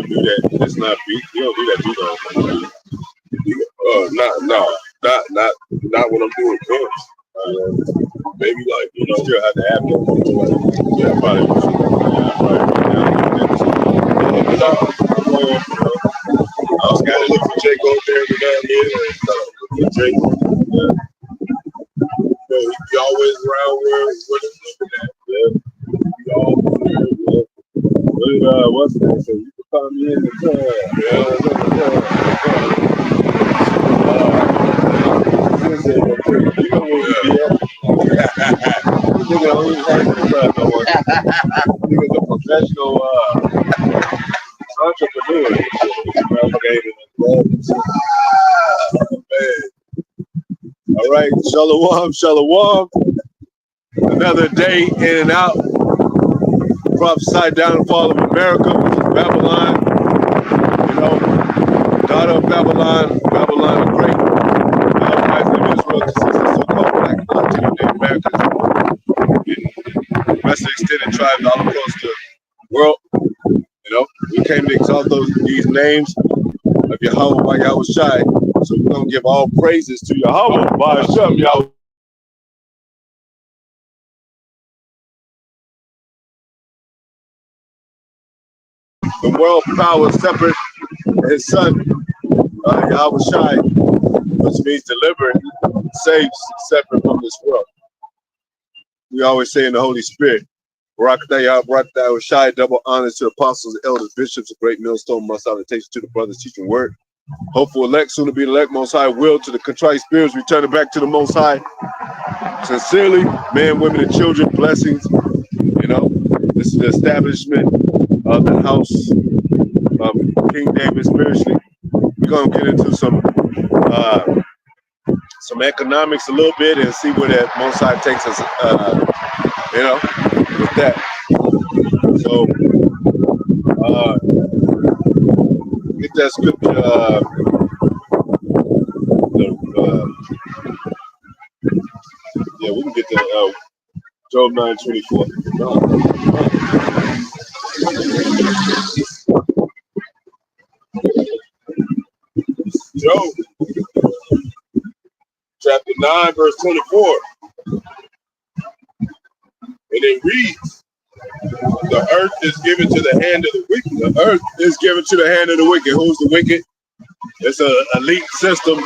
don't do that. It's not beat. You don't do that. Not when I'm doing guns. Maybe like you still have to have them. Yeah, probably. I was kind of looking for Jake over there every now and then. Jake, he always around where it's looking at. Yeah. What's that? So you can find me in the club. You know where we be at. Nigga don't even hang in the club no more. Nigga's a professional entrepreneur. All right, shalom. Another day in and out. Prophesied downfall of America, which is Babylon. You know, daughter of Babylon the Great. Wife of Israel, consistent so-called black Americans. The rest of the extended tribes all across the world. You know, we came to exalt these names of Yahweh by Yahweh Shai. So we're gonna give all praises to Yahweh by Hashem, Yahweh. The world power separate his son, Yahweh Shai, which means deliver, saves separate from this world. We always say in the Holy Spirit, Barakatah Shai, double honors to apostles, elders, bishops, a great millstone, my salutation to the brothers teaching word. Hopeful elect, soon to be elect, most high will to the contrite spirits, returning back to the most high. Sincerely, men, women, and children, blessings. You know, this is the establishment of the house of King David spiritually. We're gonna get into some economics a little bit and see where that most high takes us. You know, with that. So get that scripture. Yeah, we can get that. Job 9:24. Job chapter 9, verse 24. And it reads, the earth is given to the hand of the wicked. The earth is given to the hand of the wicked. Who's the wicked? It's an elite system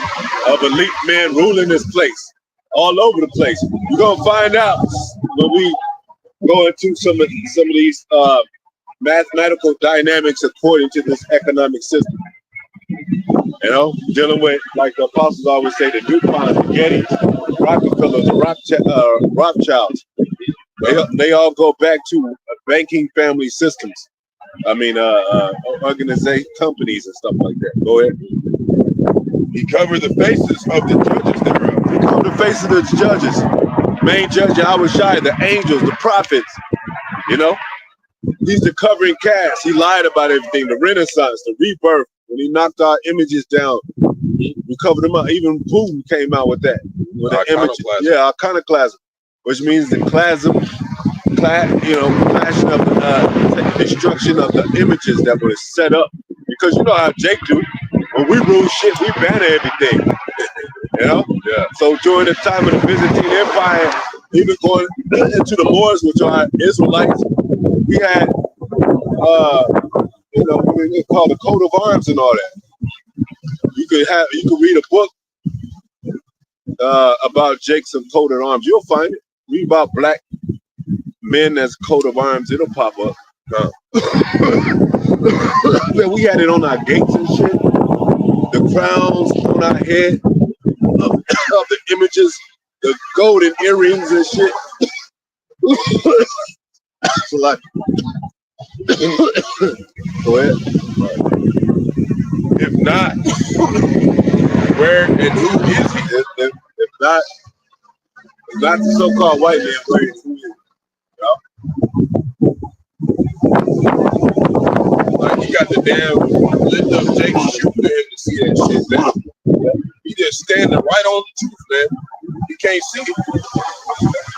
of elite men ruling this place, all over the place. We're gonna find out when we go into some of these mathematical dynamics according to this economic system. You know, dealing with, like the apostles always say, the DuPont, the Getty, Rockefellers, the Rothschilds. They all go back to banking family systems. I mean, organization, companies and stuff like that. Go ahead. He covered the faces of the judges thereof. He covered the faces of the judges. Main judge, Yahweh Shai, the angels, the prophets. You know, he's the covering cast. He lied about everything. The Renaissance, the rebirth. When he knocked our images down, we covered them up. Even Putin came out with that. With the image, yeah, iconoclasm, which means the clashing of the destruction of the images that were set up. Because you know how Jake do. When we rule shit, we ban everything. You know? Yeah. So during the time of the Byzantine Empire, even going into the Moors, which are Israelites, we had it's called the coat of arms and all that. You could read a book about Jake's coat of arms. You'll find it. Read about black men as coat of arms. It'll pop up. We had it on our gates and shit. The crowns on our head of the images, the golden earrings and shit. So like, go ahead. If not, where and who is he? If not the so-called white man, where is he? Like he got the damn lit up Jake shooting at him to see that shit, man. He just standing right on the truth, man. He can't see it.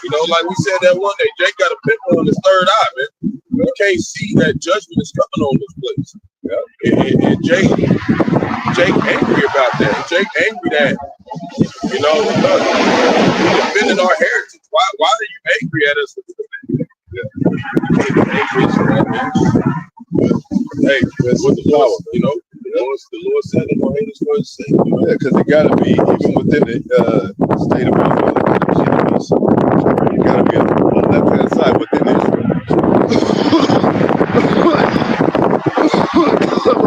You know, like we said that one day, Jake got a pimple on his third eye, man. You can't see that judgment is coming on this place. And Jake angry about that. Jake angry that we defending our heritage. Why are you angry at us? Hey, that's what the power. The Lord said the Lord haters for his sake. Yeah, because it got to be even within the state of Israel. You got to be on the left hand side within Israel.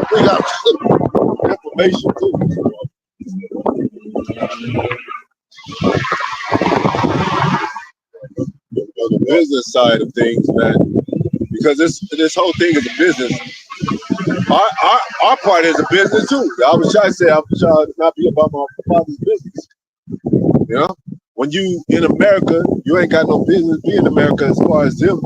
Bring out information too. On the business side of things, man, because this whole thing is a business. Our part is a business too. I was trying to say I was trying to not be about my father's business. You know, when you in America, you ain't got no business being in America as far as them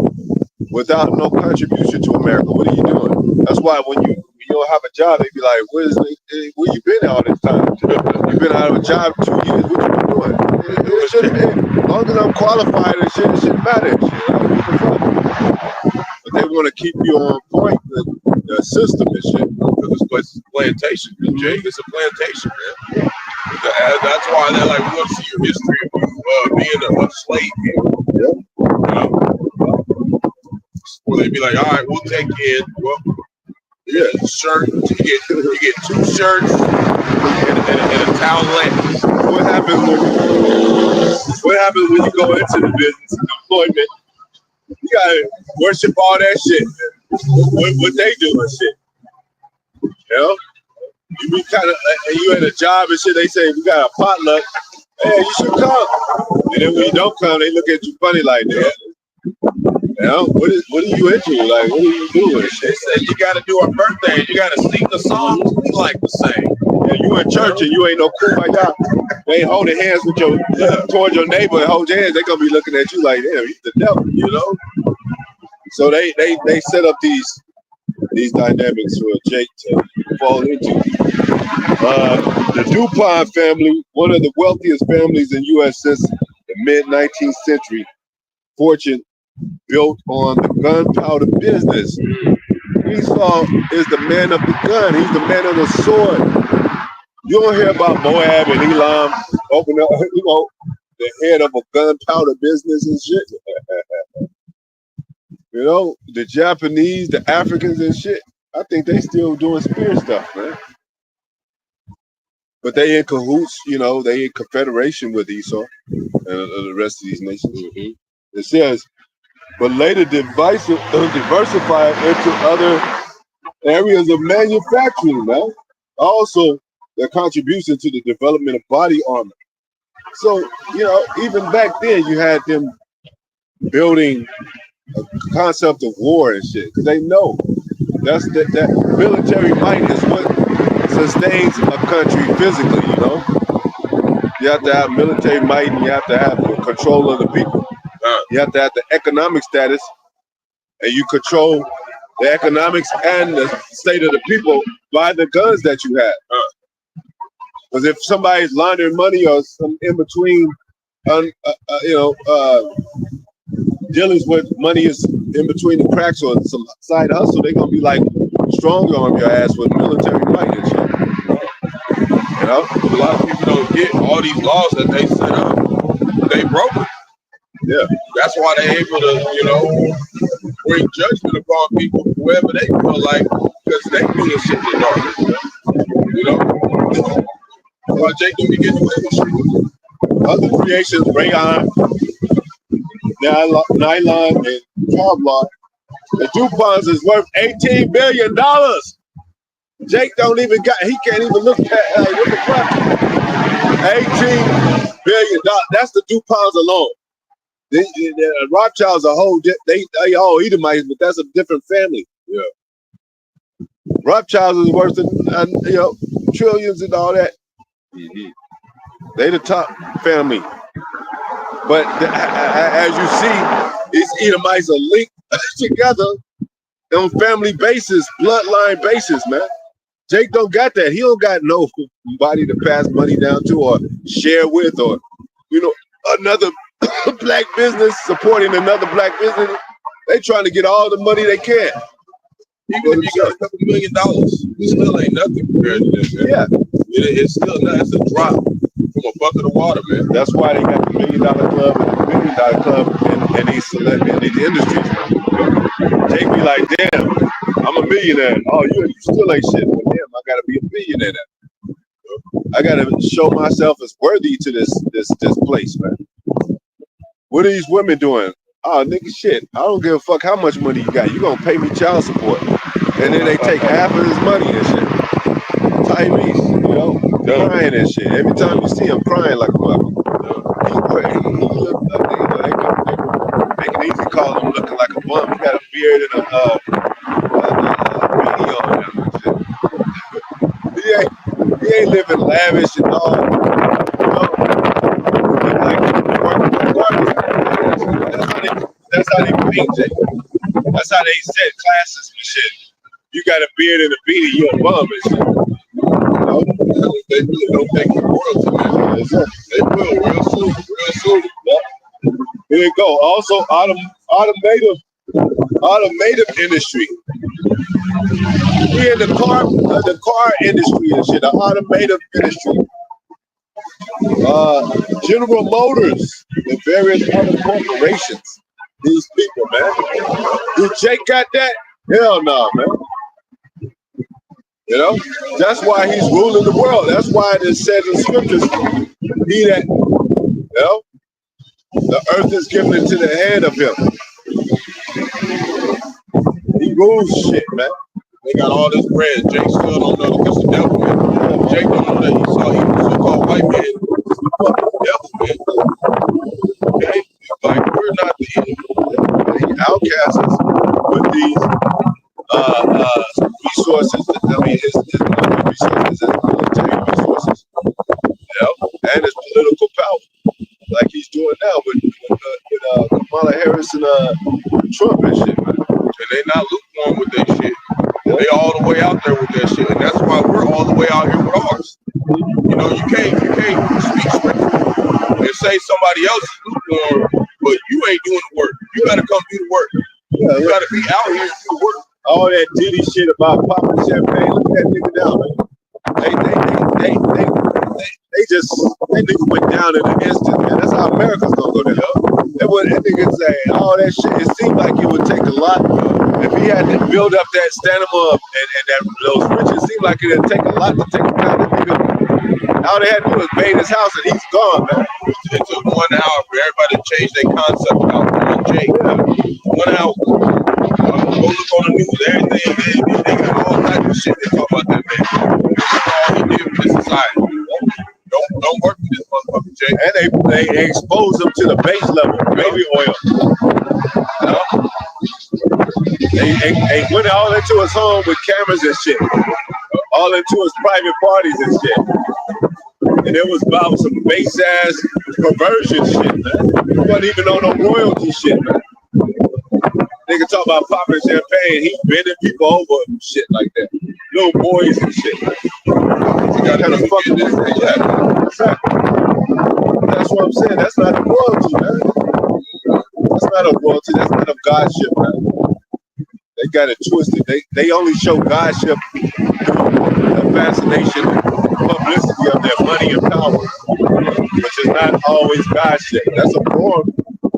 without no contribution to America. What are you doing? That's why when you don't have a job, they be like, where you been all this time? You've been out of a job 2 years. What you been doing? It shouldn't. As long as I'm qualified, it shouldn't matter. But they want to keep you on point with the system and shit. Because this place is a plantation, Jake. It's a plantation, man. That's why they're like, we want to see your history of being a slave here. Or they'd be like, all right, we'll take you in. Well, yeah, shirt. You get 2 shirts and a towel lamp. What happens when you go into the business and employment? You gotta worship all that shit. What they do and shit. You know? You be kind of, and you at a job and shit, they say, we got a potluck. Hey, you should come. And then when you don't come, they look at you funny like that. You know, what are you into? Like, what are you doing? They said you got to do our birthday. You got to sing the songs we like to sing. Yeah, you in church and you ain't no cool like that. They ain't holding hands with towards your neighbor and hold your hands. They gonna be looking at you like, damn, he's the devil, you know. So they set up these dynamics for Jake to fall into. The DuPont family, one of the wealthiest families in U.S. since the mid-19th century, fortune built on the gunpowder business. Esau is the man of the gun. He's the man of the sword. You don't hear about Moab and Elam open up, the head of a gunpowder business and shit. The Japanese, the Africans and shit. I think they still doing spear stuff, man. But they in cahoots, they in confederation with Esau and the rest of these nations. Mm-hmm. It says, but later diversified into other areas of manufacturing, man. Also, their contribution to the development of body armor. So, even back then, you had them building a concept of war and shit, because they know that military might is what sustains a country physically, You have to have military might and you have to have control of the people. You have to have the economic status and you control the economics and the state of the people by the guns that you have. Because if somebody's laundering money or some in between, dealings with money is in between the cracks or some side hustle, they're gonna be like strong arm your ass with military might and shit. A lot of people don't get all these laws that they set up. They broke it. Yeah. That's why they're able to, bring judgment upon people, whoever they feel like, because they doing shit in darkness. That's why Jake don't be getting away with shit. Other creations, rayon, nylon, and Kevlar. The DuPonts is worth $18 billion. Jake he can't even look at, what the fuck? $18 billion. That's the DuPonts alone. The Rothschilds are they all Edomites, but that's a different family. Yeah. Rothschilds is worth trillions and all that. Mm-hmm. They the top family. But as you see, these Edomites are linked together on family basis, bloodline basis, man. Jake don't got that. He don't got nobody to pass money down to or share with or, another black business supporting another black business. They trying to get all the money they can. Even if you got a couple $1 million, it still ain't nothing compared to this, man. Yeah. It's still not. It's a drop from a bucket of water, man. That's why they got the $1 million club and the $1 billion club in these industries. Jake be like, damn, I'm a millionaire. Oh, you still ain't shit. But damn, I gotta be a billionaire now. I gotta show myself as worthy to this place, man. What are these women doing? Oh, nigga, shit. I don't give a fuck how much money you got. You gonna pay me child support, and then they take half of his money and shit. Tyrese, you know, crying and shit. Every time you see him crying like a motherfucker. They can easily call him looking like a bum. He got a beard and a beanie on him and shit. He ain't living lavish and all. You know, that's how they think, Jay. That's how they set classes and shit. You got a beard and a beanie, you a bum and shit. You know? They really don't take the royalty, man. They will real soon, real soon. Yeah. Here you go. Also, automotive industry. We in the car industry and shit. The automotive industry. General Motors and various other corporations. These people, man. Did Jake got that? Hell no, man. You know, that's why he's ruling the world. That's why it says in scriptures, he that, you know, the earth is given into the hand of him. He rules shit, man. They got all this bread. Jake still don't know because the devil, man. Jake don't know that he saw he was so-called white man. The devil, man. Okay? Like, we're not the enemy. Outcasts with these resources. I mean, his money resources, his military resources, you know, and his political power, like he's doing now with Kamala Harris and Trump and shit, man. And they not lukewarm with their shit. They all the way out there with their shit, and that's why we're all the way out here with ours. You know, you can't speak scripture and say somebody else is lukewarm, but you ain't doing the work. You gotta come do the work. You gotta be out here and do the work. All that Diddy shit about popping champagne. Look at that nigga down, man. They nigga went down in an instant, man. That's how America's gonna go down. That nigga say all that shit. It seemed like it would take a lot. If he had to build up that stamina and those riches, it seemed like it'd take a lot to take him down. That nigga, all they had to do was bathe his house and he's gone, man. It took 1 hour for everybody to change their concept about Jake. 1 hour. Go look on the news, everything, man. They got all types of shit they talk about that man. That's all he did for this society. Don't work for this motherfucker, Jay. And they expose him to the base level, baby oil. You know? They went all into his home with cameras and shit. All into his private parties and shit. And it was about some base ass perversion shit, man. It wasn't even on no royalty shit, man. Nigga talk about popping champagne, he bending people over and shit like that. Little boys and shit, man. You gotta kind of fucking this thing. Yeah, exactly. That's what I'm saying. That's not a royalty, man. That's not a royalty. That's not a godship, man. They got it twisted. They only show godship through the fascination, publicity of their money and power, which is not always godship. That's a form.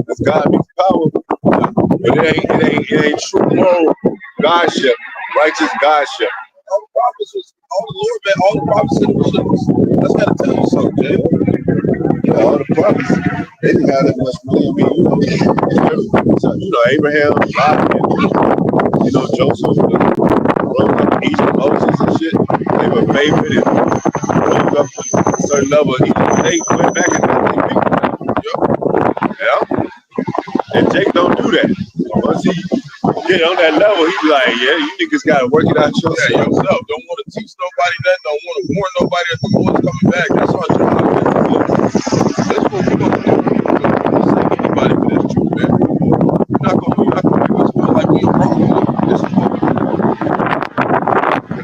That's God means power, but it ain't true moral godship, righteous godship. All the prophets was all the Lord, man. All the prophets in the wilderness. That's gotta tell you something, Jay. Yeah, all the prophets, they didn't have that much money. I mean, you know, Abraham, Lot, you know, Joseph, growing up in Egypt, Moses and shit. They were favored and growing up to a certain level. They went back and got their people. Yeah. And Jake don't do that. Once he get on that level, he be like, yeah, you niggas gotta work it out yourself. Yeah, yourself. Don't want to teach nobody nothing. Don't want to warn nobody that the Lord's coming back. That's our job. That's what we're gonna do. We're gonna say anybody for this truth, man. You're not gonna make us feel like we're wrong. This is what we do.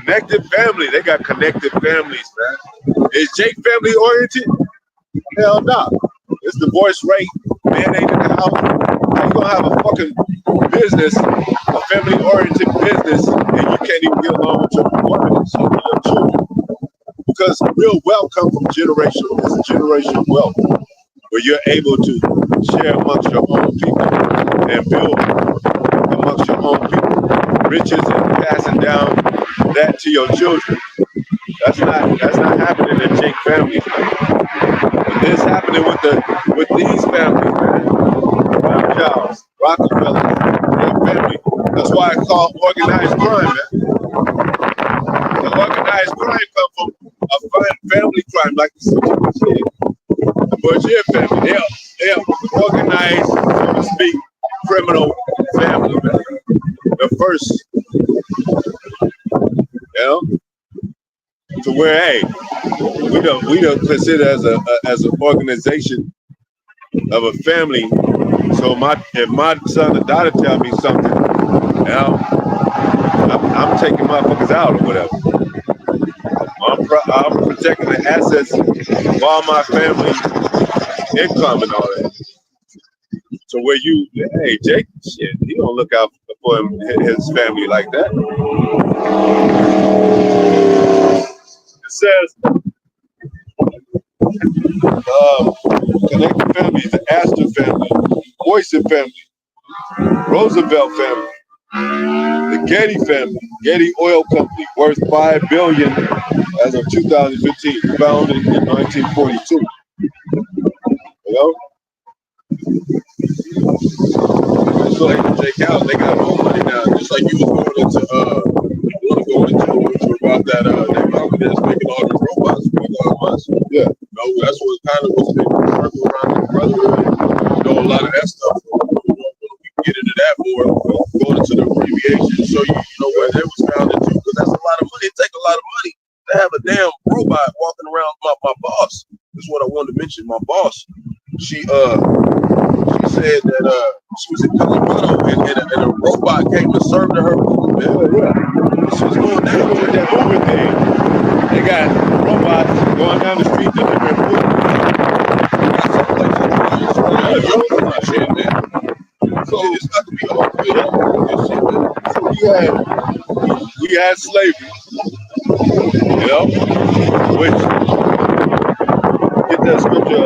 Connected family. They got connected families, man. Is Jake family oriented? Hell no. It's divorce rate man ain't in the house. How you gonna have a fucking business, a family-oriented business, and you can't even get along with your wives or your children? Because real wealth comes from generational. It's generational wealth where you're able to share amongst your own people and build amongst your own people riches and passing down that to your children. That's not happening in Jake families, man. But this happening with these families, man. Brown Jobs, Rockefeller, their family. That's why it's called organized crime, man. The organized crime comes from a family crime, like the Bergier family. They're organized, so to speak, criminal family, man. The first, you know, to where, hey, we don't consider as an organization of a family. So if my son or daughter tell me something, you know, I'm taking motherfuckers out or whatever. I'm protecting the assets of all my family income and all that. So where hey, Jake, shit, he don't look out for his family like that. It says, connected families, the Astor family, Boyson family, Roosevelt family, the Getty family, Getty Oil Company, worth $5 billion as of 2015, founded in 1942. You know? It's like Jake House, they got more money now. Just like you was going into about that company that's making all these robots for Elon Musk. Yeah. No, that's what kind of what's been circling around the brotherhood. You know, a lot of that stuff. We can get into that more. Going into the abbreviation, show you know where they was founded too, because that's a lot of money. It takes a lot of money to have a damn robot walking around. My boss. That's what I wanted to mention. My boss. She said that she was in Colorado and a robot came and served her food, man. Yeah. She was going down with that Uber thing. They got robots going down the street delivering food. Shit, man. So it's not to be all good. Shit, man. So we had slavery, you know, which get that scripture.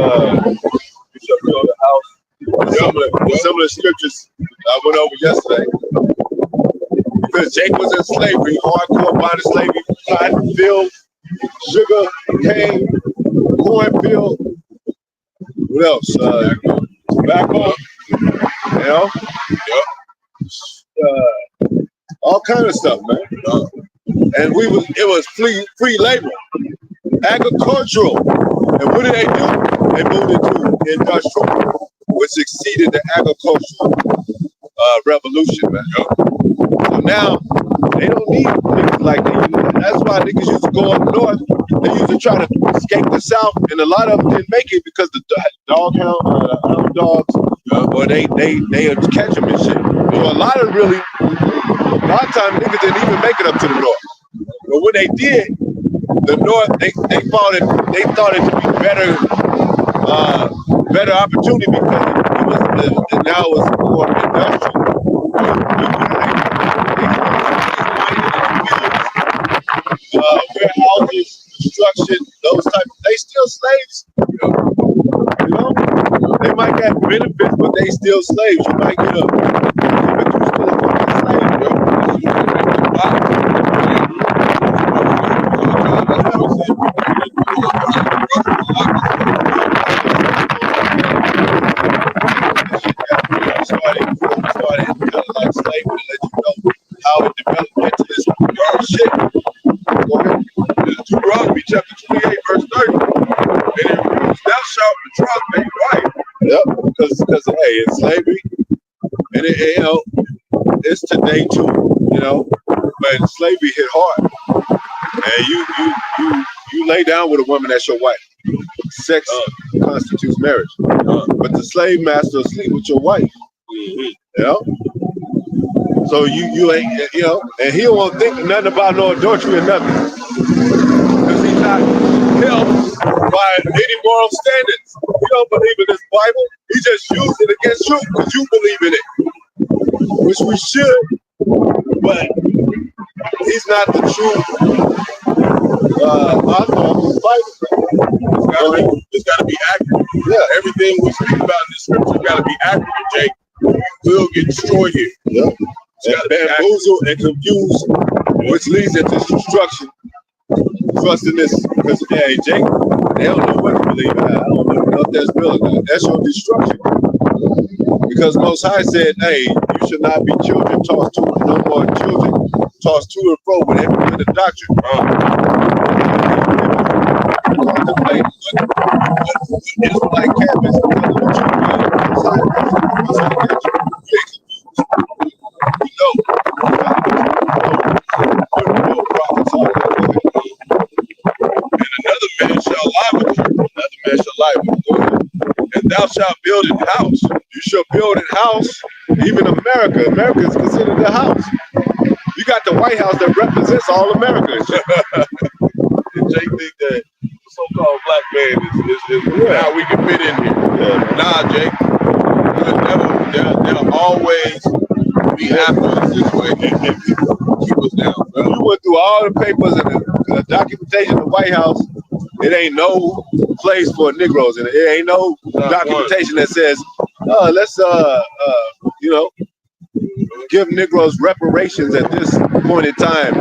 You showed me on the house. Some of the scriptures I went over yesterday. Because Jake was in slavery, hardcore bonded slavery, cotton field, sugar, cane, cornfield. What else? Tobacco. You know? Yep. All kind of stuff, man. And it was free labor, agricultural. And what did they do? They moved into industrial, which succeeded the agricultural revolution, man. So now they don't need niggas like they used to. That's why niggas used to go up north. They used to try to escape the south, and a lot of them didn't make it because the hound dogs, or they would catch them and shit. So a lot of times niggas didn't even make it up to the north. But when they did, the north they thought it to be better opportunity because now it was more industrial. Warehouses, construction, those they still slaves. You know, they might get benefits, but they still slaves. You might get but you still a fucking slave, bro. Started kind of like slavery to let you know how it developed into this shit. Deuteronomy chapter 28, verse 30. And it reads, thou shalt betroth thy wife. Yep, because hey, it's slavery, and it's today too, but slavery hit hard, and you lay down with a woman that's your wife. Sex constitutes marriage, but the slave master will sleep with your wife. So you ain't, and he won't think nothing about no adultery or nothing, because held by any moral standards. You don't believe in this Bible. He just used it against you because you believe in it, which we should. But he's not the true author of the Bible. It's got to be accurate. Yeah, everything we speak about in this scripture got to be accurate, Jake. We'll get destroyed here. Yep. It's got to be bamboozled and confused, which leads into destruction. Trust in this, because hey, Jake, they don't know what to believe in. I don't know if that's real or not. That's your destruction. Because Most High said, hey, you should not be children tossed to, no more children tossed to and fro with every wind of doctrine. Contemplate what like campus. Another man shall lie with you. Another man shall lie with you. And thou shalt build an house. You shall build an house. Even America. America is considered a house. You got the White House that represents all Americans. And Jake think that so-called black man is how we can fit in here. Yeah. Nah, Jake. They'll always be after us this way and keep us down. Bro. You went through all the papers and the documentation of the White House. It ain't no place for Negroes in it. It ain't no documentation that says, let's give Negroes reparations at this point in time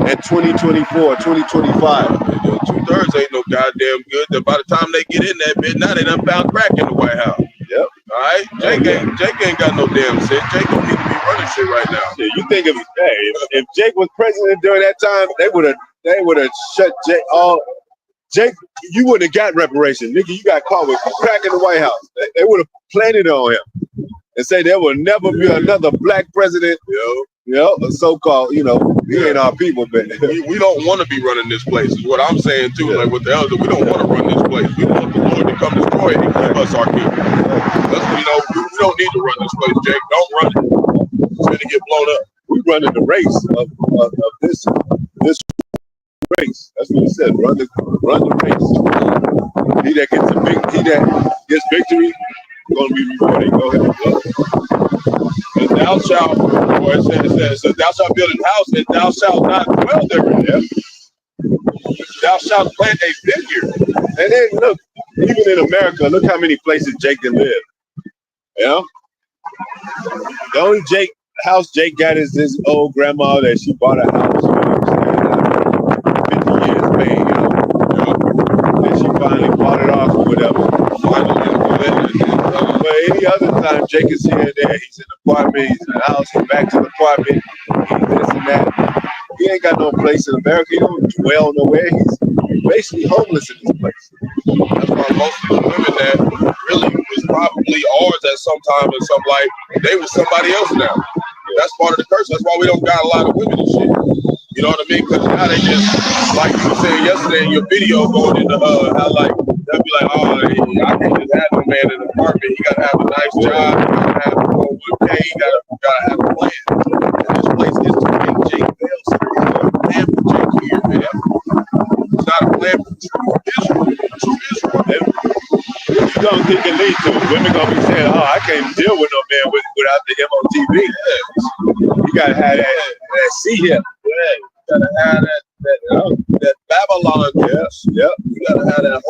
at 2024, 2025. 2/3 ain't no goddamn good. By the time they get in that bit, now they done found crack in the White House. Yep. All right. Jake ain't got no damn sense. Jake don't need to be running shit right now. Yeah, you think if Jake was president during that time, they would have shut Jake all. Jake, you wouldn't have got reparations, nigga. You got caught with crack in the White House. They would have planted on him and say there will never be another black president. A so-called, he ain't our people, but we don't want to be running this place. Is what I'm saying too. Yeah. Like with the elders, we don't want to run this place. We want the Lord to come destroy it and give us our kingdom. That's we don't need to run this place, Jake. Don't run it. It's gonna get blown up. We running the race of this race. That's what he said. Run the race. He that gets victory, gonna be rewarded. Go ahead. And thou shalt, or it says, thou shalt build a house, and thou shalt not dwell therein. Thou shalt plant a vineyard. And then look, even in America, look how many places Jake can live. The only house Jake got is this old grandma that she bought a house. 50 years paid, and she finally bought it off or whatever. But any other time, Jake is here and there. He's in the apartment, he's in the house, he's back to the apartment, he's this and that. He ain't got no place in America. He don't dwell nowhere. He's basically homeless in this place. That's why most of the women that really was probably ours at some time in some life, they was somebody else now. That's part of the curse. That's why we don't got a lot of women and shit. You know what I mean? Because now they just, like you were saying yesterday in your video going into how like, they'll be like, oh, I can't just have no man in the apartment. He got to have a nice job. He got to have a 401k. He got to have a plan. And this place is to make Jake fail. So there's not a plan for Jake here, man. It's not a plan for true Israel. True Israel, man. You don't think it leads to women going to be saying, oh, I can't deal with no man without the MOTV. Yeah. You got to have that C-hip. Yeah. You got to have that Babylon. Yes. Yep. You got to have that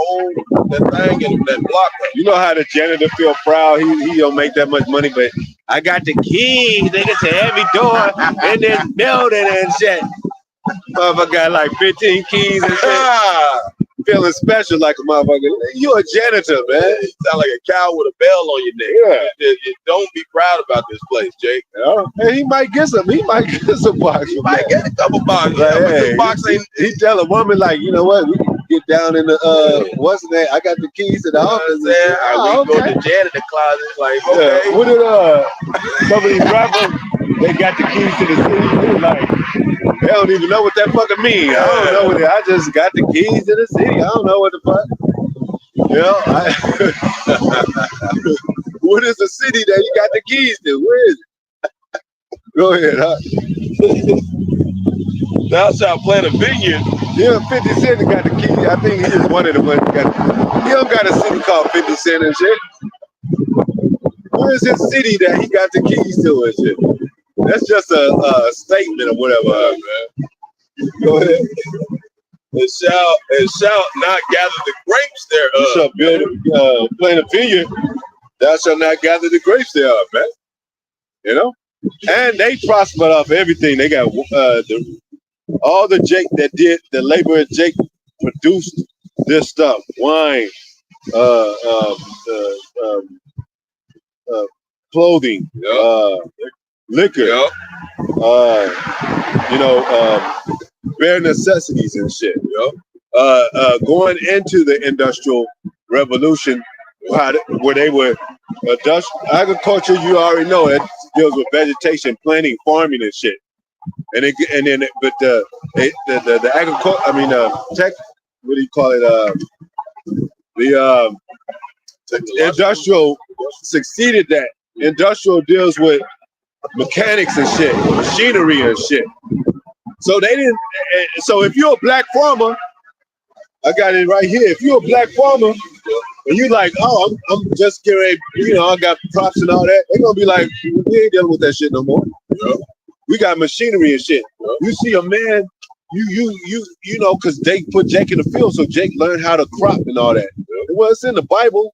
thing and that block. You know how the janitor feel proud? He don't make that much money, but I got the keys. They get to every door in this building and shit. Motherfucker got like 15 keys and shit. Feeling special like a motherfucker. You a janitor, man. You sound like a cow with a bell on your neck. Yeah. Don't be proud about this place, Jake. And he might get some. He might get some boxes. He might get a couple boxes. Like, hey, he tell a woman like, you know what? We can get down in the what's the name? I got the keys to the office. We go to the janitor closet. Like, okay. What did some of these rappers? They got the keys to the city. They like. They don't even know what that fucking mean. I don't know what I just got the keys to the city. I don't know what the fuck. What is the city that you got the keys to? Where is it? Go ahead, huh? Thou shalt plant a vineyard. Yeah, 50 Cent got the key. I think he just one of the ones that got. He don't got a city called 50 Cent and shit. Where is his city that he got the keys to and shit? That's just a statement or whatever, man. Go ahead. And shalt not gather the grapes thereof. You shall build, plant a vineyard. Thou shalt not gather the grapes thereof, man. You know, and they prospered off everything. They got all the Jake that did the labor of Jake produced this stuff: wine, clothing, liquor, bare necessities and shit. Going into the industrial revolution, where they were agriculture, you already know it deals with vegetation, planting, farming, and shit. But the agriculture, tech, what do you call it? The industrial succeeded that. Industrial deals with mechanics and shit, machinery and shit. So they didn't. So if you're a black farmer, I got it right here. If you're a black farmer and you like, oh, I'm just getting, I got crops and all that, they're gonna be like, we ain't dealing with that shit no more. We got machinery and shit. You see a man, because they put Jake in the field, so Jake learned how to crop and all that. Well, it's in the Bible.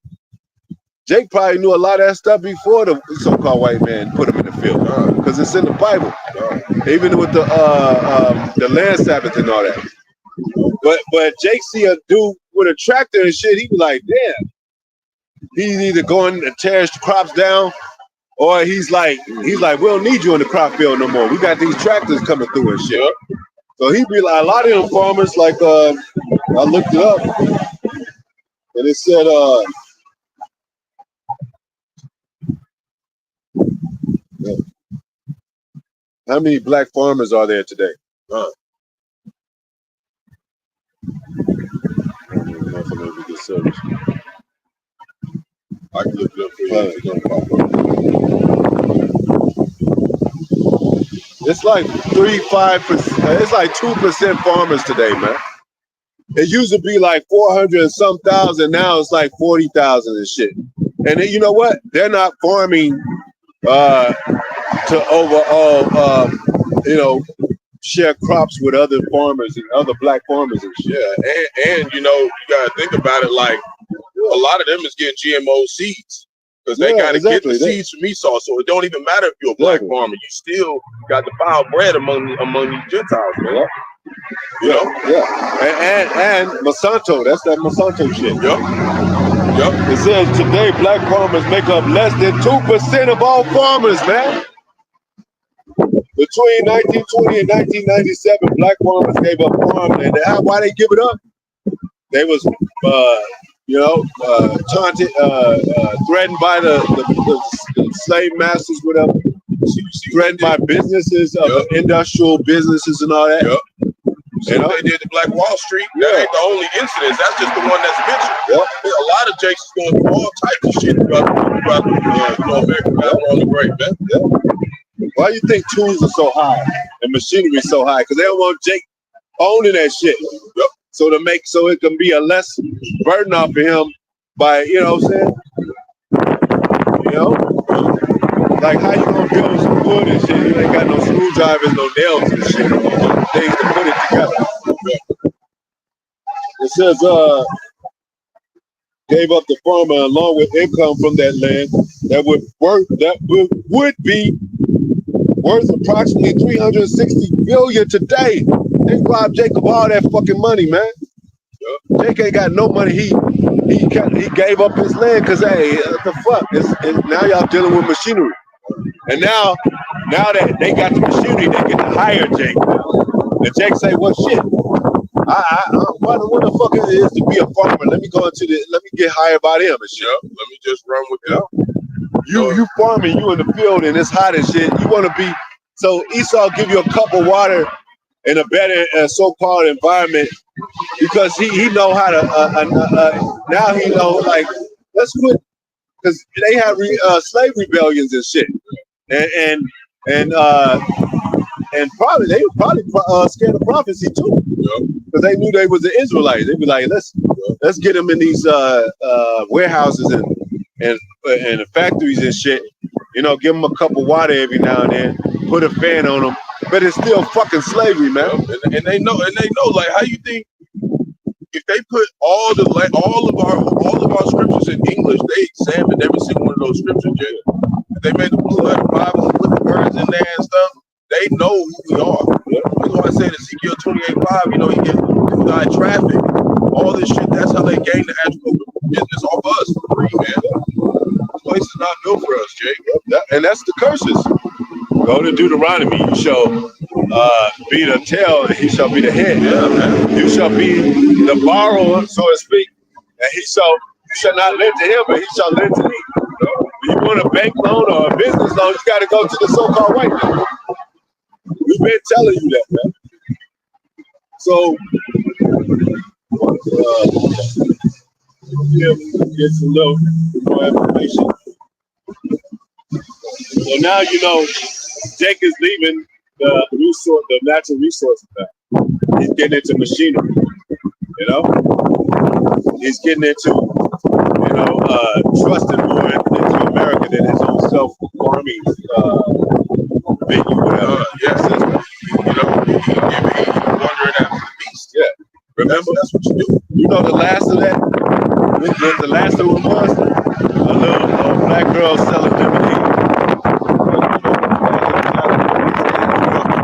Jake probably knew a lot of that stuff before the so-called white man put him in the field, because it's in the Bible. Even with the land Sabbath and all that. But Jake see a dude with a tractor and shit, he be like, damn. He's either going to tear his crops down, or he's like, we don't need you in the crop field no more. We got these tractors coming through and shit. So he be like, a lot of them farmers, like, I looked it up, and it said, how many black farmers are there today? I can look it up for you. It's like 3-5%. It's like 2% farmers today, man. It used to be like 400 and some thousand. Now it's like 40,000 and shit. And then, you know what? They're not farming to overall, share crops with other farmers and other black farmers and shit. Yeah, and you gotta think about it, like a lot of them is getting GMO seeds because they gotta get the seeds from Esau. So it don't even matter if you're a black farmer, you still got the foul bread among these Gentiles, man. And Monsanto, that's that Monsanto shit. Yep. It says today black farmers make up less than 2% of all farmers, man. Between 1920 and 1997, black farmers gave up farming. And why they give it up? They was, taunted, threatened by the slave masters, whatever. Threatened by businesses, industrial businesses and all that. So they did the Black Wall Street. That ain't the only incident. That's just the one that's mentioned. A lot of Jakes is going through all types of shit throughout American on the break, man. Why do you think tools are so high and machinery is so high? Because they don't want Jake owning that shit. So it can be a less burden off of him by, what I'm saying? Like how you gonna build some wood and shit? You ain't got no screwdrivers, no nails and shit. Things to put it together. It says, gave up the farmer along with income from that land that would be worth approximately $360 billion today. They robbed Jacob all that fucking money, man. Jake ain't got no money. He gave up his land because the fuck? Now y'all dealing with machinery, and now that they got the machinery, they get to hire Jake. And Jake say, "Well, shit, what the fuck it is to be a farmer? Let me get hired by them and shit. Let me just run with them." You farming, you in the field and it's hot and shit. You want to be, so Esau give you a cup of water in a better so-called environment because he know how to, now he know, like, let's quit, because they have slave rebellions and shit. And And probably they were probably scared of prophecy too, because they knew they was the Israelites. They'd be like, let's get them in these warehouses and factories and shit. You know, give them a cup of water every now and then, put a fan on them. But it's still fucking slavery, man. And they know, like, how you think if they put all of our scriptures in English, they examined every single one of those scriptures, Jay. If they made the Blue Letter Bible and put the words in there and stuff, they know who we are. That's why I say in Ezekiel 28:5, you know, he gets thy traffic, all this shit. That's how they gain the actual business off us for free, man. This place is not built for us, Jay. And that's the curses. Go to Deuteronomy. You shall be the tail, and he shall be the head. Yeah, man. You shall be the borrower, so to speak, and you shall not lend to him, but he shall lend to me. If you want a bank loan or a business loan, you got to go to the so-called white man. We've been telling you that, man. So, get some little more information. So now you know Jake is leaving the natural resources back. He's getting into machinery, you know. He's getting into, you know, trusting more into America than his own self-farming venue, whatever. Yes, you know, he wondering after the beast. Yeah. Remember, that's what you do. You know the last of that? The last of it was a little black girl selling lemonade.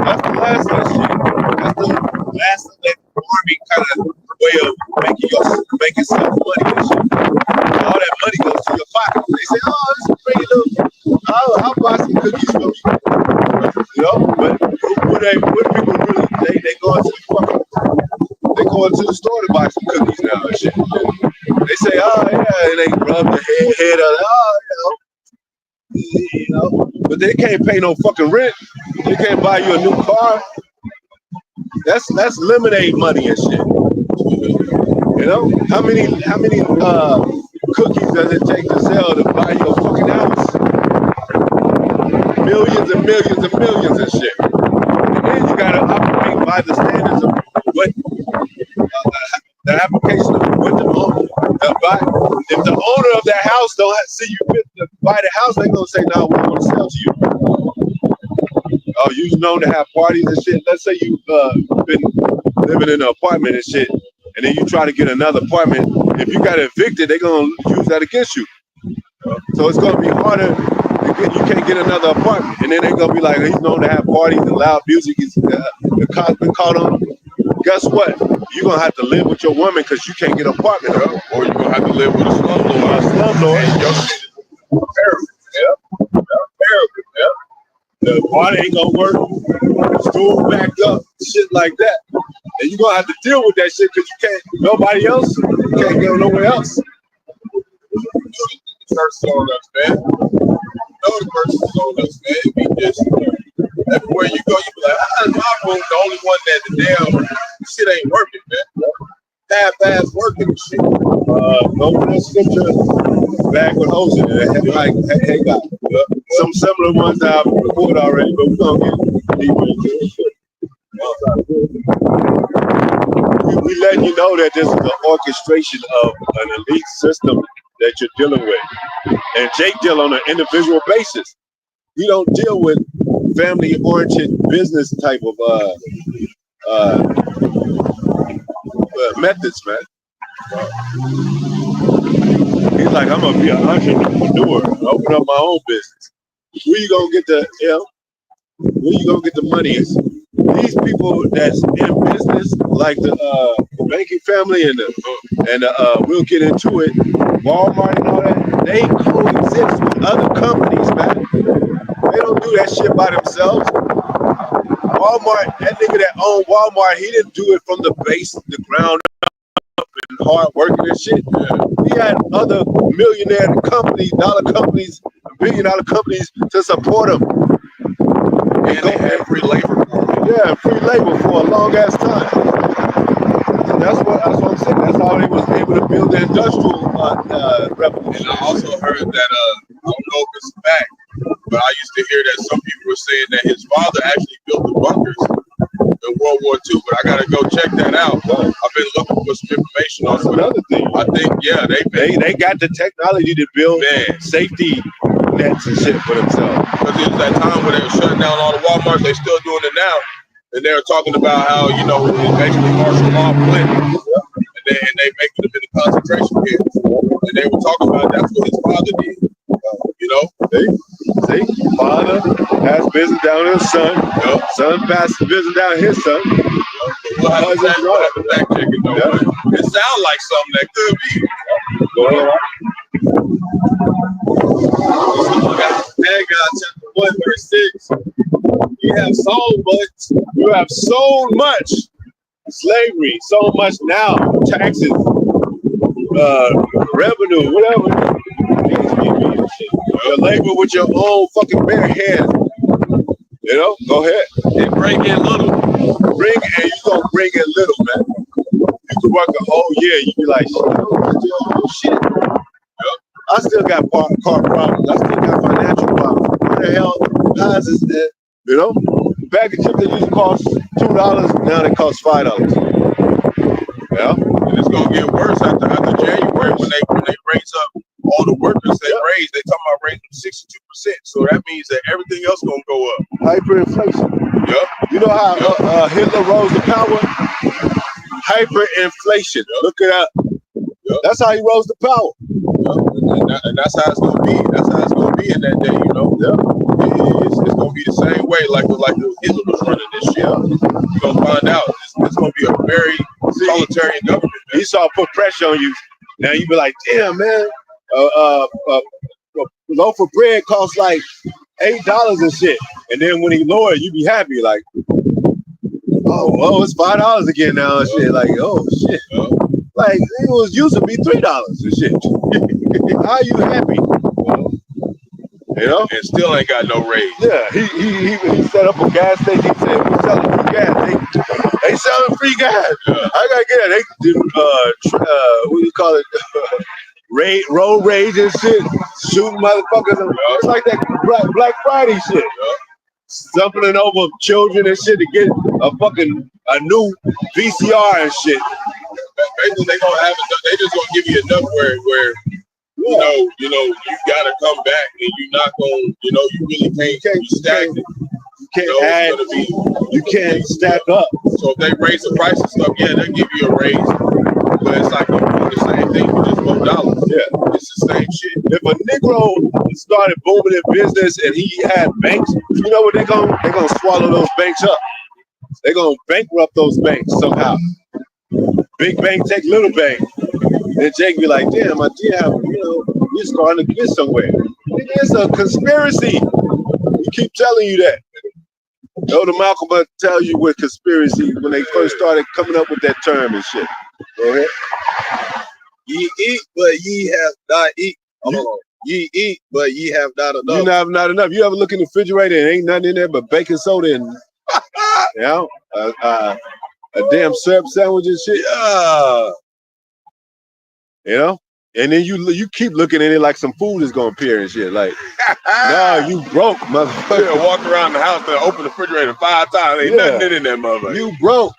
That's the last of that shit. That's the last of that farming kind of way of making some money and shit. All that money goes to your pocket. They say, oh, this is pretty little. I'll buy some cookies from you. You know, but what people really, they go into the fucking, they go into the store to buy some cookies now and shit. They say, oh yeah, and they rub their head on, oh, you know, but they can't pay no fucking rent. They can't buy you a new car. That's lemonade money and shit. You know, how many cookies does it take to sell to buy your fucking house? Millions and millions and millions and shit. And then you gotta operate by the standards of what the application of what the owner buy. If the owner of that house don't see you fit to buy the house, they gonna say, "No, we're gonna sell to you." Oh, you known to have parties and shit. Let's say you've been living in an apartment and shit, and then you try to get another apartment. If you got evicted, they're gonna use that against you. So it's gonna be harder. You can't get another apartment, and then they're gonna be like, he's known to have parties and loud music. The cops been caught on him. Guess what? You're gonna have to live with your woman because you can't get an apartment, or you're gonna have to live with a slumlord. The water ain't gonna work. The school backed up, shit like that, and you're gonna have to deal with that shit because you can't. Nobody else. You can't go nowhere else. Curses on us, man. No, the curses is on us, man. It be just everywhere you go, you be like, my room, the only one that the damn shit ain't working, man. Half-ass working and shit. Go to that scripture back with holes in it. Like, hey, God. Some similar ones that I've reported already, but we're gonna get deeper into it. We letting you know that this is an orchestration of an elite system that you're dealing with. And Jake deal on an individual basis. He don't deal with family-oriented business type of methods, man. He's like, I'm gonna be an entrepreneur, open up my own business. Where you gonna get the money? These people that's in business, like the banking family and we'll get into it, Walmart and all that, they coexist with other companies, man. They don't do that shit by themselves. Walmart, that nigga that owned Walmart, he didn't do it from the base, the ground up, and hard working and shit. He had other millionaire companies, dollar companies, billion-dollar companies to support him. And they had free labor for him. Yeah, free labor for a long ass time. And that's what I'm saying. That's how they was able to build the industrial revolution. And I also heard that I don't know if it's a fact, But I used to hear that some people were saying that his father actually built the bunkers in World War II. But I gotta go check that out. I've been looking for some information on it. Another thing. I think they got the technology to build safety nets and shit for themselves. Because it was that time when they were shutting down all the Walmarts. They're still doing it now. And they were talking about how, you know, basically martial law went, and they making them into concentration camps. And they were talking about that's what his father did. You know? See? Father has business down his son. Son passes business down his son. We'll have to back check it, though. It sounds like something that could be. Go ahead. Haggai chapter 1, verse 6. You have so much slavery, so much now, taxes, revenue, whatever. You labor with your own fucking bare hands. You know, go ahead. And bring in little. You gonna bring in little, man. You can work a whole year, you be like, shit. I still got car problems. I still got financial problems. What the hell? How is this? You know, a bag of chips that used to cost $2, now they cost $5. Yeah, and it's gonna get worse after January when they raise up all the workers. They talking about raising 62%. So that means that everything else gonna go up. Hyperinflation. Yep. You know how Hitler rose to power? Hyperinflation. Look it up. That's how he rose to power. And that's how it's gonna be. That's how it's gonna be in that day, you know. It's gonna be the same way, like Hitler was running this shit. You're gonna find out. It's gonna be a very totalitarian government. Man. Esau put pressure on you. Now you be like, damn, man. Loaf of bread costs like $8 and shit. And then when he lowered, you be happy, like, oh, it's $5 again now and shit. Like, oh shit. Like it was used to be $3 and shit. How are you happy? You know? And still ain't got no raise. Yeah, he set up a gas station. He said, we're selling free gas. They selling free gas. I gotta get it. They do what do you call it? Road rage and shit. Shooting motherfuckers. It's like that Black Friday shit. Stumbling over children and shit to get a new VCR and shit. Basically, they just gonna give you enough where you know, you gotta come back and you're not gonna, you really can't be stagnant. You can't add. You can't stack up. So if they raise the price of stuff, they'll give you a raise. But it's like the same thing for just $4. Yeah, it's the same shit. If a Negro started booming in business and he had banks, you know what they're gonna swallow those banks up. They're gonna bankrupt those banks somehow. Big bank take little bank. Then Jake be like, damn, I did have, we're starting to get somewhere. It's a conspiracy. We keep telling you that. Elder Malcolm tell you what conspiracy when they first started coming up with that term and shit. Go ahead. Ye eat, but ye have not eaten. Ye eat, but ye have not enough. You have not enough. You ever look in the refrigerator and ain't nothing in there but baking soda and a damn syrup sandwich and shit. And then you keep looking at it like some food is gonna appear and shit. Like, nah, you broke, motherfucker. Walk around the house and open the refrigerator 5 times. Ain't nothing in that motherfucker. You broke.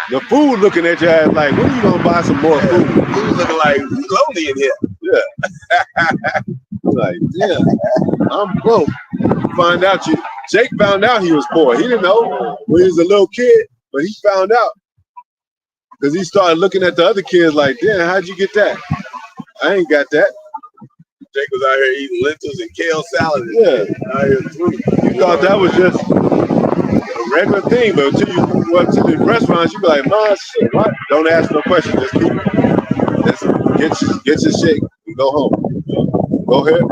The food looking at your ass like, when are you gonna buy some more food? Food looking like we lonely in here. Yeah. Like, yeah, I'm broke. Find out Jake found out he was poor. He didn't know when he was a little kid, but he found out. Because he started looking at the other kids like, damn, how'd you get that? I ain't got that. Jake was out here eating lentils and kale salad. Yeah. Out here too. You thought that was just a regular thing, but until you went to the restaurants, you be like, man, shit, what? Don't ask no questions. Just keep it. Get your shit and go home. Go ahead.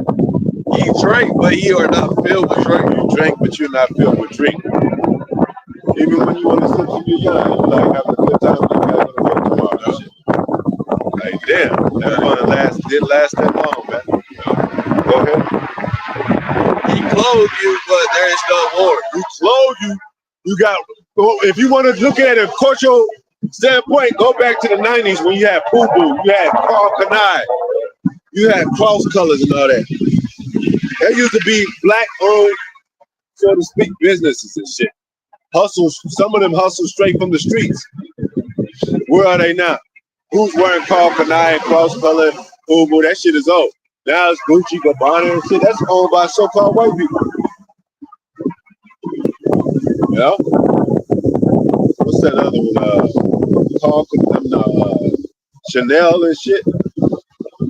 Ye drink, but ye are not filled with drink. You drink, but you're not filled with drink. Even when you want to sip some your young, you like having a good time, you gotta go to work tomorrow. Like, damn, that fun didn't last that long, man. Go ahead. He clothed you, but there is no warmth. He clothed you. You got, if you want to look at it cultural standpoint, go back to the 90s when you had Boo Boo, you had Carl Kanai, you had cross colors and all that. There used to be black-owned, so to speak, businesses and shit. Hustles. Some of them hustle straight from the streets. Where are they now? Who's wearing Carl Kanai and cross color? Fubu? That shit is old. Now it's Gucci, Gabbana, and shit. That's owned by so-called white people. You know? What's that other one? Chanel and shit.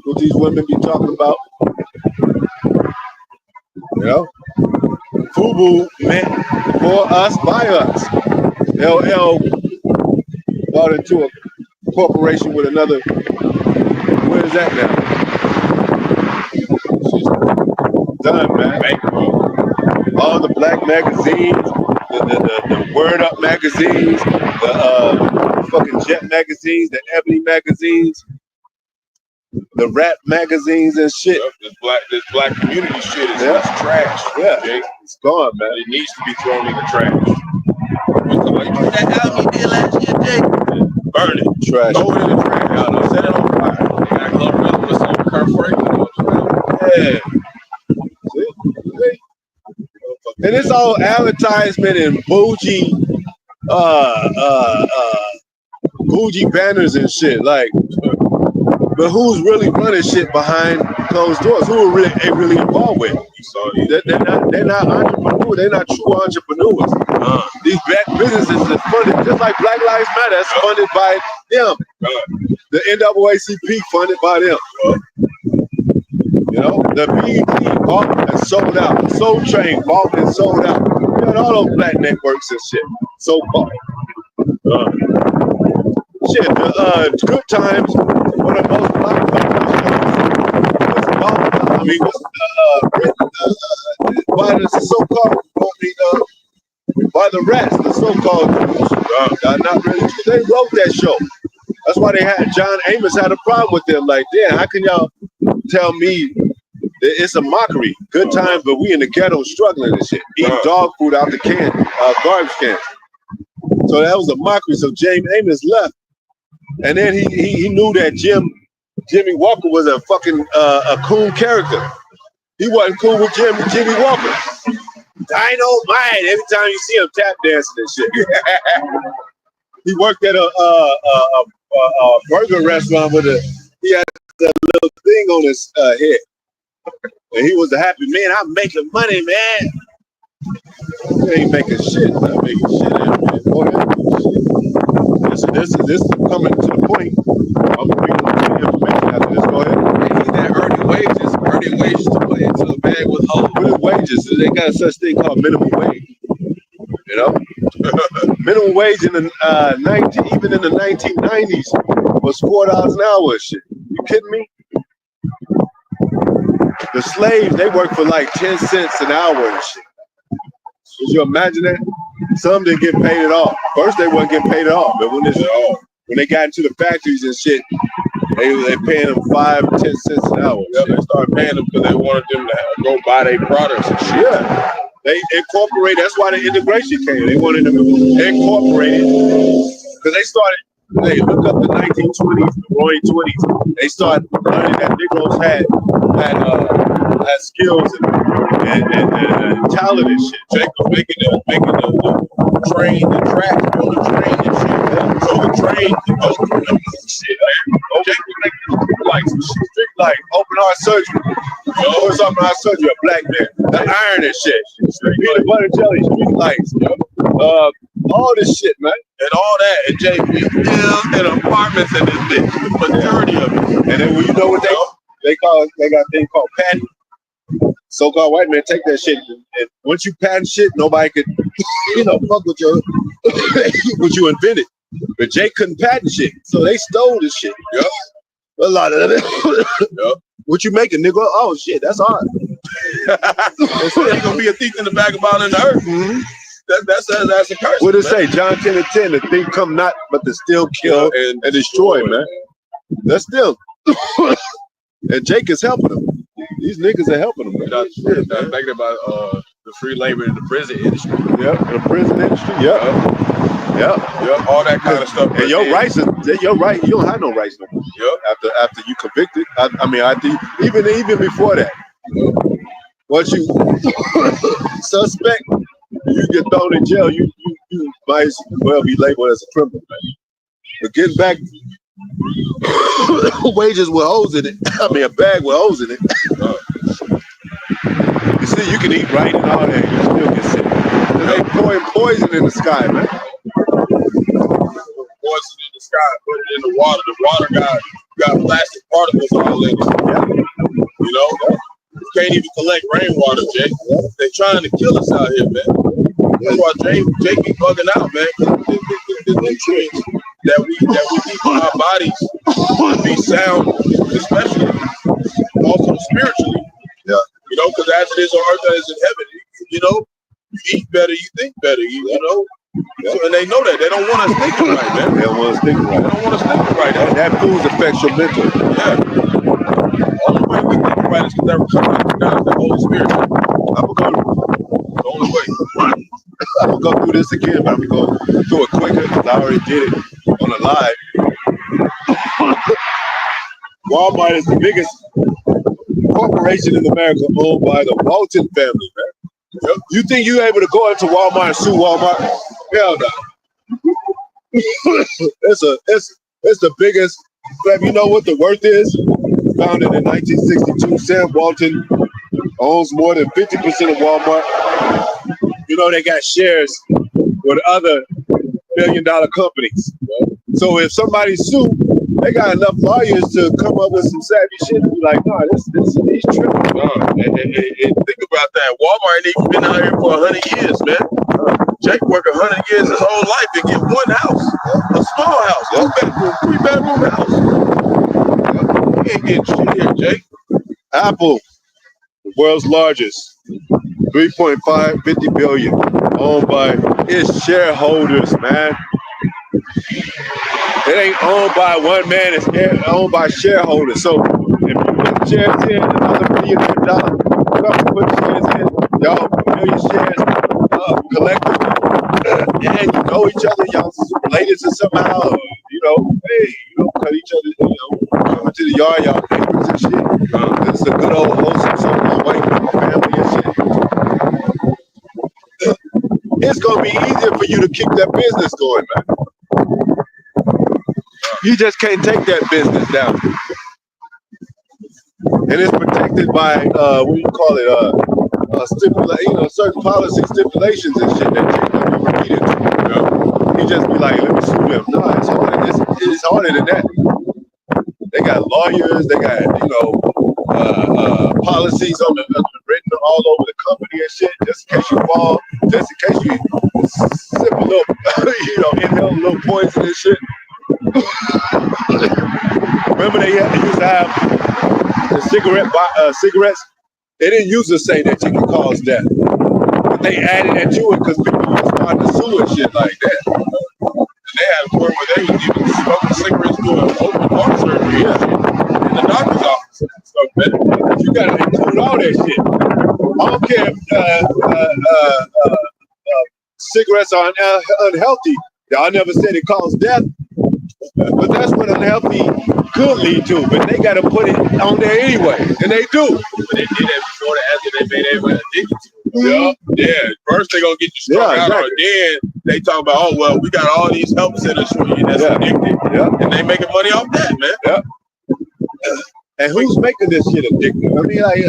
What these women be talking about. You know? Fubu meant for us, by us. LL bought into a corporation with another. Where is that now? She's done, man. All the black magazines, the Word Up magazines, the fucking Jet magazines, the Ebony magazines, the rap magazines and shit. Yep, this black community shit is trash. Yeah, Jake. It's gone, man. It needs to be thrown in the trash. That album you did last year, Jake? Burn it. Trash. Throw it in the trash. Y'all set it on fire. They got covered up with some Kurt Franklin. Yeah. See? And it's all advertisement and bougie, bougie banners and shit. Like, but who's really running shit behind closed doors? Who are really involved with? They're not entrepreneurs. They're not true entrepreneurs. These black businesses are funded just like Black Lives Matter. That's funded by them. The NAACP funded by them. You know, the BET bought and sold out. Soul Train bought and sold out. You got all those black networks and shit. So called. Shit, the Good Times, one of the most popular written by the so-called, by the rest, the so-called Jews. Not really. They wrote that show. That's why they had John Amos had a problem with them. Like, damn, how can y'all tell me that it's a mockery? Good times, but we in the ghetto struggling and shit, eating dog food out the can, garbage can. So that was a mockery. So James Amos left, and then he knew that Jimmy Walker was a fucking a cool character. He wasn't cool with Jimmy Walker. Dynamite. Every time you see him tap dancing and shit. He worked at a burger restaurant with he had a little thing on his head. And he was a happy man. I'm making money, man. You ain't making shit. I'm making shit, man. Go ahead. This is coming to the point. I'm bringing the information after this. Go ahead. They need that earning wages to put into a bag with hoes. What is wages? They got such thing called minimum wage. You know, minimum wage in the even in the 1990s was $4 an hour. Shit, you kidding me? The slaves, they worked for like 10 cents an hour and shit. Could you imagine that? Some didn't get paid at all. First, they wasn't getting paid at all, but when they got into the factories and shit, they paying them 5, 10 cents an hour. Yeah, they started paying them because they wanted them to go buy their products and shit. Yeah. They incorporated, that's why the integration came. They wanted them incorporated because they started, they look up the 1920s, the roaring 20s. They started learning that Negroes had skills and talent and shit. Jake was making the train, the track on the train and shit. So the train goes through the shit. Jake was making the street lights and shit. Street light, open heart surgery. What's open heart surgery? A black man. The iron and shit. Peanut butter jelly, street lights. All this shit, man. And all that, and Jake, we still in apartments in this bitch. The majority of it. And then when you know what they got a thing called patent. So-called white men take that shit, and once you patent shit, nobody could, fuck with your what you invented. But Jake couldn't patent shit, so they stole this shit. Yep. A lot of it. Yep. What you making, nigga? Oh shit, that's hard. So there's gonna be a thief in the bag about in the earth. Mm-hmm. That's a curse. What it say? John 10 and 10. The thief come not, but to steal, kill, and destroy, man. That's still. And Jake is helping them. These niggas are helping them. I'm thinking about the free labor in the prison industry. Yep, the prison industry. Yep. Yep. All that kind of stuff. And your rights, your right. You don't have no rights no more. Yep. After you convicted, I mean, even before that. once you suspect, you get thrown in jail. You might as well be labeled as a criminal. Man. But getting back wages with holes in it. I mean, a bag with holes in it. You see, you can eat right and all that. You still get sick. They pouring poison in the sky, man. Poison in the sky, put it in the water. The water got plastic particles all in it. Yeah. You know, you can't even collect rainwater, Jake. They're trying to kill us out here, man. That's why Jake be bugging out, man. The nutrients that we need for our bodies to be sound, especially also spiritually. Yeah. You know, because as it is on earth, as in heaven. You know, you eat better, you think better. You know. Yeah. So, and they know that. They don't want us thinking right, man. They don't want us thinking right. They don't want us thinking right. That food affects your mental. Yeah. The only way we think right is because they're coming down the Holy Spirit. I'm gonna go. The only way. I'm gonna go through this again, but I'm gonna go through it quicker because I already did it on the live. Walmart is the biggest corporation in America, owned by the Walton family, man. Yep. You think you're able to go into Walmart and sue Walmart? Hell no. It's the biggest. But you know what the worth is? Founded in 1962, Sam Walton owns more than 50% of Walmart. You know they got shares with other billion-dollar companies. So if somebody sue, they got enough lawyers to come up with some savvy shit and be like, nah, he's tripping. And think about that. Walmart ain't even been out here for 100 years, man. Jake worked 100 years his whole life to get one house, a small house, 3-bedroom house. You ain't getting shit here, Jake. Apple, the world's largest, 3.550 billion, owned by its shareholders, man. It ain't owned by one man, it's owned by shareholders. So if you put shares in, another $1 billion company put shares in, y'all put million shares collectively, and you know each other, y'all related to somehow, cut each other, come into the yard, y'all neighbors and shit. It's a good old wholesome somehow white family and shit. It's gonna be easier for you to keep that business going, man. You just can't take that business down. And it's protected by what do you call it? Certain policy stipulations and shit that you don't even read it. You just be like, let me sue them. No, it's harder. It's harder than that. They got lawyers, they got, policies on written all over the company and shit, just in case you fall, just in case you sip a little, inhale a little poison and shit. Remember they used to have the cigarettes? They didn't used to say that you can cause death. But they added that to it because people were starting to sue and shit like that. They had a point where they was even smoking cigarettes doing open heart surgery and shit in the doctor's office. So, man, you gotta include all that shit. I don't care if cigarettes are unhealthy. I never said it causes death. But that's what unhealthy could lead to. But they got to put it on there anyway, and they do. But they did that before after they made everyone addicted to it. Yeah. First they gonna get you struck out, or then they talk about, oh well, we got all these help centers for you that's addicted, and they making money off that, man. And who's making this shit addictive? I mean, like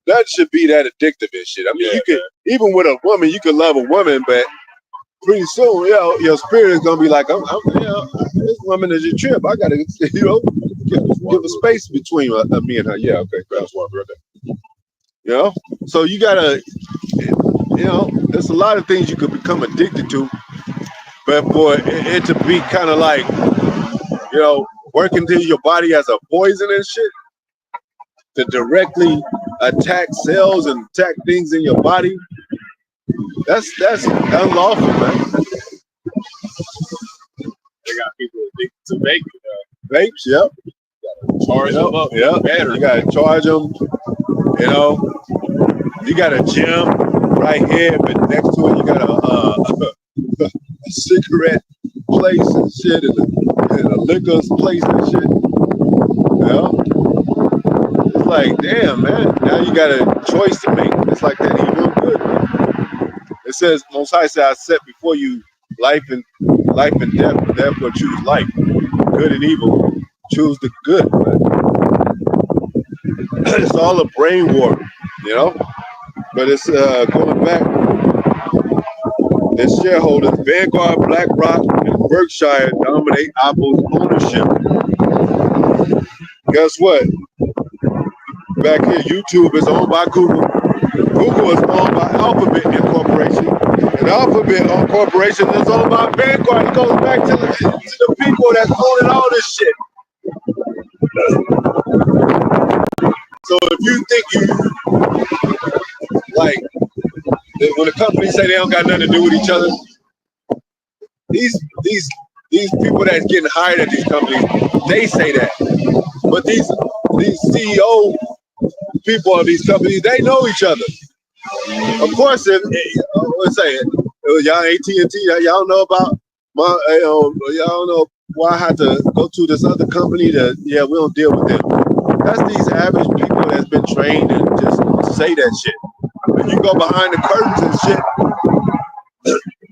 that should be that addictive and shit. I mean, you can even with a woman, you can love a woman, but pretty soon, your spirit is gonna be like, this woman is a trip. I gotta, give a space between me and her. Yeah, okay, that's one brother. So you gotta, there's a lot of things you could become addicted to, but for it to be kind of like, working to your body as a poison and shit, to directly attack cells and attack things in your body. That's unlawful, man. They got people addicted to vaping. Vapes, yep. Charge them up. Yep. You gotta charge them. You got a gym right here, but next to it you got a cigarette place and shit, and a liquor place and shit. like, damn, man. Now you got a choice to make. It's like that evil and good, man. It says, Most High said, I set before you life and death. Therefore, choose life. Good and evil. Choose the good, man. It's all a brain war, you know. But it's going back. Its shareholders, Vanguard, BlackRock, and Berkshire dominate Apple's ownership. Guess what? Back here, YouTube is owned by Google. Google is owned by Alphabet Incorporation. And Alphabet Corporation is owned by Vanguard. It goes back to the people that's owning all this shit. So if you think like, when the companies say they don't got nothing to do with each other, these people that's getting hired at these companies, they say that. But these CEO people of these companies, they know each other. Of course, let's say y'all AT&T, y'all know about y'all know why I had to go to this other company that we don't deal with them. That's these average people that's been trained and just say that shit. When you go behind the curtains and shit,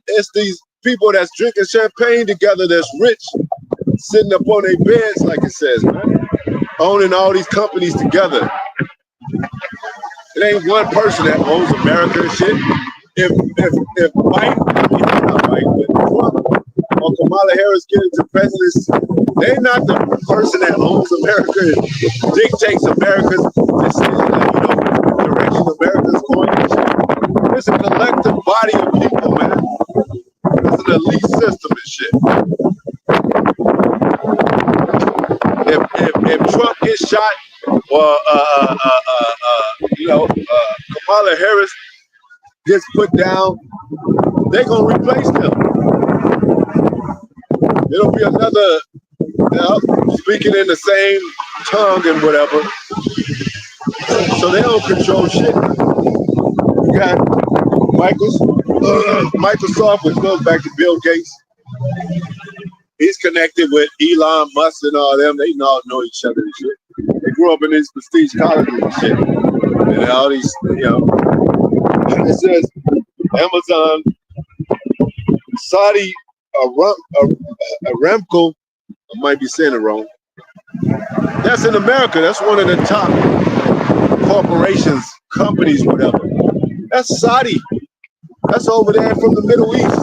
it's these people that's drinking champagne together, that's rich, sitting up on their beds, like it says, man, owning all these companies together. It ain't one person that owns America and shit. If Biden, not Biden, but Trump or Kamala Harris get into presidency, they're not the person that owns America and dictates America's decision, the direction America's going. It's a collective body of people, man. It's an elite system and shit. If Trump gets shot, or Kamala Harris gets put down, they're gonna replace them. It'll be another, speaking in the same tongue and whatever. So they don't control shit. You got Microsoft, which goes back to Bill Gates. He's connected with Elon Musk and all them. They all know each other and shit. They grew up in these prestige colleges and shit. And all these, it says Amazon, Saudi Aramco, I might be saying it wrong. That's in America. That's one of the top corporations, companies, whatever. That's Saudi. That's over there from the Middle East.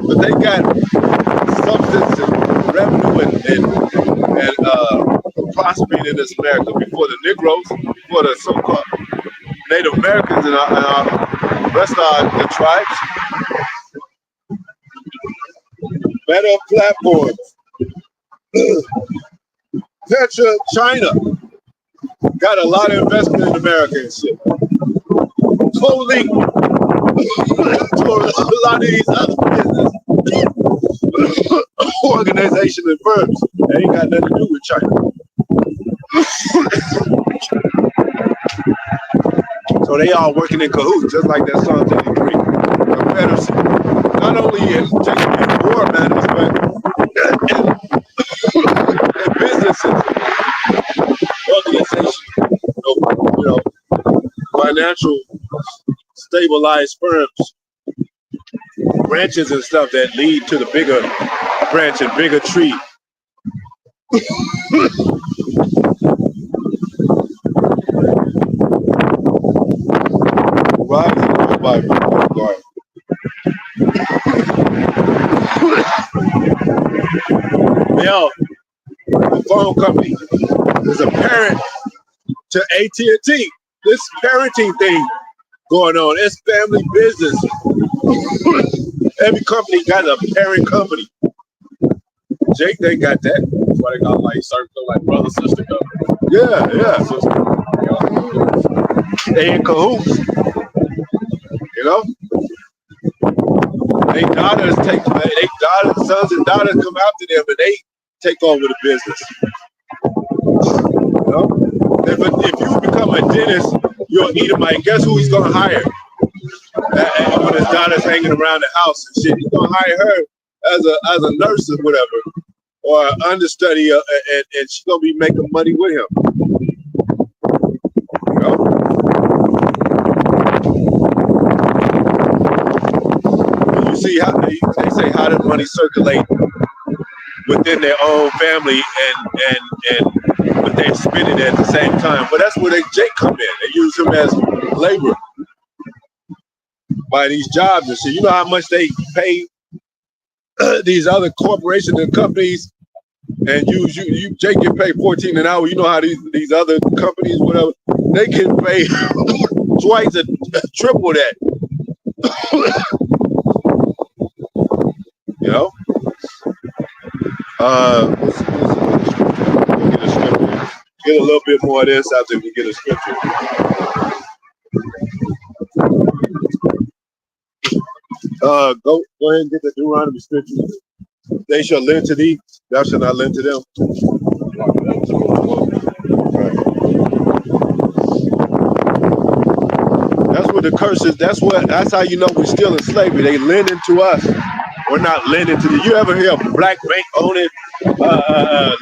But they got substance and revenue and prospering in this America before the Negroes, before the so-called Native Americans and the rest of the tribes. Better platforms. China got a lot of investment in America and shit. Clothing to a lot of these other business organizations and firms that ain't got nothing to do with China. So they all working in cahoots, just like that song 33. Confederacy. Not only in war matters, but in businesses, organizations, financial stabilized firms, branches and stuff that lead to the bigger branch and bigger tree. Rising by Vanguard. The phone company is a parent to AT&T. This parenting thing going on. It's family business. Every company got a parent company. Jake, they got that. That's why they got like certain like brother sister company. Yeah. They in cahoots. They sons and daughters come after them and they take over the business. If you become a dentist, you're an Edomite. Guess who he's gonna hire? And when his daughter's hanging around the house and shit, he's gonna hire her as a nurse or whatever. or an understudy, and she's gonna be making money with him. You know? You see how they say how does money circulate within their own family, and but they spend it at the same time. But that's where Jake come in. They use him as labor by these jobs and shit. You know how much they pay these other corporations and companies, and you Jake get paid 14 an hour. You know how these other companies, whatever, they can pay twice and triple that. You know? Let's get a scripture. Get a little bit more of this after we get a scripture. Go ahead and get the Deuteronomy scripture. They shall lend to thee, thou shalt not lend to them. Right. That's what the curse is. That's how you know we're still in slavery. They lending to us. We're not lending to the. You ever hear a black bank owning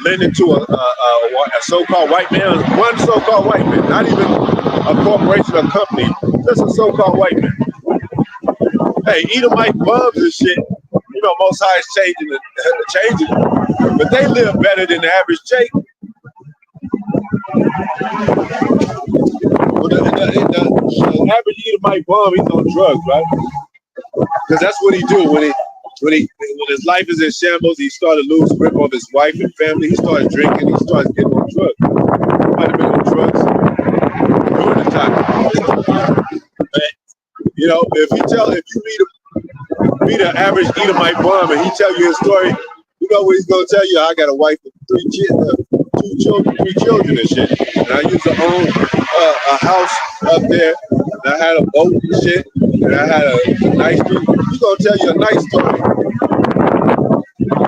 lending to a so-called white man? One so-called white man, not even a corporation or company, just a so-called white man. Hey, Edomite bums and shit. You know, Most High is changing it, but they live better than the average Jake. Well, the average Edomite bum, he's on drugs, right? Because that's what he do when his life is in shambles. He started to lose grip of his wife and family. He started drinking. He started getting on drugs. He might have been on drugs during the time. You know, if you meet an average Edomite bum and he tell you his story, you know what he's gonna tell you? I got a wife with 3 children and shit. And I used to own a house up there. And I had a boat and shit. And I had a nice street. He's gonna tell you a nice story.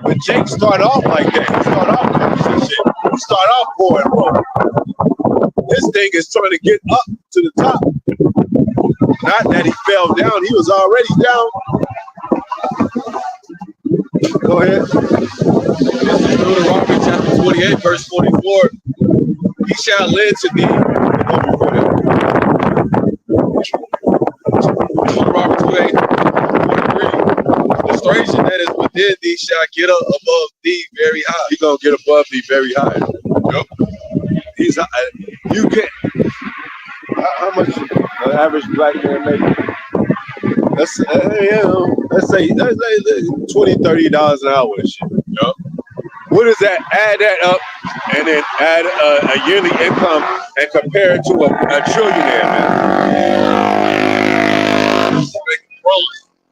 But Jake started off like that. He started off with and shit. He started off poor and broke. This thing is trying to get up to the top. Not that he fell down. He was already down. Go ahead. This is Deuteronomy chapter 28, verse 44. He shall lend to thee. Deuteronomy 28, 43. The stranger that is within thee shall get up above thee very high. He gonna get above thee very high. Yep. He's you get how much an average black man make? Let's say $20, $30 an hour and shit. Yep. What is that? Add that up and then add a yearly income and compare it to a trillionaire, man.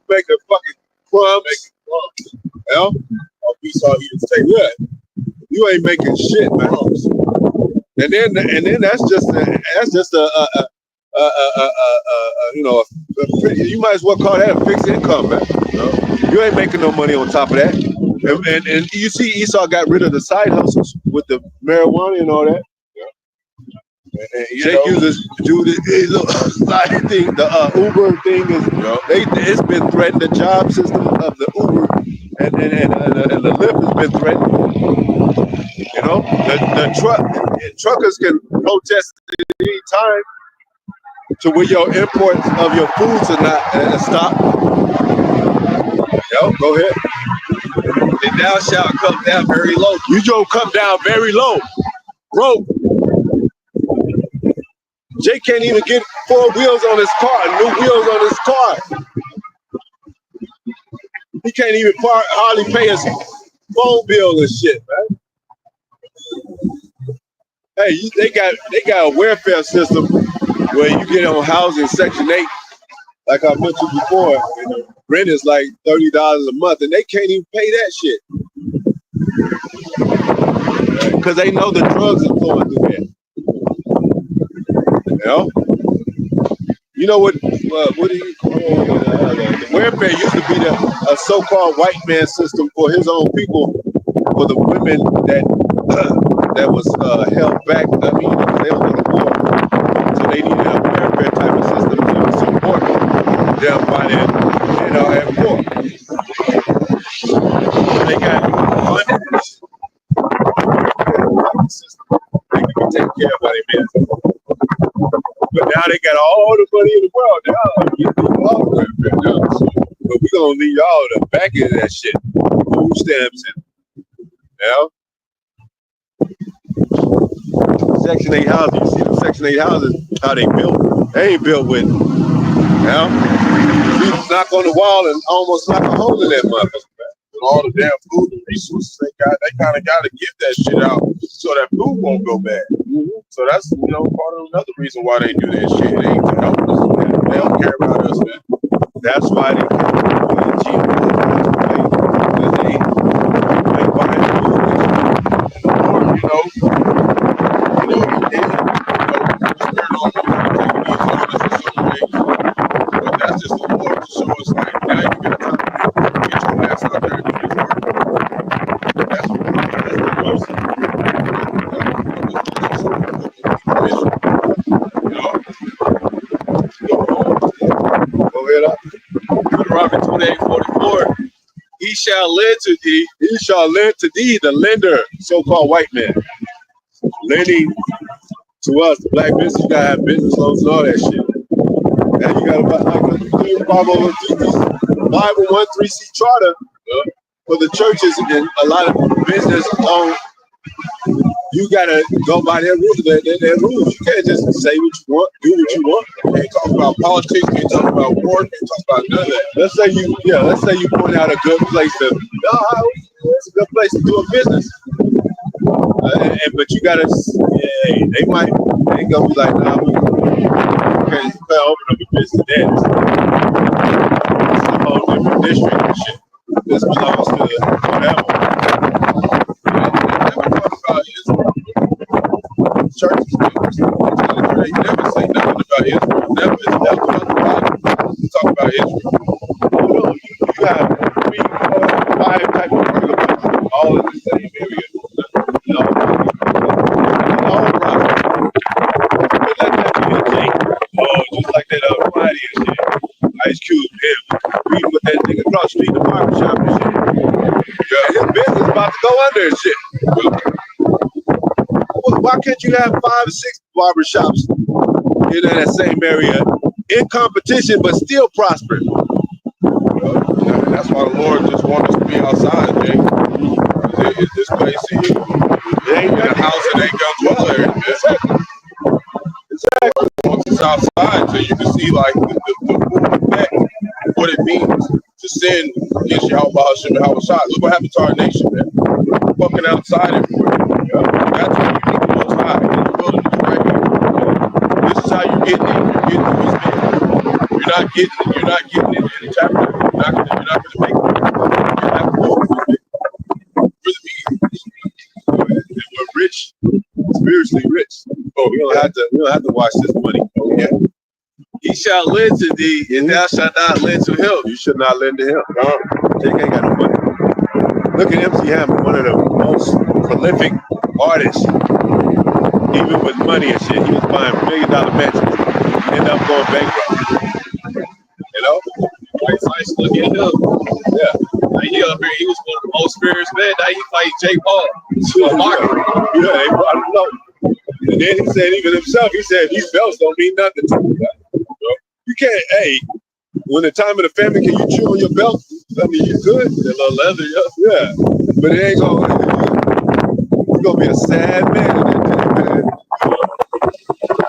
Make a fucking crumbs. You know? We saw you take Yeah. You ain't making shit, man. And then that's just you know, you might as well call that a fixed income, man. You ain't making no money on top of that. And you see, Esau got rid of the side hustles with the marijuana and all that. And Jake uses his little side thing. The Uber thing is it's been threatened. The job system of the Uber and the Lyft has been threatened. You know, the truckers can protest at any time to where your imports of your foods are not stop. Yo, go ahead. And thou shalt come down very low. You don't come down very low, bro. Jake can't even get 4 wheels on his car, new wheels on his car. He can't even hardly pay his phone bill and shit, man. Hey, they got a welfare system where you get on housing Section 8, like I mentioned before, and the rent is like $30 a month, and they can't even pay that shit because they know the drugs are flowing through there. You know what do you call the welfare used to be a so-called white man system for his own people, for the women that was held back. I mean, they was on the war, so they needed a welfare type of system to support them while they're at war. They got Now they got all the money in the world. Now you do all the welfare. But we gonna leave y'all the back end of that shit. Food stamps and Section 8 houses. You see the Section 8 houses, how they built. They ain't built with, you knock on the wall and almost knock a hole in that motherfucker. With all the damn food and resources they got, they kind of got to give that shit out so that food won't go bad. So that's, part of another reason why they do that shit. It ain't to help us, man. They don't care about us, man. That's why they cheap food. Because they buying food. Or, if you did, but that's just the Lord to show us, like, now you get time to get your ass out there and do this work. That's the mercy. Go ahead up. Deuteronomy 28:44. He shall lend to thee. He shall lend to thee, the lender, so-called white man. Lending to us, the black business, you gotta have business loans and all that shit. And you gotta buy like a 501c charter for the churches and a lot of business owned. You gotta go by their rules. Their rules. You can't just say what you want, do what you want. You can't talk about politics. You can't talk about war. You can't talk about none of that. Let's say you point out a good place to. It's a good place to do a business. But you gotta. They ain't gonna be like, nah, we can't open up a business there. It's a whole different district and shit. This belongs to whatever. Churches, they never say nothing about Israel. Never talk about Israel. You have 3, 4, 5 types of people all in the same area. All right. But let that be a thing. Just like that other Friday and shit. Ice Cube, him. We with that nigga across the street in the barbershop and shit. Yeah, his business about to go under and shit. Why can't you have 5 or 6 barbershops in that same area in competition but still prosper? That's why the Lord just wants us to be outside, Jay. This place here, it ain't a house and ain't gonna dwell there. Exactly. Once it's outside, so you can see like the full effect, what it means to sin against Yahweh Hashem and Hawashai. Look what happened to our nation, man. Fucking outside everywhere. That's why you need the most high in the wilderness right here. This is how you're getting it. You're getting what's there. You're not getting it in the chapter. You're not gonna make it. You have to go with it. We're rich, spiritually rich. We don't have to watch this money. Yeah. He shall lend to thee, and thou shalt not lend to him. You should not lend to him. Jake ain't got no money. Look at MC Hammer, one of the most prolific artists. Even with money and shit, he was buying $1 million mansions. He ended up going bankrupt. Nice look at him. Yeah. Like he up here, he was one of the most spirits, man. Now he fight Jake Paul. Yeah, I don't know. And then he said, even himself, he said, these belts don't mean nothing to me. You can't, when the time of the famine, can you chew on your belt? I mean, you could. A little leather, yeah. But it ain't you're going to be a sad man.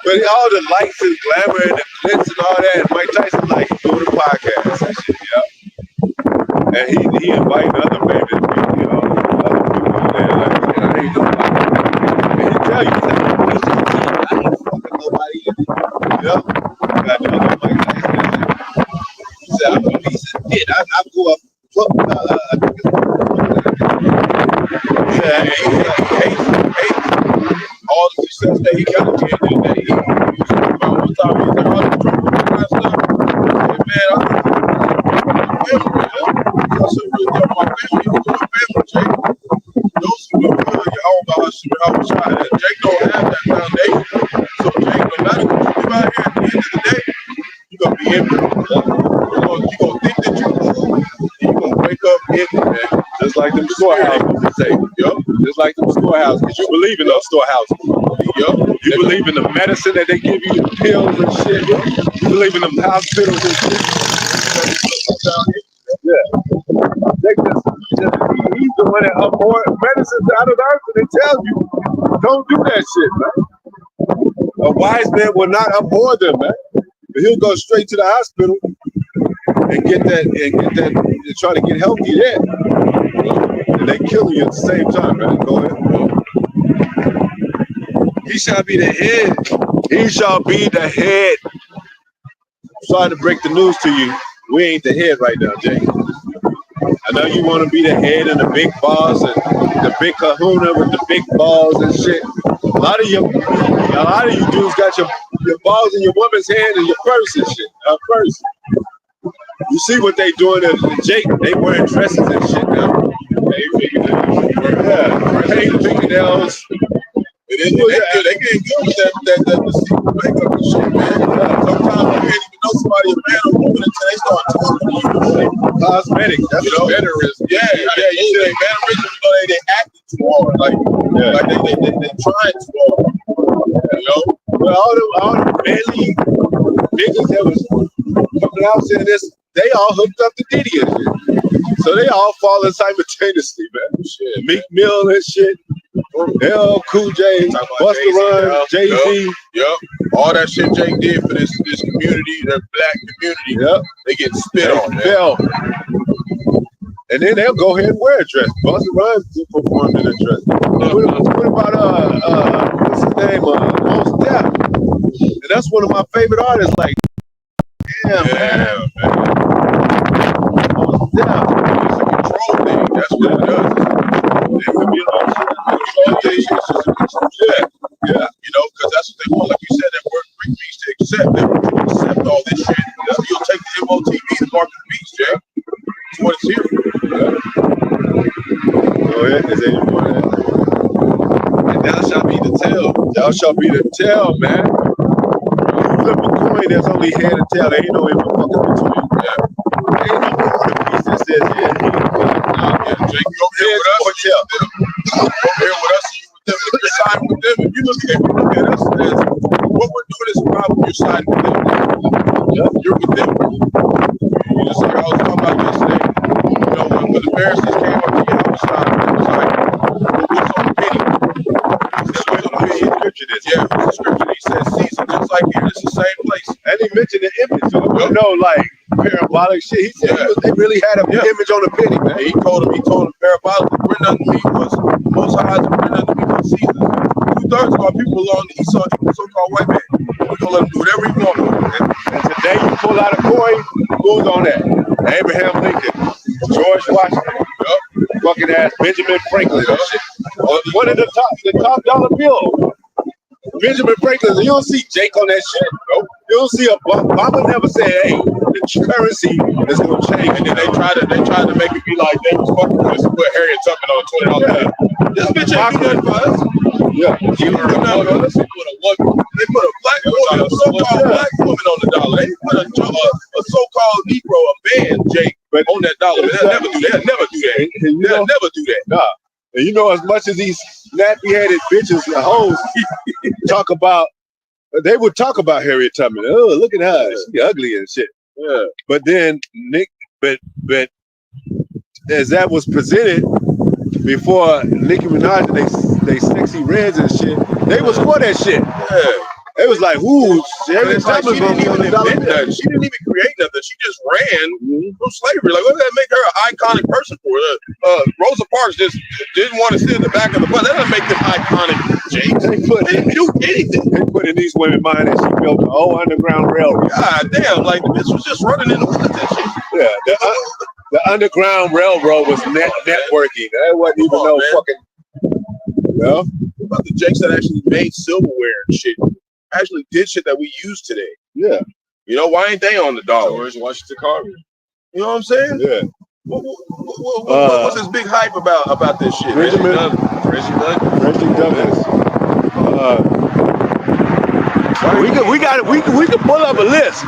But all the lights and glamour and the glitz and all that, Mike Tyson like doing a podcast and shit, And he inviting other famous people, other people there, like, I ain't nobody. And he tell you, I ain't fucking nobody in it. Got the other Mike Tyson. He said, I'm a piece of shit. I go up, all the success that he got at the end of the day. He was about one time he was like, all the trouble and stuff. And man, I really love my family. He was my family, Jake. Those who know good, Yahweh Hashem, and Jake don't have that foundation. So Jake, no matter what you do out here, at the end of the day, you're gonna be empty. You're gonna think that you're cool, and you're gonna wake up empty, man. Just like them storehouses, they say. Yup. Just like them storehouses, because you believe in those storehouses. Yup. You believe in the medicine that they give you, the pills and shit. You believe in them hospitals and shit. Yeah. He's the one that abhors medicines out of earth, and they tell you, don't do that shit, man. A wise man will not abhor them, man. But he'll go straight to the hospital and get that, and try to get healthy there. And they kill you at the same time, man. Go ahead. He shall be the head. He shall be the head. Sorry to break the news to you. We ain't the head right now, Jay. I know you want to be the head and the big boss and the big kahuna with the big balls and shit. A lot of you dudes got your balls in your woman's hand and your purse and shit. Purse. You see what they doing at Jake? They wearing dresses and shit now. Paint fingernails. They getting good with that secret makeup and shit, man. Sometimes you can't even know somebody a man or woman until they start talking to you. Cosmetic, that's mannerism. Yeah. You say mannerism, they acting too hard. Like they trying too hard. Well, all them belly niggas that was coming out saying this, they all hooked up to Diddy and shit. So they all falling simultaneously, man. Shit, Meek Mill and shit. L, Cool J, Busta Rhymes, Jay-Z. Yep. All that shit Jake did for this community, their black community. Yep. They get spit on, man. And then they'll go ahead and wear a dress. Busta Rhymes performed in a dress. What about what's his name? Mos Def. And that's one of my favorite artists. Like, damn, man. Mos Def. It's a control thing. That's what it does. It could be because that's what they want. Like you said, that word Greek means to accept. They want you to accept all this shit. So you'll take the MOTV, the mark of the beast, Jay. That's what it's here for. Go ahead. Is there any more? And thou shalt be the tail. Thou shalt be the tail, man. You flip a coin, there's only head and tail. There ain't no in fucking between. Yeah. There ain't no corner piece that says head. Jake, you over here with us? Over here with us? If you're siding with them, if you look at us as what we're doing is a problem, you're siding with them. Yeah. You're with them. You just like I was talking about yesterday. When the Pharisees came up to you, I was siding with them. It was like, what's on the penny? Scripture this. Yeah, it's a scripture. He says, Caesar, just like here, it's the same place. And he mentioned the image. So like parabolic shit. He said they really had an image on the penny, man. He told him parabolically, bring unto me was most high to bring unto me was Caesar. 2/3 of our people belong to Esau, so-called white man. We're gonna let him do whatever he wants. And today you pull out a coin, who's on that? Abraham Lincoln, George Washington, fucking ass Benjamin Franklin and shit. One of the top dollar bill. Benjamin Franklin, you don't see Jake on that shit, bro. You don't see Obama never said, hey, the currency is gonna change. And then they tried to make it be like they was fucking with us and put Harriet Tubman on $20. This bitch ain't do nothing for us. Yeah. They put a black woman, a so-called black woman on the dollar. They put a so-called Negro, a man, Jake, on that dollar. They'll never do that. They'll never do that. Nah. And you know, as much as these nappy-headed bitches and hoes talk about, they would talk about Harriet Tubman. Oh, look at her, she's ugly and shit. Yeah. But then but as that was presented before Nicki Minaj and they sexy reds and shit, they was for that shit. Yeah. It was like, ooh, Harriet Tubman she didn't even invent nothing. She didn't even create nothing. She just ran from slavery. Like, what did that make her an iconic person for? Rosa Parks just didn't want to sit in the back of the bus. That doesn't make them iconic, Jake. They didn't do anything. They put in these women's mind that she built the whole Underground Railroad. God damn, like the bitch was just running in the woods and shit. Yeah, the Underground Railroad was networking. That wasn't even fucking. Well, about the Jakes that actually made silverware and shit. Actually did shit that we use today. Yeah. You know, why ain't they on the dollar? George Washington Carver. You know what I'm saying? Yeah. What's this big hype about this shit? Reggie Douglas. We can pull up a list.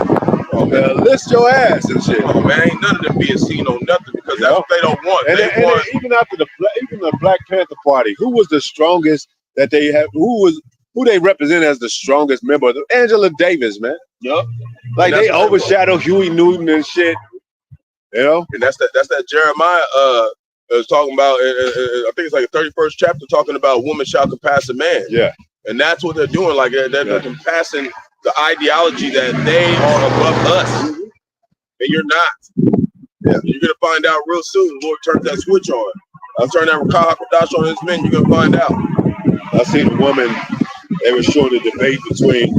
List your ass and shit. Oh man, ain't none of them being seen on nothing because that's what they don't want. And even after the Black Panther Party, who was the strongest that they had? Who who they represent as the strongest member? Angela Davis, man. Yup. Like they overshadow Huey Newton and shit. You know? And that's that Jeremiah is talking about. I think it's like the 31st chapter talking about woman shall compass a man. Yeah. And that's what they're doing. Like they're compassing the ideology that they are above us, and you're not. Yeah. You're gonna find out real soon. Lord turns that switch on. I'll turn that Rakah HaKodesh on his men. You're gonna find out. I seen a woman. They were showing the debate between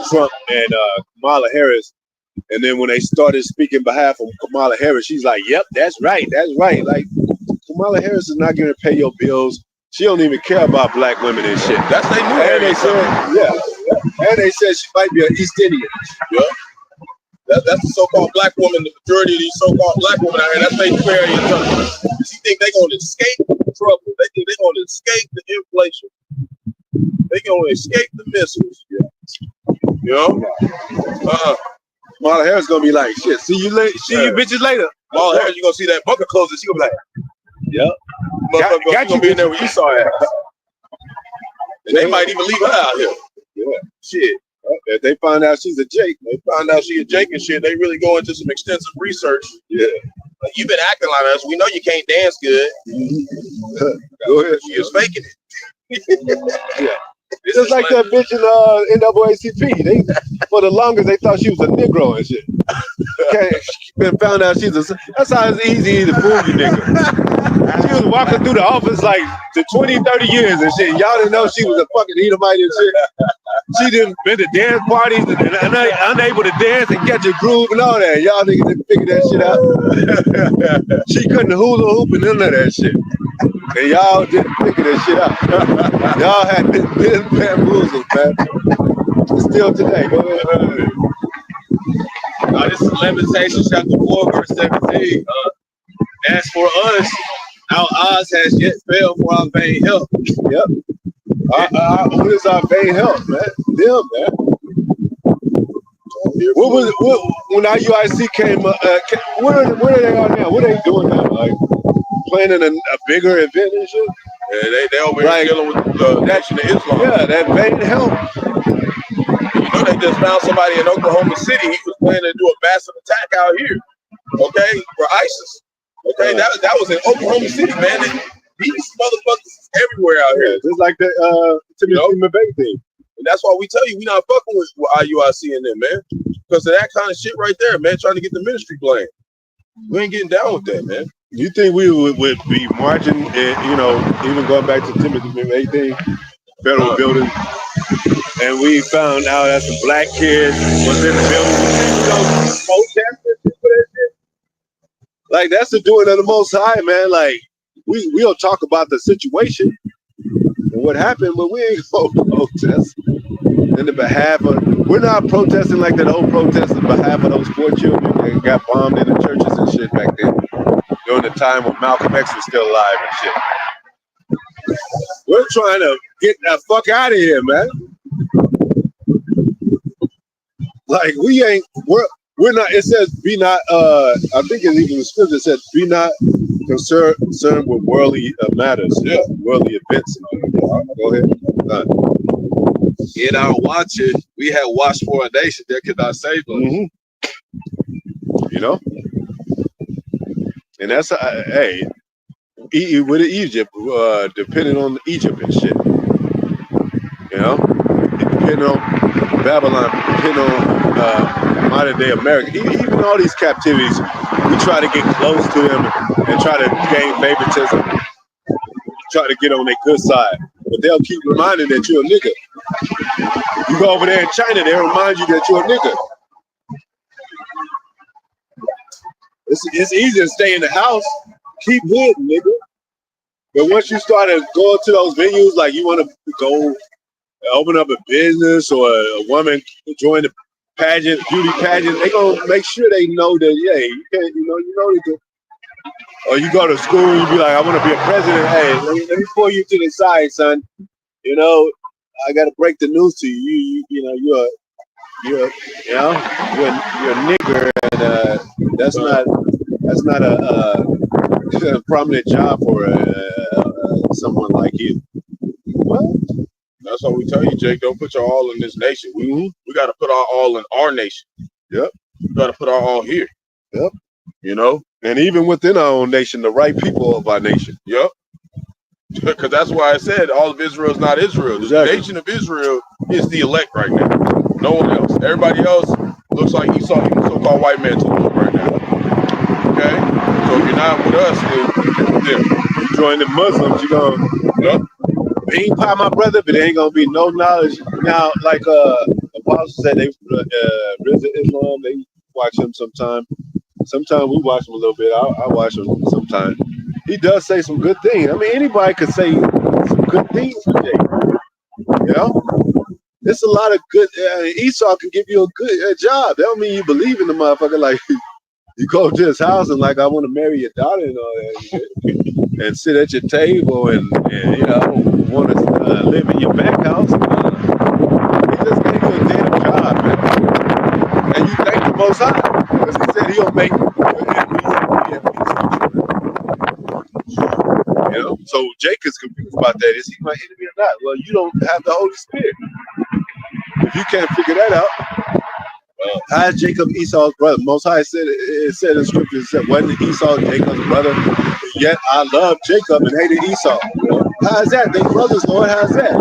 Trump and Kamala Harris. And then when they started speaking behalf of Kamala Harris, she's like, "Yep, that's right, that's right." Like Kamala Harris is not going to pay your bills. She don't even care about black women and shit. That's they new. And they said, and they said she might be an East Indian. Yeah. That's the so-called black woman. The majority of these so-called black women out here, that's their new area. You think they're going to escape trouble? They think they're going to escape the inflation. They're going to escape the missiles. Yeah. You know? Kamala Harris gonna be like, "Shit, see you later. See you bitches later." Kamala Harris, you gonna see that bunker closing? She gonna be like, "Yep." Got you. Gonna be in there with Esau ass. And they might even leave her out here. Yeah. Shit. If they find out she's a Jake, they find out she a Jake and shit. They really go into some extensive research. Yeah. Like, you've been acting like us. We know you can't dance good. Go ahead. She is faking it. Yeah. It's just like that bitch in NAACP. They, for the longest, they thought she was a Negro and shit. Okay, then found out she's a. That's how it's easy to fool you, nigga. She was walking through the office like to 20, 30 years and shit. Y'all didn't know she was a fucking Edomite and shit. She didn't been to dance parties and unable to dance and catch a groove and all that. Y'all niggas didn't figure that shit out. She couldn't hula hoop and none of that shit. And y'all didn't figure that shit out. Y'all had been bamboozled, man. Still today. Go ahead. This is Lamentations chapter 4, verse 17. As for us, our odds has yet failed for our vain help. Yep. What is our vain help, man? Them, man. When IUIC came, what are they on now? What are they doing now? Like planning a bigger event and shit? Yeah, they over here dealing with the Nation of Islam. Yeah, that vain help. You know, they just found somebody in Oklahoma City. He was planning to do a massive attack out here. Okay, for ISIS. Okay, that was in Oklahoma City, man. These motherfuckers is everywhere out here. Just like the Timothy McVeigh thing. And that's why we tell you we not fucking with IUIC in there, man. Because of that kind of shit right there, man, trying to get the ministry blamed. We ain't getting down with that, man. You think we would be marching, you know, even going back to Timothy McVeigh thing, federal building, and we found out that some black kids was in the building, you know, protesting for that shit? Like, that's the doing of the Most High, man. Like, we'll talk about the situation and what happened, but we ain't going to protest in the behalf of. We're not protesting like that whole protest on behalf of those 4 children that got bombed in the churches and shit back then during the time when Malcolm X was still alive and shit. We're trying to get the fuck out of here, man. Like we're not. It says be not. I think it's even the scripture said be not concerned with worldly matters. Yeah, worldly events. Go ahead. In our watching, we have watched for a nation that cannot save us. Mm-hmm. You know, and that's hey, with Egypt, depending on Egypt and shit. You know, depending on Babylon, depending on modern day America, even all these captivities, we try to get close to them and try to gain favoritism, try to get on their good side. But they'll keep reminding that you're a nigga. You go over there in China, they'll remind you that you're a nigga. It's easy to stay in the house, keep hood, nigga. But once you start to go to those venues, like you want to go open up a business or a woman join the pageant, beauty pageant, they gonna make sure they know that, yeah, you can't, you know that. Or you go to school and you be like, I want to be a president. Hey, let me pull you to the side, son. You know, I got to break the news to you. You're a nigger, and that's not a prominent job for someone like you. Well, That's why we tell you, Jake, don't put your all in this nation. We got to put our all in our nation. Yep. We got to put our all here. Yep. You know? And even within our own nation, the right people of our nation. Yep. Because that's why I said all of Israel is not Israel. Exactly. The nation of Israel is the elect right now. No one else. Everybody else looks like Esau, even so-called white man to the Lord right now. Okay? So if you're not with us, then You join the Muslims, you're going to... yep. They ain't probably my brother, but there ain't gonna be no knowledge. Now, like Apostle said, they visit Islam. They watch him sometime. Sometimes we watch him a little bit. I watch him sometimes. He does say some good things. I mean, anybody could say some good things today. You know, it's a lot of good. Esau can give you a good job. That don't mean you believe in the motherfucker. Like you go to his house and like, I want to marry your daughter and all that, and sit at your table and you know, want to live in your back house. He just gave you a damn job, man. And you thank the Most High because he said he'll make you know. So Jake is confused about that. Is he my enemy or not? Well, you don't have the Holy Spirit. If you can't figure that out, how is Jacob Esau's brother? Most High said it said in scripture, it said, wasn't Esau Jacob's brother? Yet I loved Jacob and hated Esau. How is that? They brothers, Lord. How's that?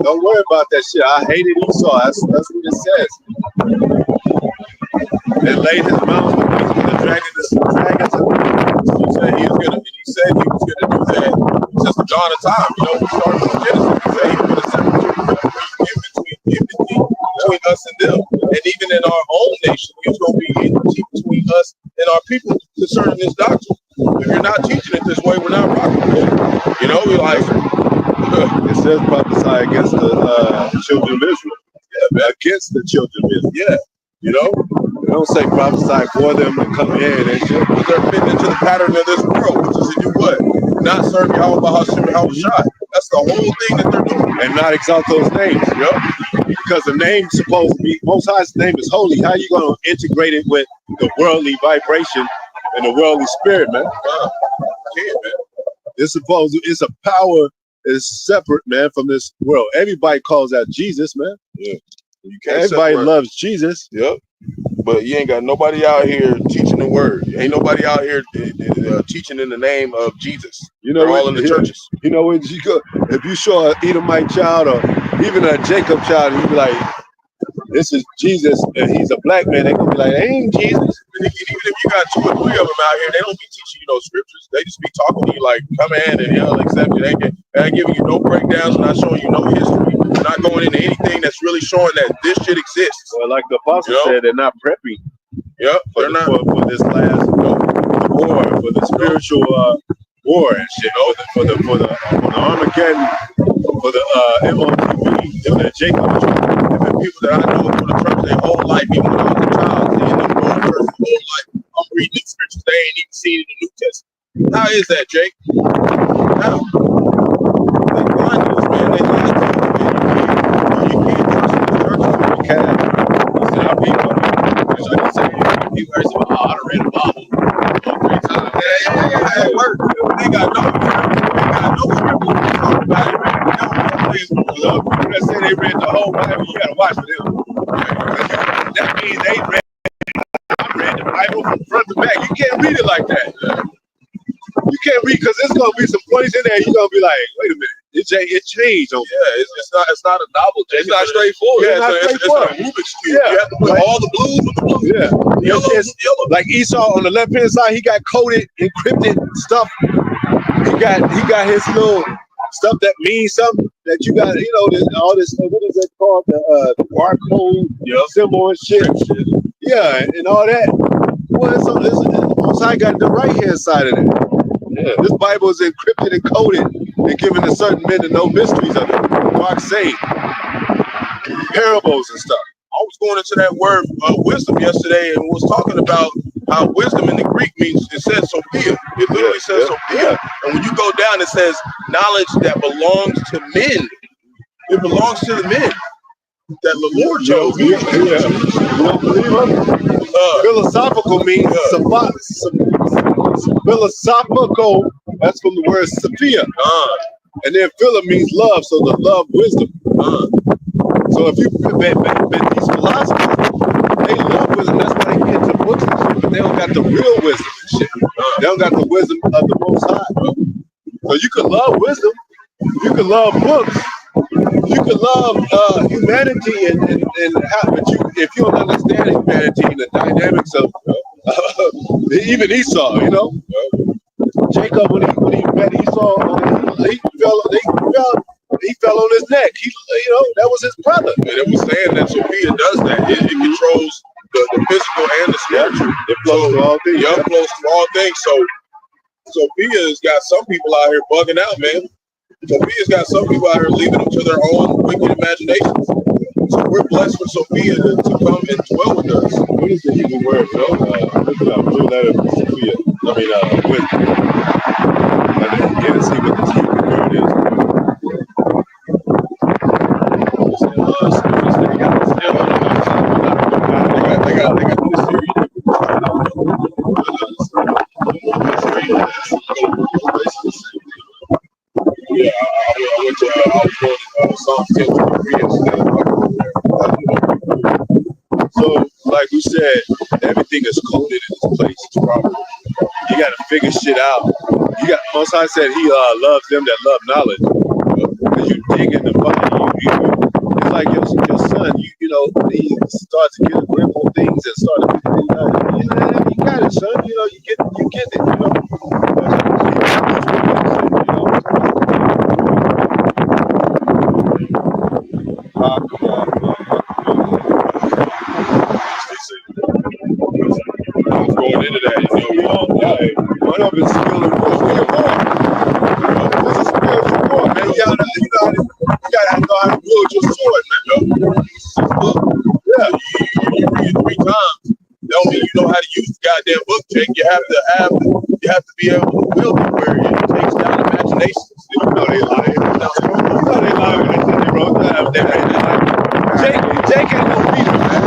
Don't worry about that shit. I hated Esau. That's what it says. And laid his mouth with the dragons. He said he was gonna do that since the dawn of time. You know, we started from Genesis. He said he was gonna separate between us and them. And even in our own nation, he was gonna be enmity between us and our people concerning this doctrine. If you're not teaching it this way, we're not rocking with it. You know, we're like it says prophesy against the children of Israel. Yeah, against the children of Israel. Yeah. You know? They don't say prophesy for them to come in and shit. Because they're fitting into the pattern of this world, which is to do what? Not serve Yahweh Hashem Shai. That's the whole thing that they're doing. And not exalt those names. Yep. Because the name's supposed to be, Most High's name is holy. How are you going to integrate it with the worldly vibration and the worldly spirit, man? Yeah, man. It's a power that's separate, man, from this world. Everybody calls out Jesus, man. Yeah. You can't Everybody separate. loves Jesus. Yep. But you ain't got nobody out here teaching the word. Ain't nobody out here teaching in the name of Jesus. You know, they're all in the churches. You know, when you go, if you show an Edomite child or even a Jacob child, you be like, this is Jesus, and he's a black man. They're gonna be like, ain't Jesus. Even if you got 2 or 3 of them out here, they don't be teaching you no scriptures. They just be talking to you like, come in and he'll accept you. They ain't giving you no breakdowns, not showing you no history, not going into anything that's really showing that this shit exists. Well, like the apostle said, they're not prepping. Yep, they're not for this last war, for the spiritual war and shit. For the Armageddon, for the MOTV, for the Jacob. The people that I know from the church their whole life, even when I was a child, seeing them go to church their whole life, I'm reading these scriptures they ain't even seen in the New Testament. How is that, Jake? How? They blind us, man. They lie to us, man. You can't trust in the church. You can. He said, I read one. So he said, people are saying, I read the Bible 3 times. Yeah, it works. They got no scripture to talk about it, man. Look, people that say they read the whole Bible, you gotta watch for them. That means they read. I read the Bible from front to back. You can't read it like that. You can't read because there's gonna be some points in there. You're gonna be like, wait a minute, it changed. Yeah, it's not a novel. It's not straightforward. Yeah, it's a Rubik's cube. Yeah. You have to put all the blues with the blues. Yeah, Yellow. Like Esau on the left hand side, he got coded, encrypted stuff. He got his little stuff that means something that you got, you know, all this, what is it called? The barcode, symbol and shit. Yeah, and all that. Well, so I got the right hand side of it. Yeah. This Bible is encrypted and coded and given to certain men to know mysteries of it. Mark saying parables and stuff. I was going into that word wisdom yesterday and was talking about how wisdom in the Greek means, it says Sophia. It literally says Sophia. And when you go down, it says knowledge that belongs to men. It belongs to the men that the Lord chose. You don't believe him? Philosophical means philosophical. That's from the word Sophia. And then phila means love, so the love wisdom. So if you but these philosophers, they love wisdom. That's why they get into books and shit, but they don't got the real wisdom and shit. They don't got the wisdom of the Most High. So you can love wisdom, you can love books, you can love humanity, and how, but if you don't understand humanity and the dynamics of even Esau, you know, Jacob when he met Esau, he fell on his neck. That was his brother. And it was saying that Sophia does that. It controls the physical and the spiritual. It flows through all things. Yeah, it flows through all things. So Sophia's got some people out here bugging out, man. Sophia's got some people out here leaving them to their own wicked imaginations. So we're blessed for Sophia to come and dwell with us. What is the Hebrew word, bro? Look it up. Blue letter Sophia. Wisdom. Get and see what this Hebrew word is. They got this series. Yeah, I went to Psalm 10:23. So, like we said, everything is coded in its place. It's proper. You got to figure shit out. Most High said He loves them that love knowledge. Because you dig in the fire, it's like your son. You know, he starts to get a grip on things and start to figure things out. You got it, son. You know, you get it. You know. Going into that, One of it's skill and war. This is spiritual war, man. You gotta know how to wield your sword, man. Yeah, you read it 3 times. Don't mean you know how to use the goddamn book, Jake. You have to be able to wield it where it takes down imaginations. You know they lying. You know they lying when they say they wrote that. Jake ain't no reader, man.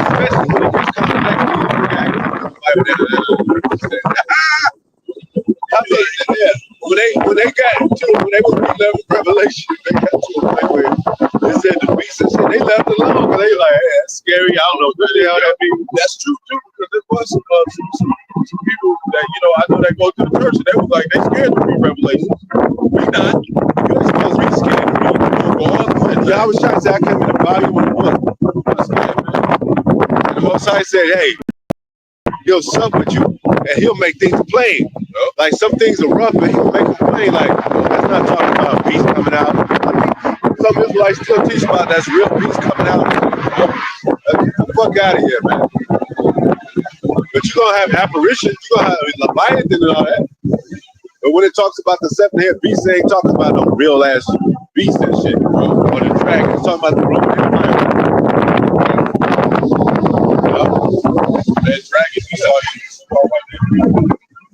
Especially when it gets contradictory. When they was reading Revelation, they got to a point where they said the beast and shit, they left it alone because they like, hey, that's scary. I don't know what the hell that means. That's true too, because there was some people that I know that go to the church and they was like they scared to read Revelation. We not. You're supposed to be scared to read the book. Yeah, I was trying to say I came in the volume of the book. And the Most High said, hey, He'll sup with you and He'll make things plain. Like some things are rough, but He'll make them plain. Like, that's not talking about a beast coming out. Some Israelites still teach about that's real beast coming out. Get the fuck out of here, man. But you're going to have apparitions. You're going to have Leviathan and all that. But when it talks about the 7-head beast, they ain't talking about no real ass beast and shit. Or the dragon. It's talking about the Roman Empire. That dragon, we saw you.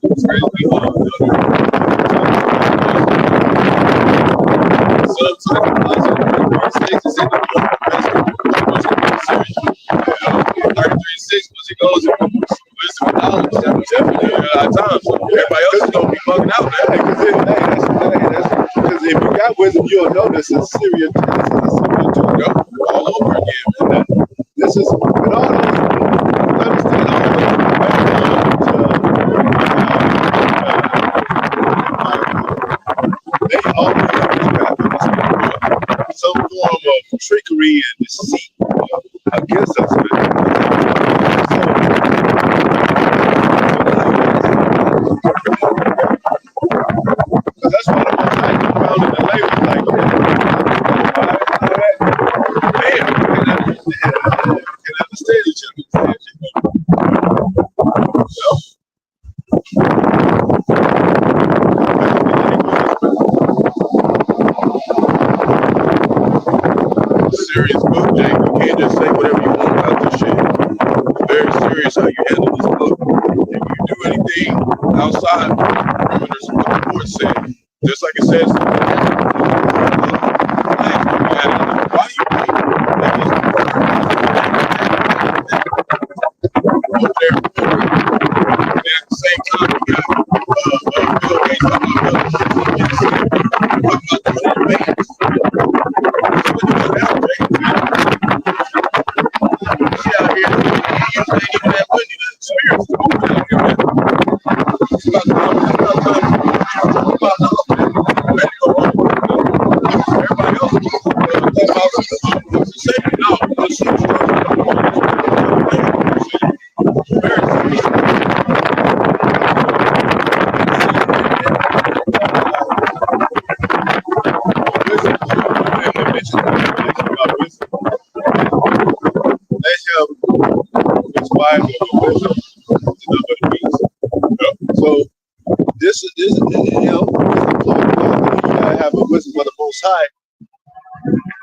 It's crazy. It goes in wisdom and knowledge. Definitely a lot of times. So everybody else is gonna be bugging out, man. Because if you got wisdom, you'll know this is serious. This is a serious joke. All over again, man. This is and all those understand all they always some form of trickery and deceit against us, man. That's why the most I found in the label like man, we can understand each other. Serious book, Jake. You can't just say whatever you want about this shit. It's very serious how you handle this book. If you do anything outside the perimeters of what the board said, just like it says, at the same time, you got Bill Gates talking about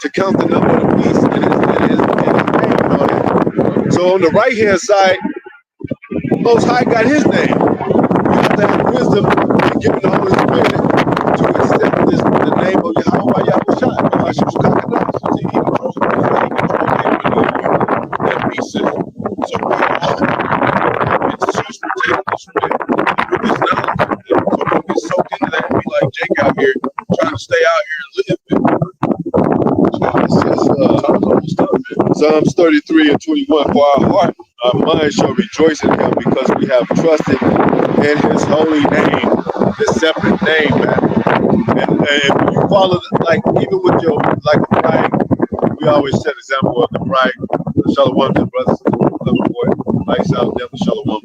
to count the number of the beast and his name and all that. So on the right hand side, Most High got his name. You have to have wisdom and given the Holy Spirit to accept the name of Yahweh Yahushua. That beast system. So we all it's just protect us from that. With this knowledge, so we get soaked into that and be like Jake out here trying to stay out here and live. Psalms 33 and 21. For our mind shall rejoice in him because we have trusted in his holy name, his separate name, man. And when you follow, like, even with your, like, pride, we always set example of the pride. Shalom to brothers, boy, like Shalom.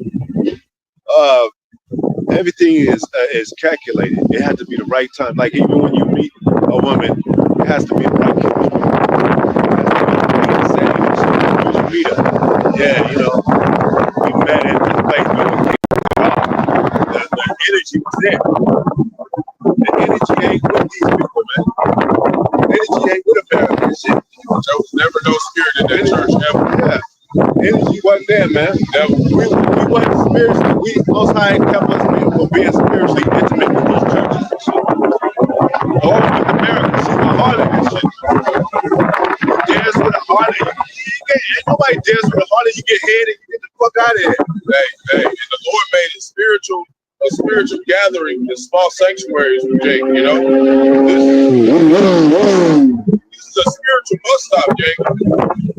Everything is calculated. It has to be the right time. Like, even when you meet a woman, it has to be the right chemistry. Yeah, you know, we met at this place where we came the energy was there. The energy ain't with these people, man. The energy ain't with America and shit. There was never no spirit in that church ever. Yeah. Energy wasn't there, man. Never. We wasn't spiritually. We Most High kept us from being spiritually intimate with these churches and shit. Or with America, see the harlot and shit. You dance with a harlot. Ain't nobody dance with a harlot. You get head and you get the fuck out of here. Hey, and the Lord made it spiritual, a spiritual gathering in small sanctuaries with Jake, you know? This is a spiritual bus stop, Jake.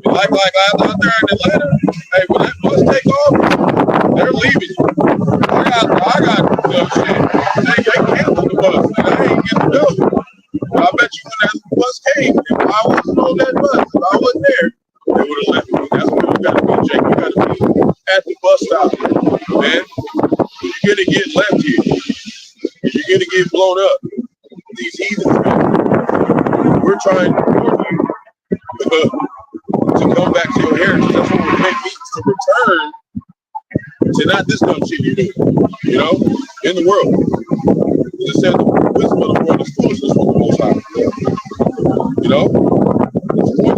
Like out there in Atlanta, hey, when that bus take off, they're leaving you. I got shit. They canceled the bus, and I ain't get to go. I bet you when that bus came, if I wasn't on that bus, if I wasn't there, they would have left me. That's where you gotta be, Jake. You gotta be at the bus stop, man. You're gonna get left here. You're gonna get blown up. These heathens, man. We're trying to warn you to come back to your heritage. That's what repent means, to return to not this dumb shit you're doing, you know, in the world. It said the wisdom of the world is foolishness for the Most High. You know?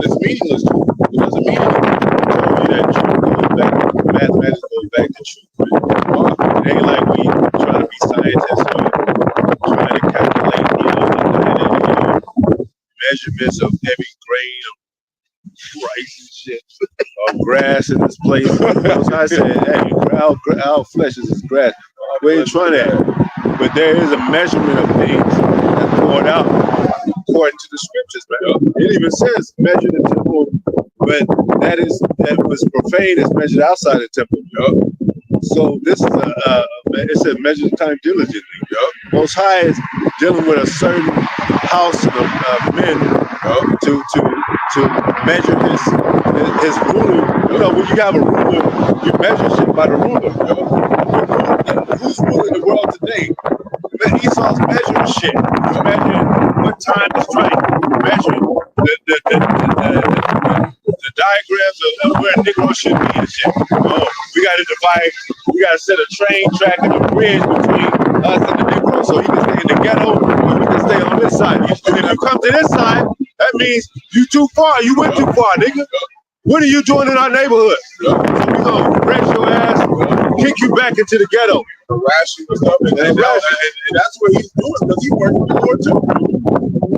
It's meaningless. It doesn't mean anything. I told you that truth goes back, mathematics goes back to truth. It ain't like we trying to be scientists or trying to calculate, measurements of every grain of rice and shit, of grass in this place. So I said, hey, our flesh is grass. We ain't trying that. But there is a measurement of things that's poured out according to the scriptures, man. It even says measure the temple, but that was profane is measured outside the temple. So this is it said measure the time diligently. Most High is dealing with a certain house of men to measure his ruler. You know, when you have a ruler, you measure shit by the ruler. Who's ruling the world today? Esau's measuring shit. He's measuring what time is right. Measuring the diagrams of where Negro should be and shit. Oh, we got to divide. We got to set a train track and a bridge between us and the Negro so he can stay in the ghetto and we can stay on this side. If you come to this side, that means you too far. You went too far, nigga. What are you doing in our neighborhood? So we gonna wreck your ass, kick you back into the ghetto. Harass you or something. And that's what he's doing because he worked for the Lord too.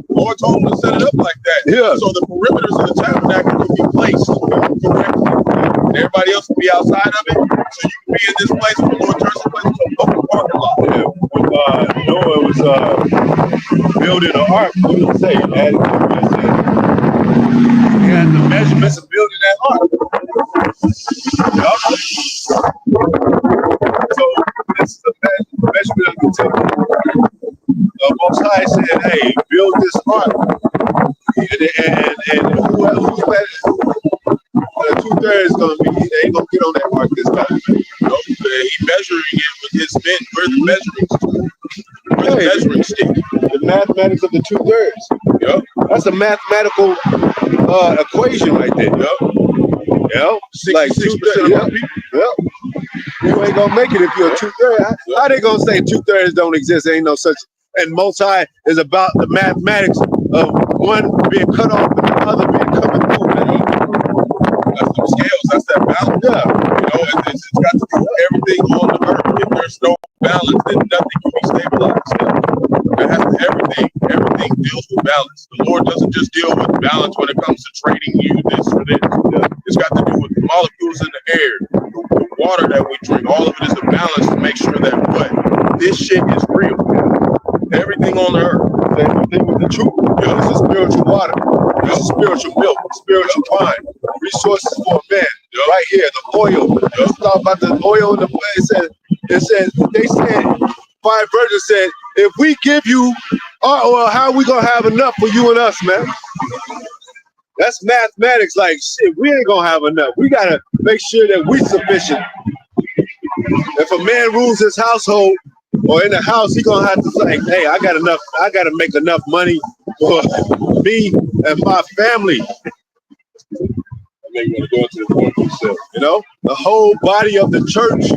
The Lord told him to set it up like that. Yeah. So the perimeters of the tabernacle can be placed correctly. And everybody else can be outside of it. So you can be in this place when the Lord turns the place into an open parking lot. Yeah. When Noah was building an ark, what did he say? He had the measurements of building that ark. So this is a measurement of the temple. The Most High said, "Hey, build this ark." And who's measuring? 2/3 gonna be. They ain't gonna get on that ark this time. He's measuring it with his men. Where's the measuring stick? The mathematics of the 2/3. Yep. That's a mathematical equation right there. Yep. Like 2/3. Yep. You ain't gonna make it if you're a 2/3. How they gonna say 2/3 don't exist? Ain't no such. And Most High is about the mathematics of one being cut off and the other men coming through, man. That's the scales. That's that balance. Yeah. You know, it's got to do with everything on the earth. If there's no balance, then nothing can be stabilized. It has to, everything deals with balance. The Lord doesn't just deal with balance when it comes to trading you this for this. It's got to do with the molecules in the air, the water that we drink. All of it is a balance to make sure that what this shit is real. Everything on the earth. Everything with the truth. This is spiritual water. This is spiritual milk, spiritual wine, resources for man. Right here, the oil. Let's talk about the oil in the they said 5 virgins said, if we give you our oil, how are we gonna have enough for you and us, man? That's mathematics. Like shit, we ain't gonna have enough. We gotta make sure that we sufficient. If a man rules his household or in the house, he gonna have to say, hey, I got enough, I gotta make enough money for me and my family. I mean, you want to go into the point yourself. You know, the whole body of the church.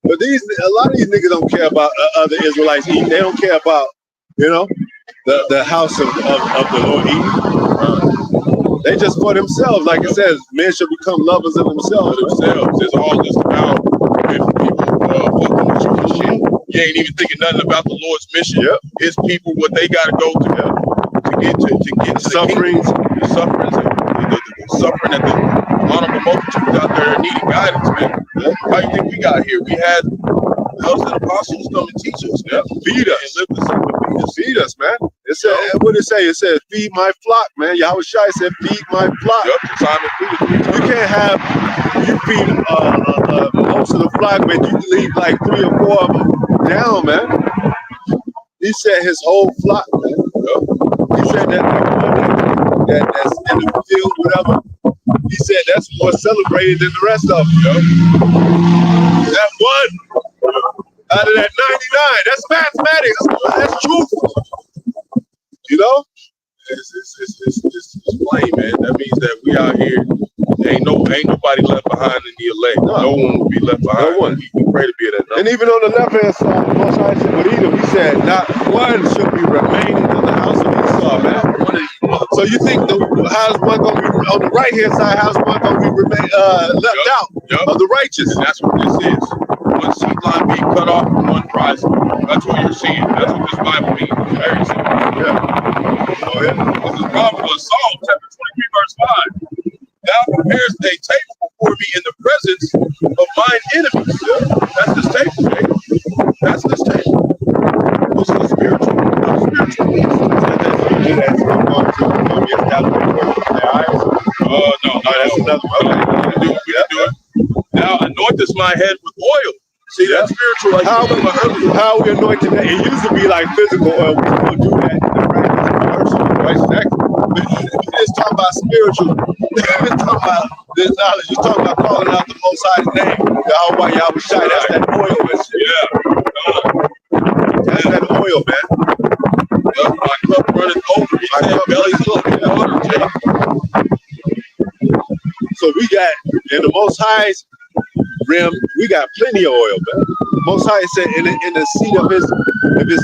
But a lot of these niggas don't care about other Israelites eating. They don't care about, you know, the house of the Lord eating. They just for themselves. Like it says, men should become lovers of themselves. It's all just about if people fucking with you and shit. You ain't even thinking nothing about the Lord's mission. Yep. His people, what they got to go through to get to the sufferings, the suffering that the honorable multitudes out there needing guidance, man. How you think we got here? We had elders and apostles come and teach us, man. Feed us. And live the feed us, man. It said, what did it say? It said, feed my flock, man. Yahweh Shai said, feed my flock. Yep, Simon Peter. You can't have, you feed most of the flock, man. You leave like 3 or 4 of them down, man. He said his whole flock, man. Yep. He said that's in the field, whatever. He said that's more celebrated than the rest of them, yo. That one out of that 99, that's mathematics. That's truth. You know? It's plain, man. That means that we out here. Ain't nobody left behind in the elect. No one will be left behind. No one. We pray to be at that number. And even on the left-hand side, the Most High said with Edom, he said, not one should be remaining in the house of Esau, man. So you think how's one going to be on the right-hand side? How's one going to be left out of the righteous? And that's what this is. One seed line being cut off from one prize. That's what you're seeing. That's what this Bible means. Very simple. Yeah. Oh yeah. This is probably Psalm chapter 23, verse 5. Thou preparest a table before me in the presence of mine enemies. That's this table, Jacob. That's this table. This is spiritual. Spiritual. No, that's another one. We can do it. Now anointest my head with oil. See, that's spiritual. Like how we anointed that? It used to be like physical oil. We still do that in the practice of commercial, right? It's talking about spiritual. It's talking about this knowledge. You're talking about calling out the Most High's name. Yahweh Shai. That's that oil and shit. Yeah. That's that oil, man. My cup runneth over. He said, belly's full of water, Jay. So we got, in the Most High's rim, we got plenty of oil, man. Most High said in the seat of his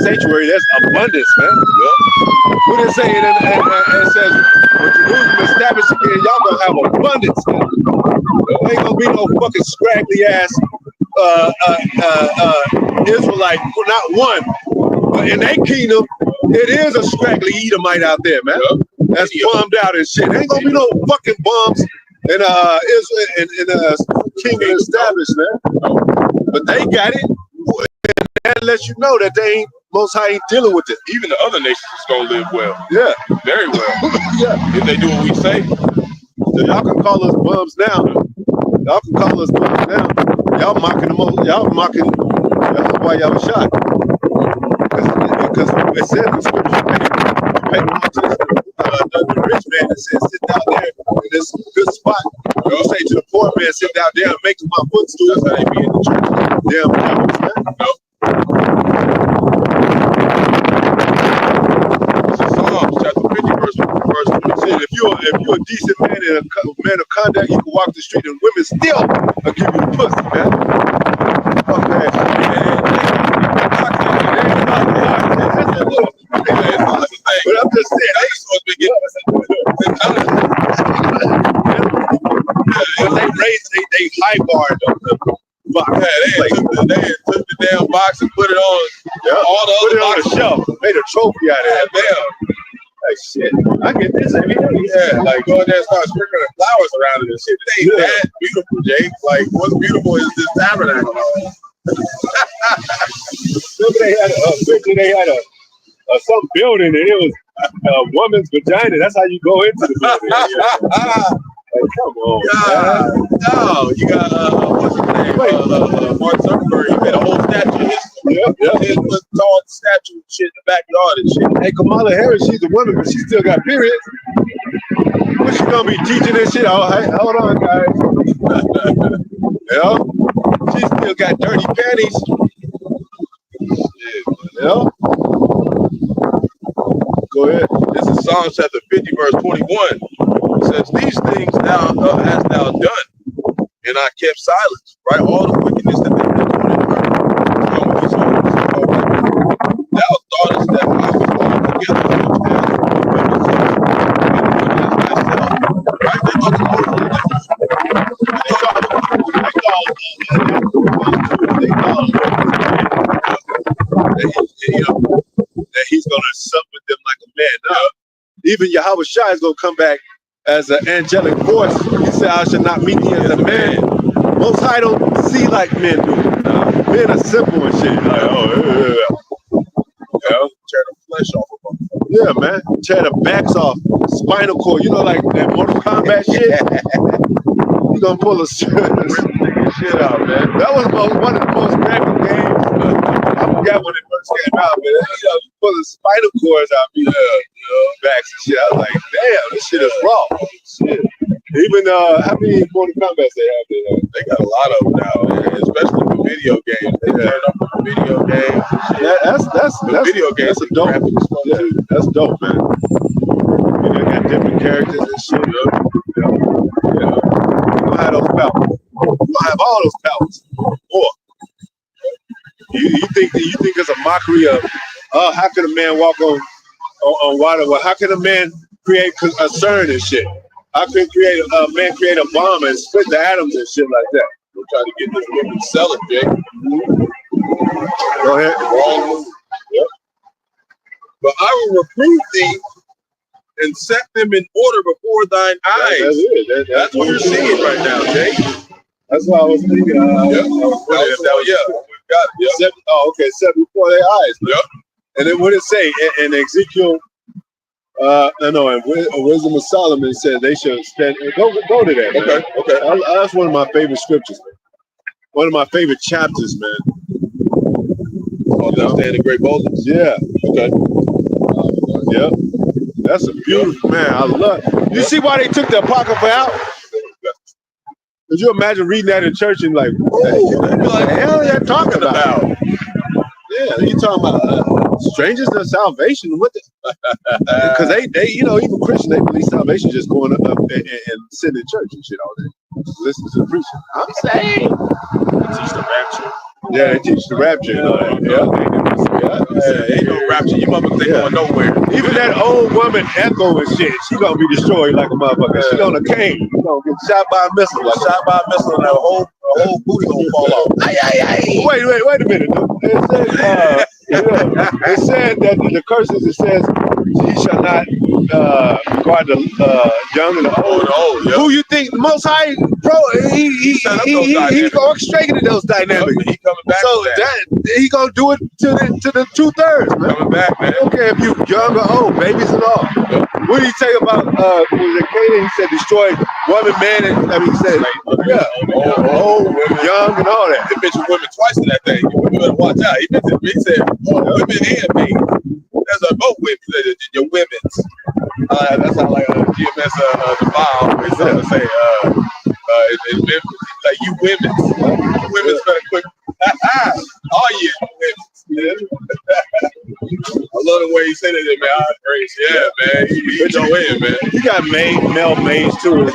sanctuary, there's abundance, man. What did it say? It says, when Jerusalem established again, y'all gonna have abundance, man. There ain't gonna be no fucking scraggly ass Israelite, not one. But in their kingdom, it is a scraggly Edomite out there, man. That's bummed out and shit. Ain't gonna be no fucking bums in kingdom established, man. But they got it. And that lets you know that they ain't, Most High ain't dealing with it. Even the other nations is gonna live well. Yeah. Very well. Yeah. If they do what we say. So y'all can call us bums now. Y'all can call us bums now. Y'all mocking the most. Y'all mocking. That's why y'all was shot. Because it says in scripture, pay the rich man that says sit down there in this good spot. You say to the poor man, sit down there and make my footstool. That's how they be in the church. Damn cowards, man. No. This is Psalms chapter 50, verse 26. If you're a decent man and a man of conduct, you can walk the street and women still will give you the pussy, man. Fuck that. But I'm just saying, they supposed to be getting they high barred the box. Yeah, they took the damn box and put it on all the Put other it on the boxes. shelf. Made a trophy out of it. Damn. Like shit. I get this every day. Yeah, like go in there and start sprinkling flowers around it and shit. It ain't that beautiful, Jake. Like what's beautiful is this tabernacle. They had some building and it was a woman's vagina. That's how you go into the building. Like, come on, man. No, you got what's his name? Mark Zuckerberg. He made a whole statue. His tall statue and shit in the backyard and shit. Hey, Kamala Harris, she's a woman, but she still got periods. What's she gonna be teaching this shit? Oh, hey, hold on, guys. She still got dirty panties. Yeah. Go ahead. This is Psalms chapter 50, verse 21. It says, "These things thou hast thou done, and I kept silence." Right, all the wickedness that they've been doing in the earth. Thou thoughtest that I was going together such as women's sons, and thyself. Right, they talking about that he's gonna sup with them like a man. Now, even Yahweh Shai is gonna come back as an angelic force. He said, "I shall not meet thee as a man." Most High don't see like men do. Men are simple and shit. Like, tear the flesh off of them. yeah, man. Tear the backs off, spinal cord. You know, like that Mortal Kombat shit. You gonna pull a shit out, man. That was one of the most graphic games. I forgot when it first came out, but you pulling spinal cords out, backs and shit. I was like, damn, this shit is raw. Shit. Even how many Mortal Kombats they have there? They got a lot of them now, man, especially for video games. They turn up for video games. That's video games. That's a dope. Yeah, that's dope, man. You know, got different characters and shit. You don't have those powers. You don't have all those powers. Or you think it's a mockery of how can a man walk on water? Well, how can a man create a CERN and shit? How can a man create a bomb and split the atoms and shit like that? We're trying to get this woman to sell it, Jake. Go ahead. Wrong move. Yep. But I will reprove thee and set them in order before thine eyes. That's it. That's what you're seeing right now, Jake. That's what I was thinking. Got it. Yep. Set before their eyes. Yep. And then what did it say in Ezekiel? In Wisdom of Solomon said they should spend. Go to that. Man. Okay. That's one of my favorite scriptures, man. One of my favorite chapters, man. Understand the great boldness. Yeah. Okay. Yep. That's a beautiful man. I love. You see why they took the apocrypha out? Could you imagine reading that in church and like, what the hell are they talking about? Yeah, you talking about strangers and salvation? What? Because they, even Christians, they believe salvation just going up and sitting in church and shit all day, listen to the preaching. I'm saying, They teach the rapture. Yeah, they teach the rapture and all that. Ain't no rapture. You motherfuckers ain't going nowhere. Even that old woman Echo and shit, she gonna be destroyed like a motherfucker. She on a cane. She gonna get shot by a missile. Like shot by a missile and her whole booty gonna fall off. Wait a minute. It said that the curses, it says he shall not regard the young and the old. Yeah. Who you think the Most High, bro? He orchestrated those dynamics. He coming back. So that he gonna do it to the 2/3, man. Coming back, man. I don't care if you young or old, babies and all. What did he say about Canaan? He said destroy woman, man, and he said old, young, and all that. He mentioned women twice in that thing. You better watch out. He said women and men. That's both women. Your women's. That's how like GMS the file is to say like you women's better quick. All you women's. I love the way he said it, man. Yeah, man. He go in, man. You got male maids too.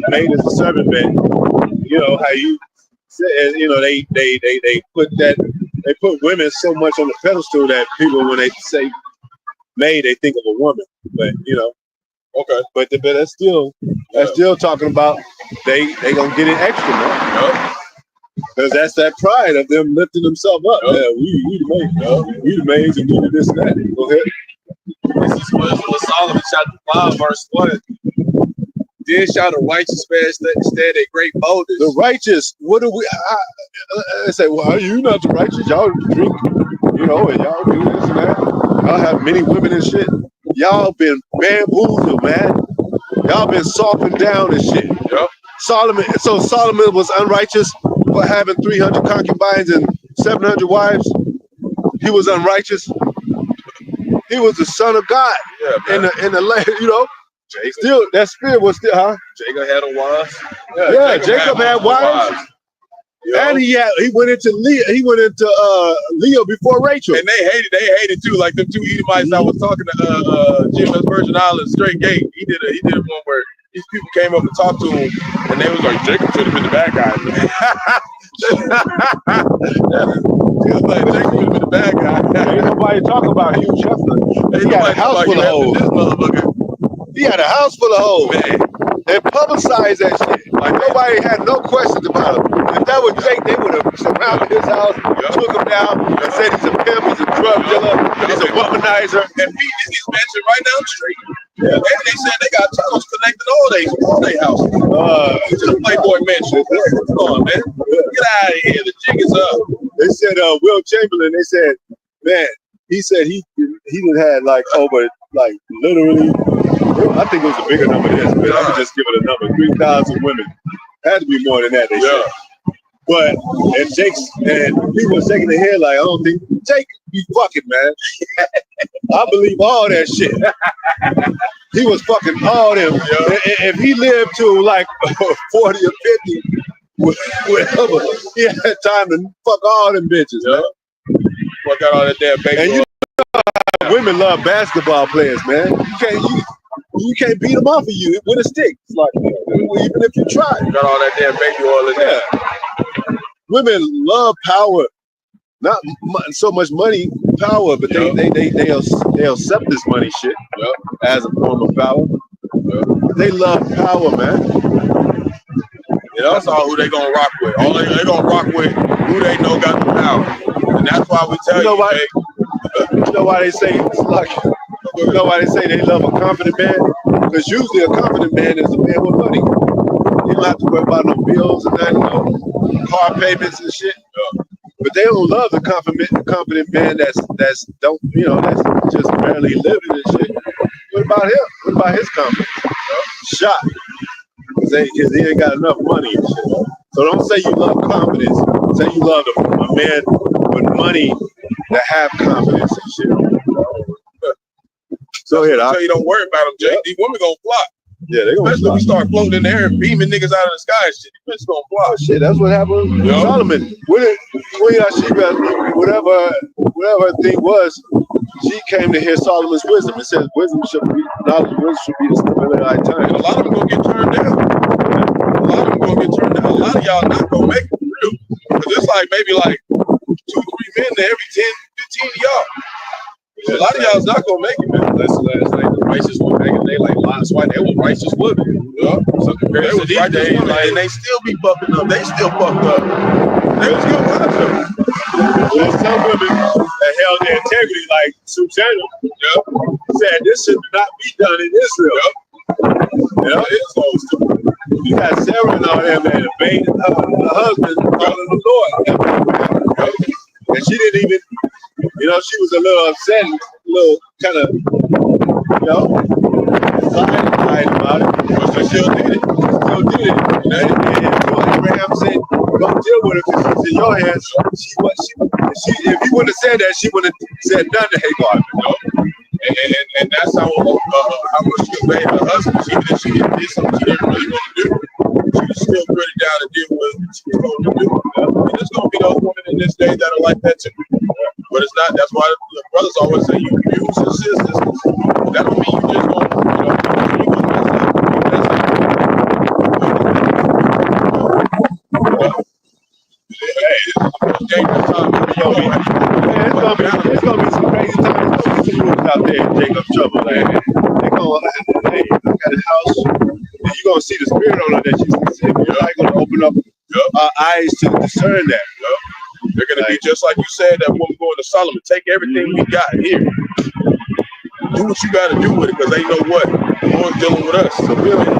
Maid is a servant man. You know how you said, they put women so much on the pedestal that people, when they say maid, they think of a woman. But but that's still talking about they gonna get it extra, man. Yup. Because that's that pride of them lifting themselves up. Yup. Yeah, we the main, we the mains and we the this and that. Go ahead. This is what Solomon chapter 5, verse 1. Then shall the righteous man stand at great boldness. The righteous, what do we? I say, well, are you not the righteous? Y'all drink, you know, and y'all do this and that. Y'all have many women and shit. Y'all been bamboozled, man. Y'all been softened down and shit. Yup. Solomon was unrighteous for having 300 concubines and 700 wives. He was unrighteous. He was the son of God. Yeah, man. in the land, you know. Jacob, Still, that spirit was still, huh? Jacob had a wife. Yeah, Jacob had wives. You know? And he went into Leah before Rachel. And they hated too, like them two Edomites I was talking to Jim at Virgin Islands, Straight Gate. He did one where these people came up and talked to him, and they was like, Jacob should have been the bad guy. He was like, Jacob should have been the bad guy. Ain't nobody talk about Hugh Hefner. He had a house full of hoes. He had a house full of hoes. Man. They publicized that shit. Like nobody had no questions about him. If that was Jake, they would have surrounded his house, took him down, and said he's a pimp, he's a drug dealer, he's a womanizer. And Pete is his mansion right down the street. Yeah. And they said they got tunnels connecting all their houses. To the Playboy mansion. Come on, man. Get out of here. The jig is up. They said Will Chamberlain, they said, man, he said he done had like over like literally, I think it was a bigger number than this, but I'm just give it a number, 3,000 women. Had to be more than that, they said. But and people were shaking their head like, I don't think Jake be fucking, man. I believe all that shit. He was fucking all them. If he lived to like 40 or 50, whatever, he had time to fuck all them bitches, man. Fuck out all that damn baby. And you know, women love basketball players, man. You can't beat them off of you with a stick. It's like, even if you try. Got all that damn baby oil in there. Women love power, not so much money, power, but they'll accept this money shit as a form of power. They love power, man. Yeah, that's all who they gonna rock with. All they gonna rock with who they know got the power, and that's why we tell you. You know why they say it's like. You know why they say they love a confident man? Because usually a confident man is a man with money. You don't have to worry about no bills and nothing, no car payments and shit. But they don't love the confident man that's just barely living and shit. What about him? What about his confidence? Shot. Because he ain't got enough money and shit. So don't say you love confidence. Say you love a man with money that have confidence and shit. So here, so you don't worry about them, Jay. These women gonna flock. Yeah, they gonna especially if we start floating in the air and beaming niggas out of the sky and shit. These bitches gonna flock. Oh, shit, that's what happened with Solomon. Whatever thing was, she came to hear Solomon's wisdom. It says knowledge and wisdom should be the stability of time. And a lot of them gonna get turned down. A lot of y'all not gonna make it for real. Because it's like maybe like 2-3 men to every 10, 15 of y'all. A lot of y'all's not gonna make it, man. That's like the righteous women back in the day, like Lot's wife, they were righteous women. Yeah. So compared to these days, and they still be fucking up. They still fucked up. They was still fucked up. There's some women that held their integrity, like Susanna. Said this should not be done in Israel. It's so stupid. You got Sarah and all them that obeyed her husband, calling the Lord. And she didn't even. She was a little upset, a little kind of, lied about it. But she still did it. And Abraham said, don't deal with her because she's in your hands. If he wouldn't have said that, she wouldn't have said nothing to Hagar. And that's how much she obeyed her husband. Even if she did something she didn't really want to do, she was still pretty down to deal with what she was going to do. And there's going to be those women in this day that are like that too. But it's not. That's why the brothers always say you use your sisters. That don't mean you just gonna, you gonna mess up. Hey, it's dangerous time. It's gonna be some crazy times out there in Jacob's trouble, man. I got a house, and you're gonna see the spirit on her that you see open up our eyes to discern that. They're gonna be just like you said that woman going to Solomon. Take everything we got here. Do what you gotta do with it, because they know what? The Lord's dealing with us. So we don't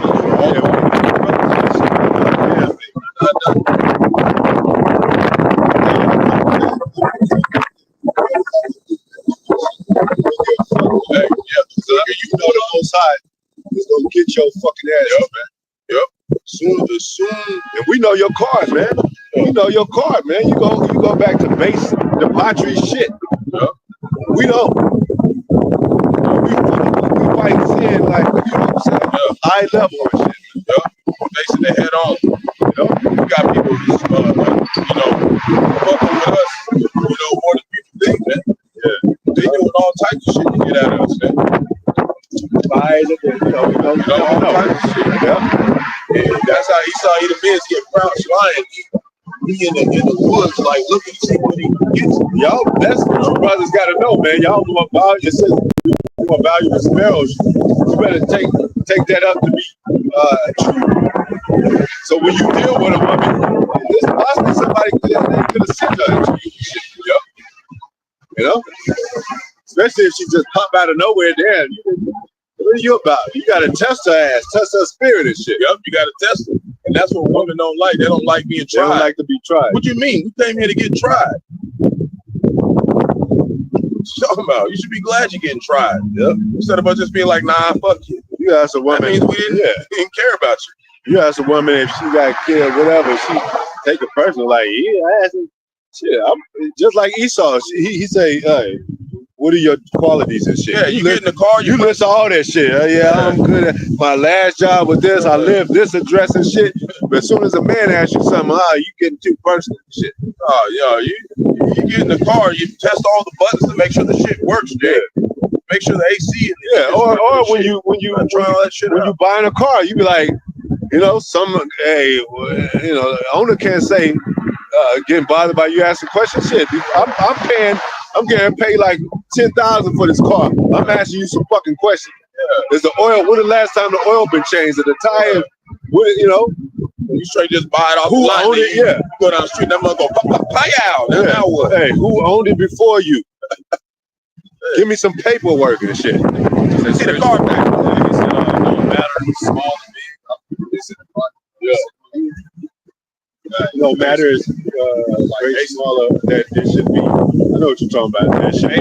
Hey, yeah, so you know the Most High is gonna get your fucking ass, man. Yep. Soon. And we know your card, man. We know your card, man. You go back to base debauchery shit. Yep. We know. We fight sin like, you know what I'm saying? High level and shit. Yep. Facing the head on. We got people who's fucking with us, more than people think, man. Yeah. They doing all types of shit to get at us, man. All types of shit. Yeah. And that's how Esau Edomites get crouched lying. He in the woods, like looking to see what he gets. Y'all, that's what you brothers gotta know, man. Y'all know what value it says. What value the sparrows. You better take that up to be true. So when you deal with a woman, there's possibly somebody could have sent her to you. You know? Especially if she just pop out of nowhere there. What are you about? You gotta test her ass, test her spirit and shit. Yep, you gotta test her. And that's what women don't like. They don't like being tried. They don't like to be tried. What you mean? We came here to get tried. What you talking about? You should be glad you're getting tried. Yep. Instead of us just being like, nah, fuck you. You ask a woman. That means we didn't care about you. You ask a woman if she got killed, whatever, she take it personal, like, yeah, I asked him. Shit, I'm just like Esau. He say, hey, what are your qualities and shit? Yeah, you get in the car, you list all that shit. I'm good at my last job with this. I live this address and shit. But as soon as a man asks you something, you getting too personal and shit. Oh, yeah, you get in the car, you test all the buttons to make sure the shit works, Jay. Make sure the AC. Or when you buying a car, you be like, the owner can't say getting bothered by you asking questions. Shit, I'm getting paid like $10,000 for this car. I'm asking you some fucking questions. Is the oil? When the last time the oil been changed? Is the tire? You straight just buy it off. Who owned it? Yeah. You go down the street, that mother go pow. Now what? Hey, who owned it before you? Give me some paperwork and shit. See the car back. No matter small to big. No matter is great, smaller. That it should be. I know what you're talking about. That should be.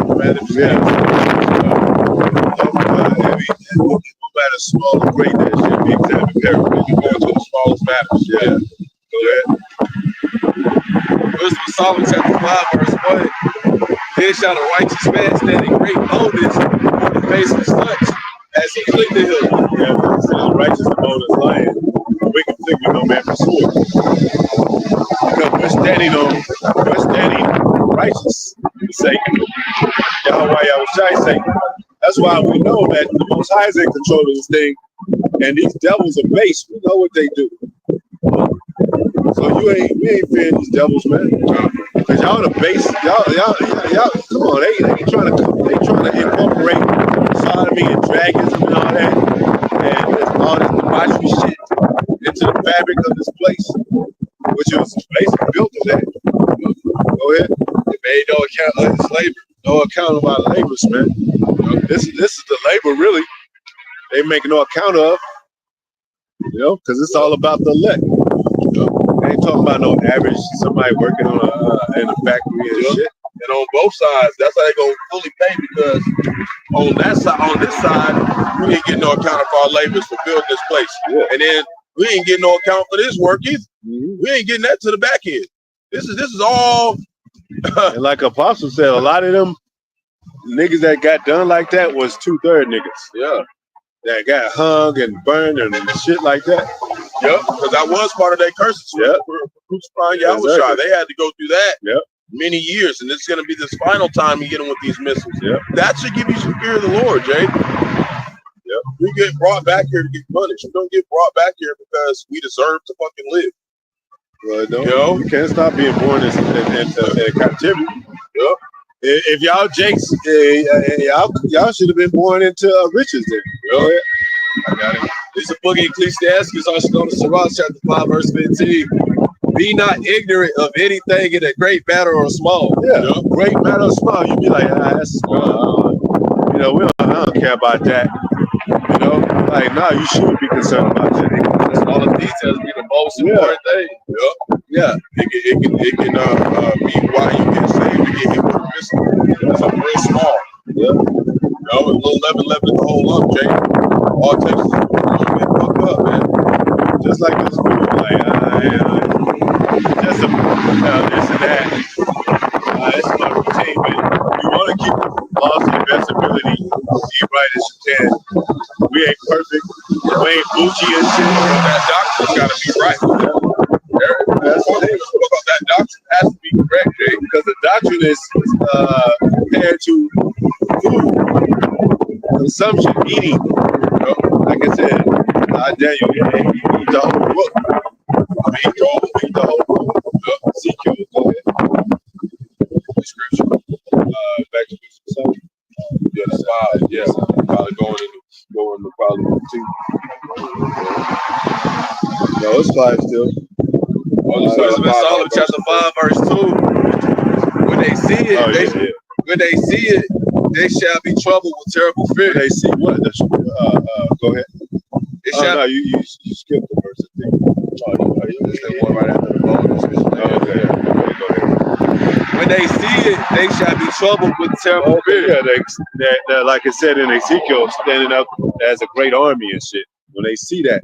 No matter small or great, that should be examined carefully. You go into the smallest matters. Yeah. Go ahead. Wisdom of Solomon chapter 5, verse 1. Then shall the righteous man stand in great boldness on the face of such as he clicked the hill. Yeah, it says righteous among us lion. Wicked thing with no man pursuing. Because we're standing righteous. Satan. Yahweh Yahushai Satan. That's why we know that the Most High is in control of this thing, and these devils are base. We know what they do. So we ain't fearing these devils, man. Cause y'all the base. Y'all. Come on, they trying to incorporate sodomy and dragonism and all that, and all this debauchery shit into the fabric of this place, which was basically built of that. Go ahead. They made no account of his labor, no account of our labors, man. This is the labor, really. They make no account of, because it's all about the elect. They ain't talking about no average somebody working on in a factory and shit. And on both sides, that's how they gonna fully pay, because on this side, we ain't getting no account for our labors for building this place. Yeah. And then we ain't getting no account for this work either. Mm-hmm. We ain't getting that to the back end. This is all. And like Apostle said, a lot of them niggas that got done like that was 2/3 niggas. Yeah. That got hung and burned and shit like that. Yep. Because that was part of their curses. Yep. For crucifying Yahushua. Exactly. They had to go through that. Yep. Many years, and it's going to be this final time you get them with these missiles. Yep. That should give you some fear of the Lord, Jay. Yep. We get brought back here to get punished. We don't get brought back here because we deserve to fucking live. Well, you can't stop being born in captivity. Yep. If y'all Jakes, y'all should have been born into riches then. Yep. I got it. It's a book in Ecclesiastes, also known as Sirach, chapter 5, verse 15. Be not ignorant of anything in a great matter or small. Yeah, great matter or small. You be like, that's small. You know, I don't care about that. You know, like, no, you should be concerned about that. All the details be the most important thing. Yeah, it can be why you get saved to get hit with a pistol. It's real small. Yeah. A little 11 the whole lump, Jay. All Texas is get fucked up, man. Just like this food, like, just some this and that. It's my routine, man. You want to keep laws and investability, eat right as you can. We ain't perfect. We ain't Gucci and shit. That doctrine's got to be right. That's the thing. That doctrine has to be correct, Jay. Because the doctrine is compared to food consumption, eating. You know, like I said, Daniel, eat the whole book. Eat the whole book. Ezekiel, go ahead. The scripture. Back to the Yeah, that's 5. Yeah, probably going to probably 2. No, it's 5 still. Wisdom in Solomon, chapter 5, verse 2. When they see it, when they see it, they shall be troubled with terrible fear. They see what? Go ahead. No, you skipped the verse, I think. One right after the ball. Okay. Go ahead. When they see it, they shall be troubled with terrible fear. Yeah, they, like it said in Ezekiel, standing up as a great army and shit. When they see that,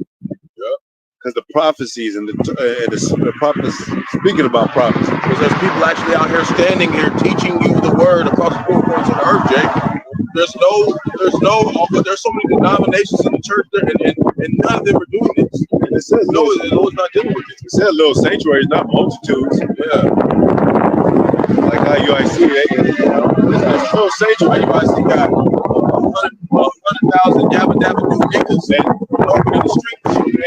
because the prophecies and the prophets, speaking about prophecies, because there's people actually out here standing here teaching you the word across the 4 corners of the earth, Jay. There's so many denominations in the church there, and none of them are doing this. And it says no, it's not dealing with this. It says little sanctuaries, not multitudes. Yeah. Like how UIC, it's little sanctuary. UIC got 100,000 yabba dabba new niggas and walking in the streets. And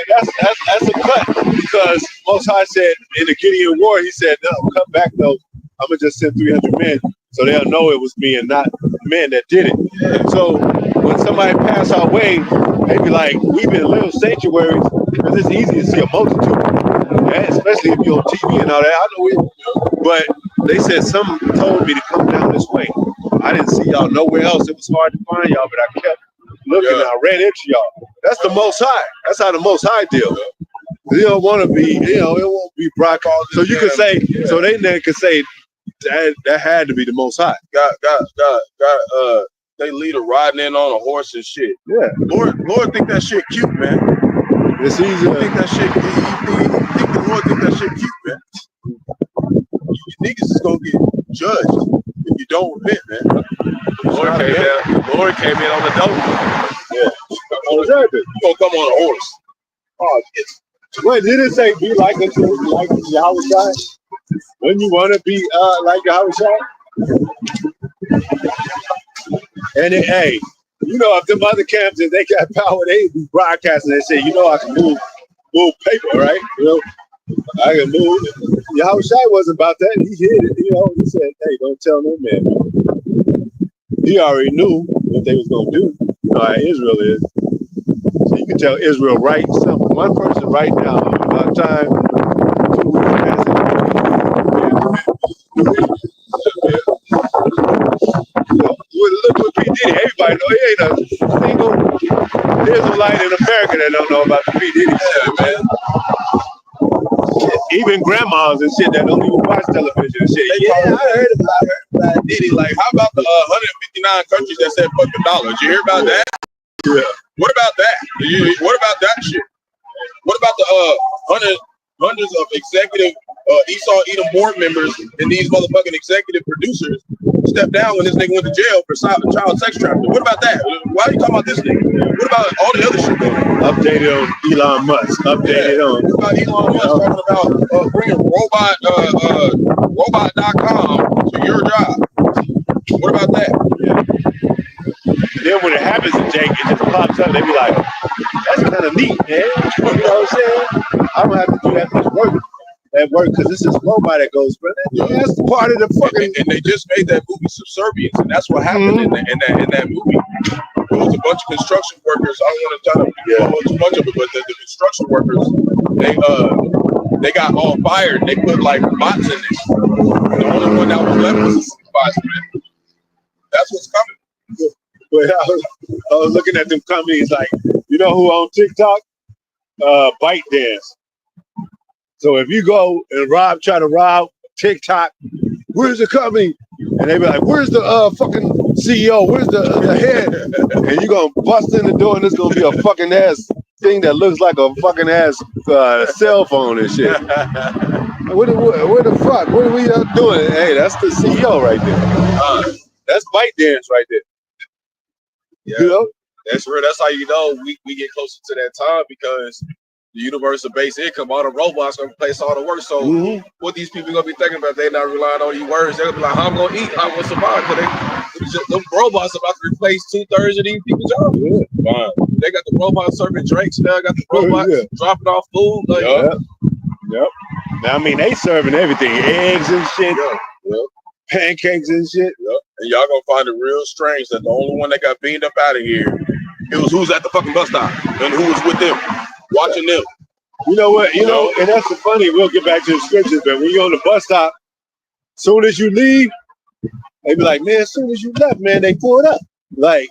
that's a cut, because Most High said in the Gideon War, he said, no, come back though. I'm gonna just send 300 men so they'll know it was me and not men that did it. Yeah. So when somebody pass our way, they be like, we've been little sanctuaries, because it's easy to see a multitude, especially if you're on TV and all that. I know it, but they said some told me to come down this way. I didn't see y'all nowhere else. It was hard to find y'all, but I kept looking and I ran into y'all. That's the Most High. That's how the Most High deal. You don't want to be, it won't be Brock all this. So you can say, so they then can say that had to be the Most High. Got they leader riding in on a horse and shit. Yeah. Lord think that shit cute, man. It's easy. You think that shit, you think the Lord think that shit cute, man. You niggas is gonna get judged if you don't repent, man. Lord came in on the dope. Yeah. You gonna come on a horse. Oh, wait, did it say be like unto like Yahweh Shai? When you want to be like Yahweh Shai? And then, hey, if them other camps, if they got power, they be broadcasting and say, I can move paper, right? I can move. Yahweh Shai wasn't about that. He hid it. He said, hey, don't tell no man. He already knew what they was gonna do. How Israel is. So you can tell Israel right something. One person right now, about time, 2 weeks past it. Look what P. Diddy. Everybody know he ain't a single Israelite in America that don't know about the P. Diddy shit, man. Even grandmas and shit that don't even watch television and shit. I heard about Diddy. Like, how about the 159 countries that said fuck the dollar? Did you hear about that? Yeah. What about that? What about that shit? What about the hundreds of executive Esau Edom board members and these motherfucking executive producers stepped down when this nigga went to jail for child sex trafficking? What about that? Why are you talking about this nigga? What about all the other shit? Updated on Elon Musk. Updated on. What about Elon Musk talking about bringing robot.com to your job? What about that? Yeah. Then when it happens to Jake, it just pops up. They be like, that's kind of neat, man. You know what I'm saying? I'm going to have to do that much work. at work because this is robot that goes, but that's part of the fucking. And they just made that movie Subservience, and that's what happened in that movie. There was a bunch of construction workers. I don't want to try to too much of it, but the construction workers, they got all fired. They put like bots in it. The only one that was left was a supervisor. That's what's coming. But I was looking at them companies like, you know who on TikTok? Bite Dance. So if you go and try to rob TikTok, where's the company? And they be like, where's the fucking CEO? Where's the head? And you gonna bust in the door and it's gonna be a fucking ass thing that looks like a fucking ass cell phone and shit. What the fuck? What are we doing? Hey, that's the CEO right there. That's Bite Dance right there. Yeah, you know? That's real. That's how you know we get closer to that time because the universal base income, all the robots gonna replace all the work. So what these people gonna be thinking about? They're not relying on these words. They're gonna be like, how I'm gonna eat, how I'm gonna survive. Because the robots about to replace 2/3 of these people's jobs. Yeah. Fine. They got the robots serving drinks now. Got the robots dropping off food. Like, Yep. Now I mean they serving everything, eggs and shit, pancakes and shit. And y'all gonna find it real strange that the only one that got beamed up out of here, it was who's at the fucking bus stop and who was with them. Watching them. You know what? You know, and that's the funny. We'll get back to the scriptures, but when you're on the bus stop, soon as you leave, they be like, man, as soon as you left, man, they pulled up. Like,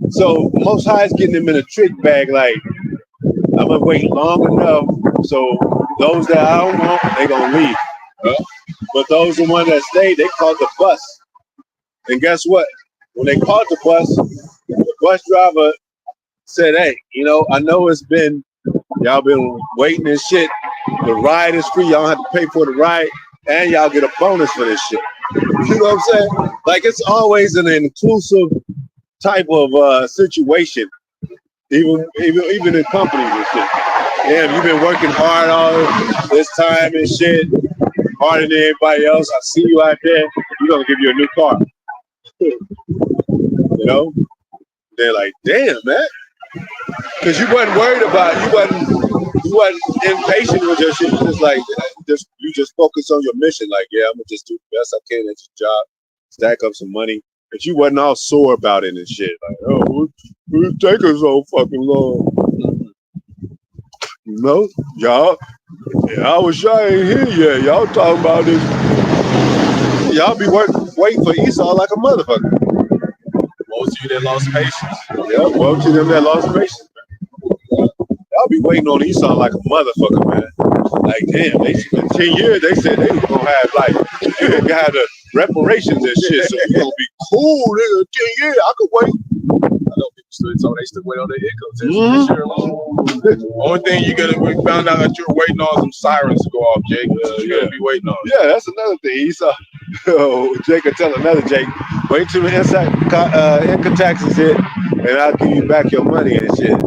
so Most High is getting them in a trick bag. Like, I'm gonna wait long enough so those that I don't want, they gonna leave. But those the ones that stayed, they called the bus. And guess what? When they called the bus driver said, hey, you know, I know it's been y'all been waiting and shit. The ride is free. Y'all don't have to pay for the ride. And y'all get a bonus for this shit. You know what I'm saying? Like, it's always an inclusive type of situation. Even in companies and shit. Damn, you've been working hard all this time and shit. Harder than everybody else. I see you out there. We're going to give you a new car. You know? They're like, damn, man. Because you wasn't worried about you wasn't impatient with your shit. You just like you just focus on your mission. Like, yeah, I'm gonna just do the best I can at your job, stack up some money. But you wasn't all sore about it and shit. Like, oh, it's taking so fucking long. You know, y'all. Yeah, I wish I ain't here yet. Y'all talking about this. Y'all be waiting for Esau like a motherfucker. Woe to you that lost patience. Yeah, woe to them that lost patience. I'll be waiting on Esau like a motherfucker, man. Like, damn, they spent 10 years. They said they was gonna have you gonna have the reparations and shit. So you gonna be cool, nigga. 10 years, I could wait. I know people still told they still wait on their income tax this year alone. Only thing we found out that you were waiting on some sirens to go off, Jake. You're gonna be waiting on. Yeah, that's another thing. Esau. Jake could tell another Jake, wait till the income taxes hit, and I'll give you back your money and shit.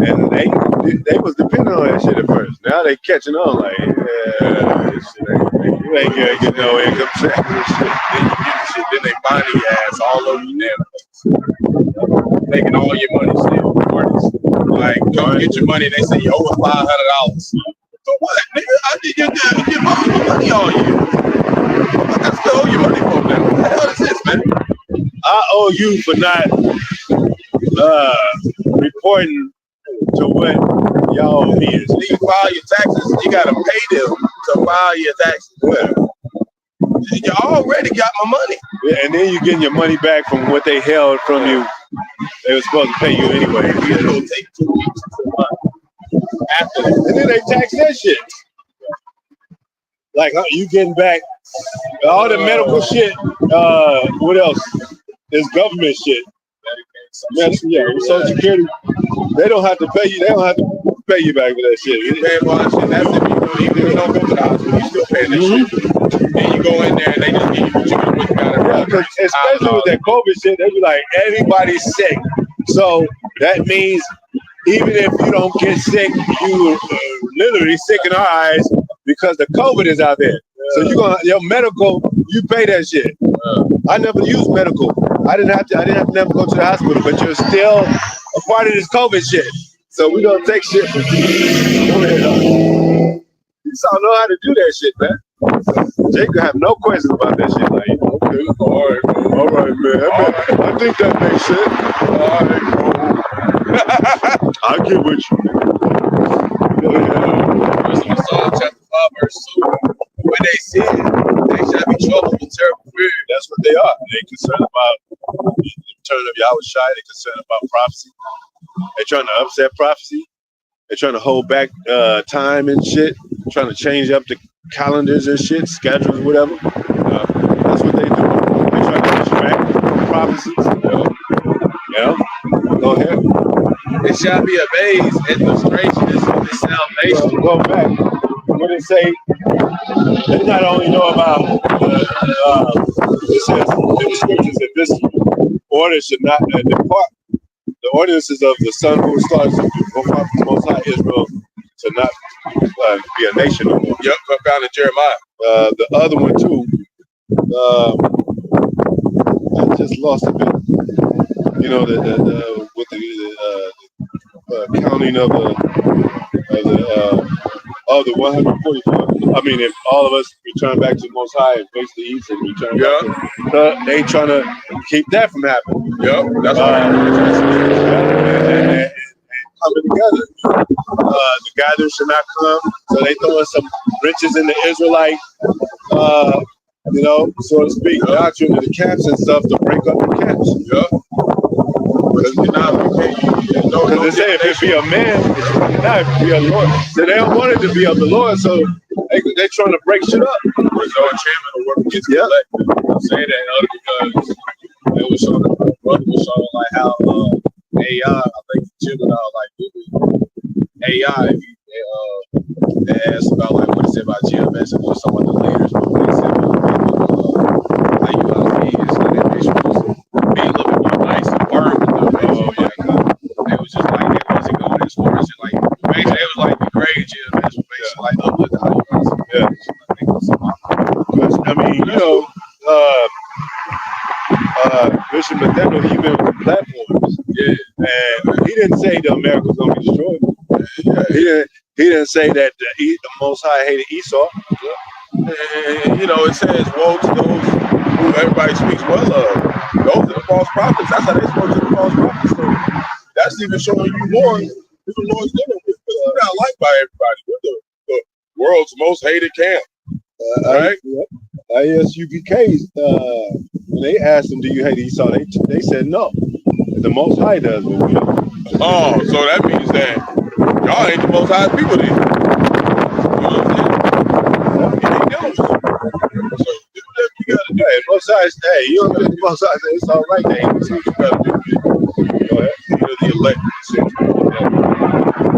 And they was depending on that shit at first. Now they catching on like, yeah, this shit you ain't gonna get no income tax and shit. Then you get the shit, then they find your ass all over your damn place. Taking all your money still. Like, come get your money, they say you owe us $500. So what, nigga? I did your money all year. I still owe you money for now. What the hell is this, man? I owe you for not reporting to what y'all owe me. When you file your taxes, you gotta pay them to file your taxes. Yeah. You already got my money. Yeah, and then you're getting your money back from what they held from you. They were supposed to pay you anyway. It'll take 2 weeks to a month after that. And then they tax that shit. Like, you getting back all the medical shit. What else? Is government shit. Social Security. They don't have to pay you. They don't have to pay you back for that shit. You pay for that shit. That's if you don't go to the hospital, you still paying that shit. And you go in there and they just give you what you got to especially with that COVID shit, they be like, everybody's sick. So that means even if you don't get sick, you literally sick in our eyes because the COVID is out there. So your medical, you pay that shit. I never used medical. I didn't have to never go to the hospital, but you're still a part of this COVID shit. So we don't take shit from you. Go ahead. Esau know how to do that shit, man. Jacob have no questions about that shit. Like, okay, all right, man. I think that makes sense. All right, bro. I get with you. Psalm chapter 5, verse 2. When they sin, they shall be troubled with terrible fear. That's what they are. They concerned about the return of Yahweh Shai. They concerned about prophecy. They're trying to upset prophecy. They're trying to hold back time and shit. Trying to change up the calendars and shit, schedules, whatever. That's what they do. They're trying to distract from prophecies. Yeah. Go ahead. They shall be amazed at the strangeness of his salvation. Go back. What they say, they not only know about it says in the scriptures that this order should not depart. The ordinances of the son who starts to go far from the Most High Israel to not be a nation no more. Yep, found in Jeremiah. The other one too. I just lost a bit. You know, with the counting of the 144. I mean, if all of us return back to the Most High and face the east and return back, they trying to keep that from happening. Yep, that's and coming together. The gathering should not come, so they throwing some riches in the Israelite, so to speak, doctrine of the camps and stuff to break up the camps. Yeah. Because they say if it be a man, it should not be a Lord. So they don't want it to be of the Lord, so they trying to break shit up. There's no enchantment or work against collective. I'm saying that because it was showing, the brother was showing like how AI, I think Gemini, like Google AI, they asked about like what it said about GMS and just some of the leaders, but what it said about like UIC is like they was be a little bit more nice and firm with them. They was just like they wasn't going as far as it like basically it was like the grade GMS was basically like uplift the UIC. Yeah. I mean, Bishop Nathaniel, he been on platforms. Yeah. And he didn't say the America's gonna be destroyed. Yeah. He didn't say that the Most High hated Esau. And it says, woe to those who everybody speaks well of. Those are the false prophets. That's how they spoke to the false prophets. So that's even showing you more who the Lord's dealing with. We're not liked by everybody. We're the world's most hated camp. Right? ISUPKs, when they asked them, do you hate Esau? They said no. The Most High does, but we don't. Oh, so that means that y'all ain't the Most High people then. You know what I'm saying? So do whatever you gotta do. Hey, Most High, hey, you don't think the Most High say it's all right, then you what you gotta do. Go ahead. You're the elect.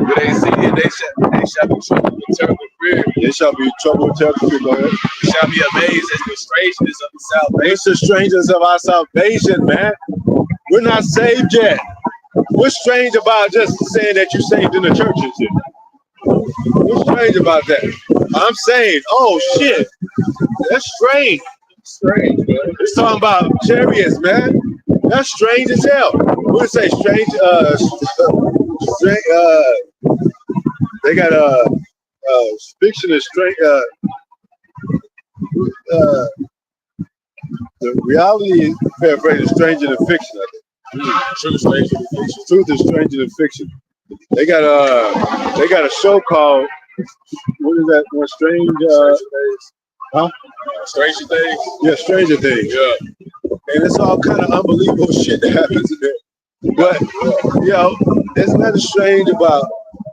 But they see it, they shall be troubled with terrible fear. They shall be troubled with terrible fear. Go ahead. They shall be amazed at the strangeness of the salvation. It's the strangeness of our salvation, man. We're not saved yet. What's strange about just saying that you're saved in the church and shit? What's strange about that? I'm saved. Oh shit. That's strange. Strange, man. It's talking about chariots, man. That's strange as hell. What say strange? They got fiction is strange. The reality is paraphrased stranger than fiction, I think. Truth is stranger than fiction. They got a show called what is that? One strange Stranger Things? Yeah, Stranger Things. Yeah. And it's all kind of unbelievable shit that happens in there. But there's nothing strange about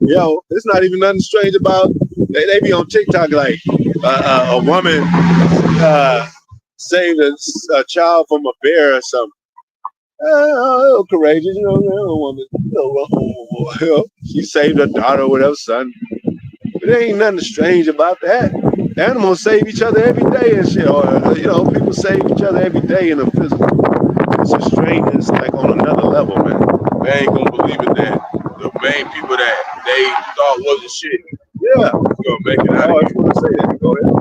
it's not even nothing strange about they be on TikTok like a woman saved a child from a bear or something. Courageous, woman. She saved her daughter or whatever, son. But there ain't nothing strange about that. Animals save each other every day and shit. Or people save each other every day in the physical. It's a strangeness like on another level, man. They ain't gonna believe it that the main people that they thought wasn't shit. Yeah. Gonna make it out. I just want to say that. Go ahead.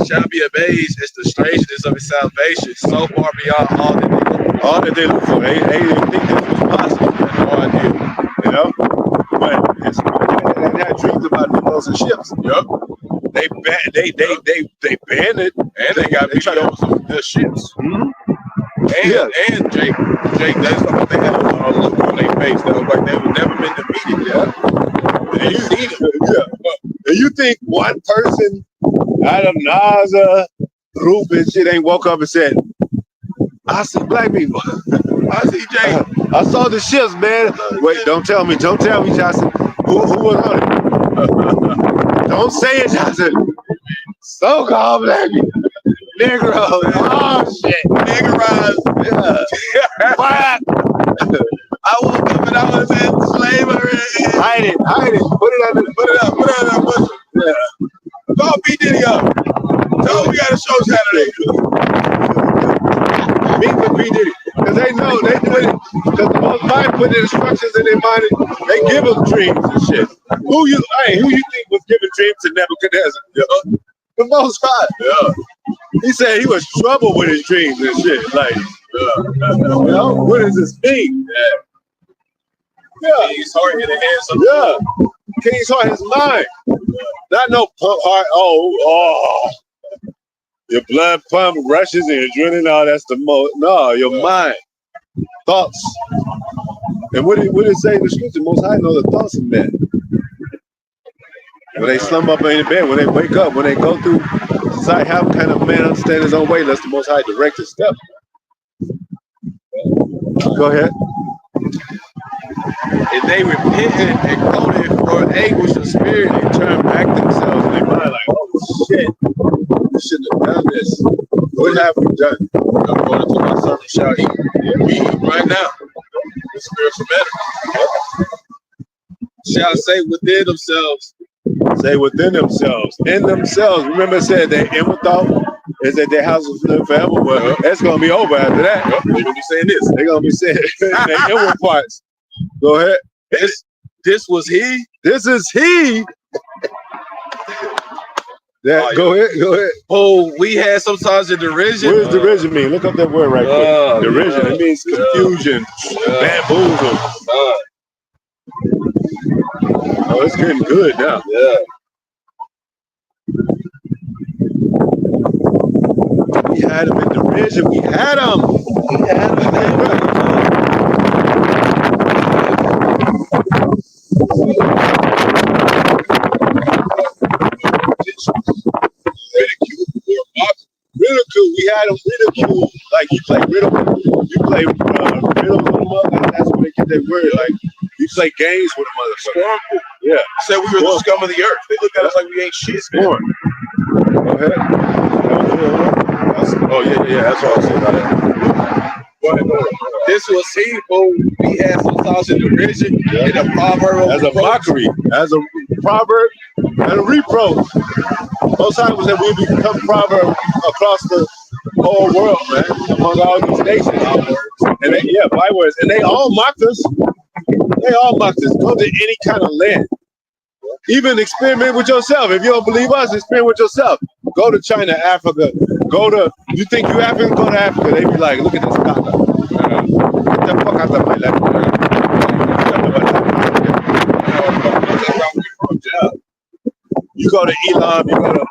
Shall be amazed as the strangeness of his salvation, so far beyond all that they look for. All that they look for. They didn't think this was possible. They had no idea. But it's on some ships. Yep. They banned it, And they got They try to- video of some good ships. Mhm. And Jake, that's what they had a look on their face that was like they've never been defeated yet. They seen it. Yeah. And you think one person out of NASA group and shit ain't woke up and said, I see black people. I see Jake. I saw the ships, man. Wait, don't tell me, Johnson. Who was on it? Don't say it, Johnson. So-called black people. Negro. Oh, shit. Niggerized. Yeah. What? I woke up and I was in slavery. Hide it. Put it under Put it on bushel. Yeah. Call P. Diddy up. Tell him we got a show Saturday. Meet with P. Diddy. Because they know they do it. Because the Most High put the instructions in their mind. They give them dreams and shit. Who you think was giving dreams to Nebuchadnezzar? Yeah. The Most High. Yeah. He said he was troubled with his dreams and shit. Like, you know, what does this mean? Yeah. He's hard in the hands of Yeah. King's heart, his mind. Not no pump heart. Oh. Your blood pump rushes and you're drilling. No, that's the most. No, your mind. Thoughts. And what did it say in the scripture? Most High know the thoughts of men. When they slumber up in the bed, when they wake up, when they go through society, how kind of man understand his own way? Let's the Most High direct his steps. Go ahead. If they repented and quoted for anguish of spirit and turned back themselves in their mind, like, oh shit, we shouldn't have done this. What have we done? according to my servant shall eat. We eat right now. The spiritual matter. Shall say within themselves. Say within themselves, in themselves. Remember, it said that inward thought is that their house will live forever. Well, that's gonna be over after that. They're gonna be saying this. They're gonna be saying their inward parts. Go ahead. This was he. This is he. Yeah, go ahead. Oh, we had sometimes a derision. What does derision mean? Look up that word right quick. Derision. Yeah. It means confusion, bamboozle. Oh, it's getting good now. Yeah. We had him in derision. We had him. Ridicule. We had him ridicule. Like you play riddle. You play riddle with a mother. That's where they get that word. Like you play games with a motherfucker. Yeah. Said we were the scum of the earth. They look at us like we ain't shit. Scorn. Go ahead. Oh yeah. That's what I said about that. Go ahead. This was he who we had sometimes a derision in a proverb. As a mockery, as a proverb, and a reproach. Most times was that we become proverb across the whole world, man, among all these nations. And they, bywords, and they all mocked us. They all mocked us. Go to any kind of land. Even experiment with yourself. If you don't believe us, experiment with yourself. Go to China, Africa. You think you African? Go to Africa. They be like, look at this caca. Get the fuck out of my life. You go to Elam, you go to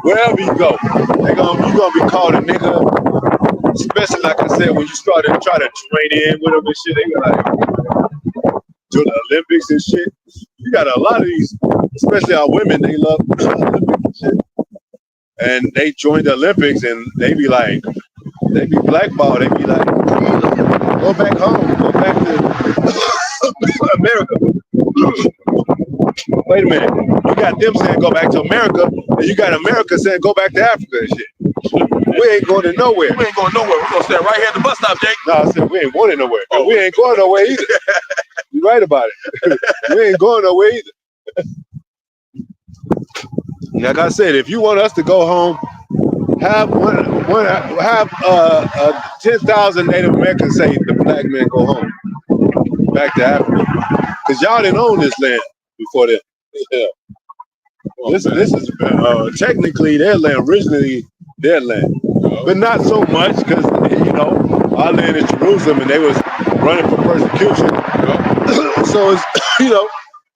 wherever you go, you're gonna be called a nigga. Especially like I said, when you try to train in with them and shit, they be like to the Olympics and shit. You got a lot of these, especially our women, they love Olympics and shit. And they join the Olympics and they be blackballed. They be like, go back home, go back to America. Wait a minute, you got them saying go back to America, and you got America saying go back to Africa and shit. We ain't going to nowhere. We ain't going nowhere. We're gonna stand right here at the bus stop, Jake. No, I said we ain't going nowhere. Oh, we ain't going nowhere either. You're right about it. We ain't going nowhere either. Like I said, if you want us to go home, have 10,000 Native Americans say the black men go home back to Africa, because y'all didn't own this land before that. Yeah. This is technically their land, originally their land, but not so much because our land is Jerusalem and they was running for persecution. So it's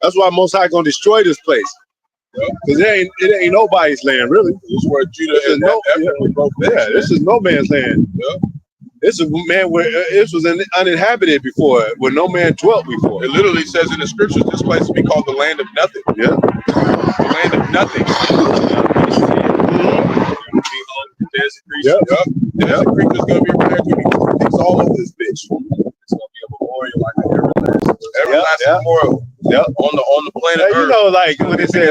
that's why Most High gonna destroy this place. Because it ain't nobody's land, really. This is where Judah and Ephraim broke. Yeah, this is no man's land. Yeah. This is man where this was uninhabited before, where no man dwelt before. It literally says in the scriptures, this place will be called the land of nothing. Yeah. The land of nothing. Desert creatures. Yep. Desert creatures gonna be around here. Gonna be all over this bitch. It's gonna be a memorial, like an everlasting memorial. Yep. On the planet Earth. You know, like when they say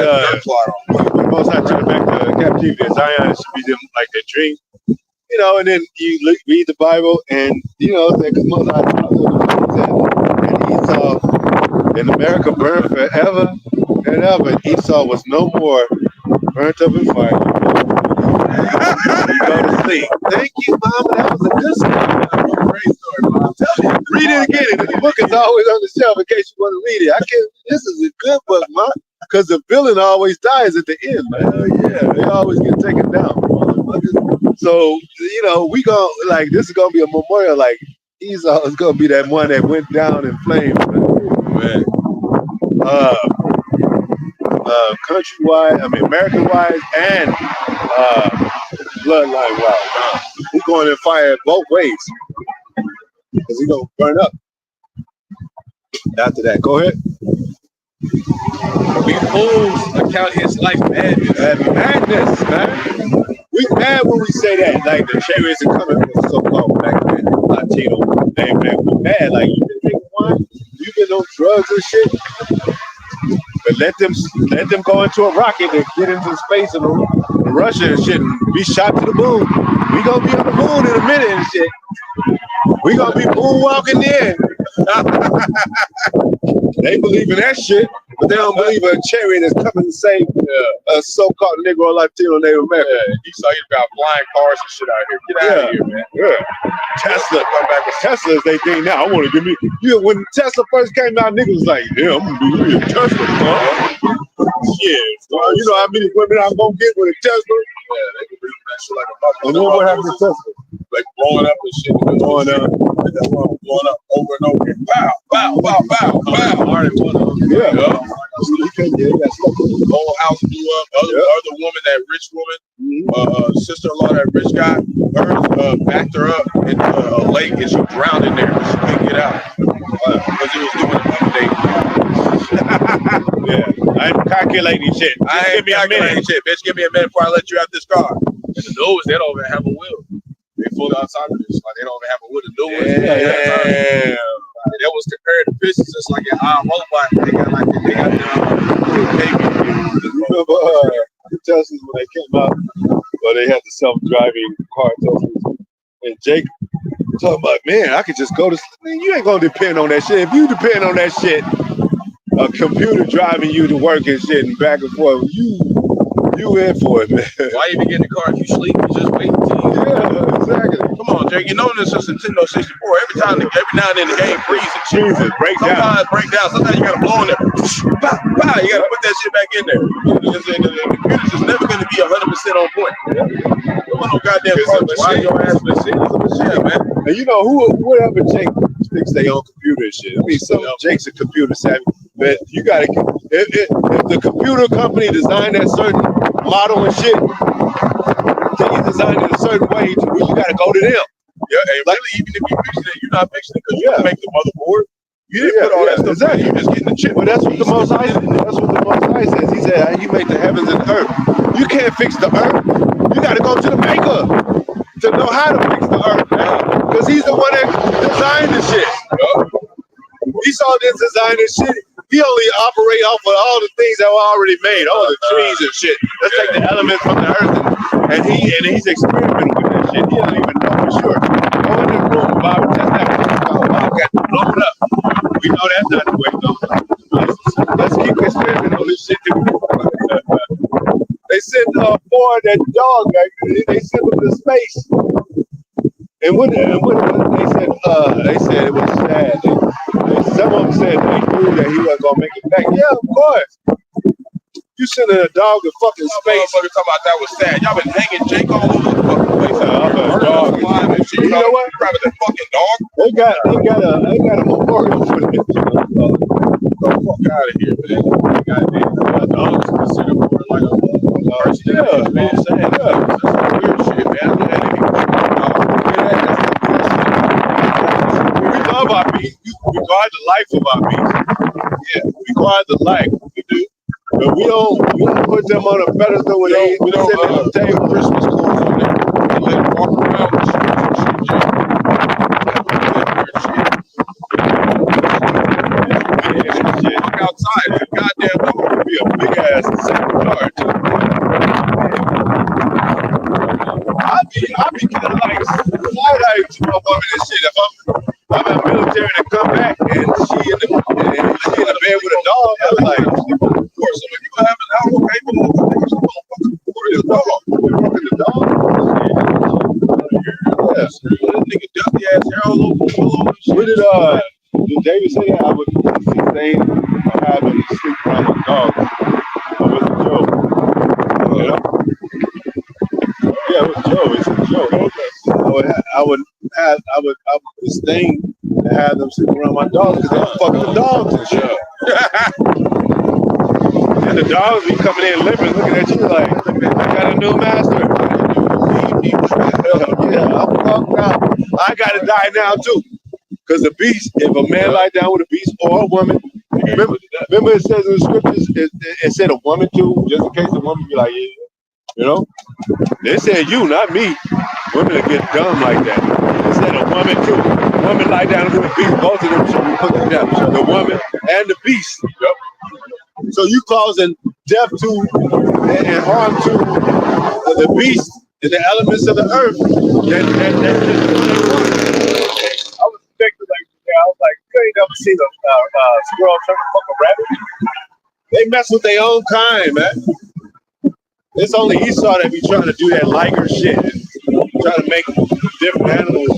most I turn back to captivity in Zion, it should be them like their dream. You know, and then you read the Bible, and you know, because most I and Esau and America burned forever and ever. And Esau was no more burnt up in fire. You go to sleep. Thank you, Mama. That was a good story. Great story, Mom. Read it again. The book is always on the shelf in case you want to read it. This is a good book, Mom. Because the villain always dies at the end, man. Yeah, they always get taken down. So, you know, we this is gonna be a memorial. Like Esau is gonna be that one that went down in flames, man. Countrywide, American-wise, and bloodline-wise. He's going in fire both ways because he's gonna burn up. After that, go ahead. We fools account his life Madness, man. We mad when we say that, like the chariots are coming from so-called black men, Latino name, man. We mad, like you been drinking wine, you been on drugs and shit. But let them go into a rocket and get into space and Russia and shit and be shot to the moon. We gonna be on the moon in a minute and shit. We gonna be moonwalking there. They believe in that shit, but they don't believe in a chariot that's coming to save a so-called Negro Latino Native American. Yeah, you saw you got flying cars and shit out here. Get out of here, man. Yeah. Tesla, come back with Tesla is they thing now. I want to give me. When Tesla first came out, niggas was like, yeah, I'm gonna be a Tesla, huh? Yeah, you know how many women I'm gonna get with a Tesla? Yeah, they can read that shit like a motherfucker. And then what happened to Tesla? Like blowing up and shit. Blowing up. That's why I'm blowing up over and over again. Pow, pow, pow, pow, pow. Yeah. The whole house blew up. Other woman, that rich woman, sister-in-law, that rich guy, hers backed her up into a lake and she drowned in there. She couldn't get out because it was doing an update. Yeah, I ain't calculating shit. I ain't calculating shit. Bitch, give me a minute before I let you out this car. And the new ones, they don't even have a wheel. They fully autonomous. Like they don't even have a wheel. The new ones, yeah. That was compared to pieces. It's like an iron robot. They got You remember the Teslas when they came out? Well, they had the self-driving car Teslas. And Jake talking about, man, I could just go to. Man, you ain't gonna depend on that shit. If you depend on that shit, a computer driving you to work and shit and back and forth, you in for it, man. Why even get in the car if you sleep? You just wait until you. Yeah, exactly. Come on, Jake. You know this is Nintendo 64. Every now and then the game freezes. Jesus, break down. Sometimes break down. Sometimes you gotta blow in there. Pow, pow. You gotta put that shit back in there. The computer's just never gonna be 100% on point. Come on, no goddamn car. Why your ass machine? Yeah, man. And you know whatever Jake thinks they own computer and shit. I mean, some Jake's a computer savvy, but you gotta. If the computer company designed that certain model and shit, they designed it a certain way to where you gotta go to them. Yeah, and really, even if you fixing it, you're not fixing it because you don't make the motherboard. You didn't put all that stuff exactly. in. You're just getting the chip. Well, that's what the Most High. That's what the Most High says. He said, "He made the heavens and the earth." You can't fix the earth. You got to go to the Maker to know how to fix the earth, man. Because he's the one that designed the shit. Esau didn't design this shit. He only operate off of all the things that were already made, all the trees and shit. Let's take the elements from the earth, and he's experimenting with that shit. He don't even know for sure. Go in the room, Bob, and test that. Bob got to blow it up. We know that's not the way, though. Let's keep experimenting on this shit. They sent Ford that dog. They sent him to space. And when they said it was sad. Some of them said they knew that he wasn't gonna make it back. Yeah, of course. You sending a dog to fucking space. Motherfucker talking about that was sad. Y'all been hanging Jake all over the fucking place. Dog. You know what? Grabbing that fucking dog. They got a memorial for this. Get the fuck out of here, man. Goddamn. Dogs considered for Yeah, man. I'm saying that's some weird shit, man. we love our beast. We guard the life of our beast. Yeah, we guard the life. We do. But we don't put them on a pedestal where We don't sit at the take table. Christmas clothes on there and let them walk around with shit, Jay. Walk outside, it's a goddamn dog. Be a big ass second guard too. I be kind of like side-eye to my woman and shit. If I'm in the military and I come back and she in the bed with a dog, I was like, of course, if you have an hour paper, where's the dog? Fucking the dog? Yeah. That nigga dusty ass hair all over shit. What did David say that I would sustain having to sleep around my dog? It was a joke. Yeah, it was a joke. It's a joke. I would sustain to have them sleep around my dog because they fuck the dogs and shit. And the dogs be coming in limping, looking at you like, I got a new master. Yeah, I'm fucked out. I gotta die now too. Because the beast, if a man lie down with a beast or a woman, remember it says in the scriptures, it said a woman too, just in case the woman be like, yeah, you know? They said you, not me. Women will get dumb like that. It said a woman too. Woman lie down with a beast, both of them should be put to death. The woman and the beast. Yep. So you causing death to and harm to the beast and the elements of the earth. That I was thinking like, I was like, you ain't never seen a squirrel turn to fuck a rabbit. They mess with their own kind, man. It's only Esau that be trying to do that liger shit, trying to make different animals.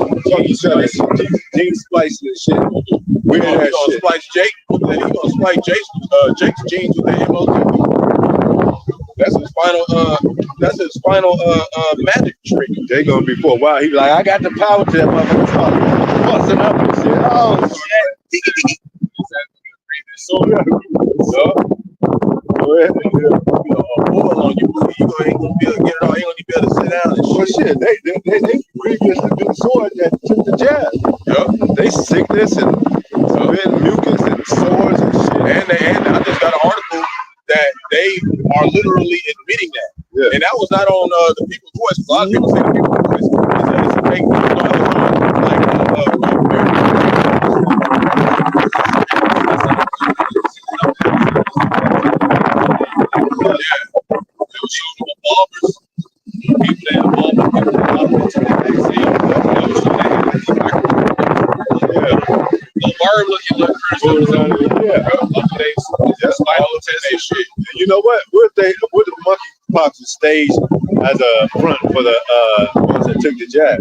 Gene splicing and shit. Weird ass shit. Splice Jake. He gonna splice Jake's genes with the MOT. That's his final magic trick. They gonna be for a while. He be like, I got the power to that motherfucker. Start busting up and shit. Oh shit. So bull on you, you ain't gonna be able to get it all. You ain't gonna be able to sit down and Well, shit, they previously been sword that took the jab. Yep. They sickness and mucus and sores and shit. And I just got an article that they are literally admitting that. Yeah. And that was not on the People's Voice. A lot of people say the People's Voice is a fake news They were shooting revolvers. People that involved in the vaccine. The bird looking like that's spinal test and shit. You know what? What the monkeypox was staged as a front for the ones that took the jab.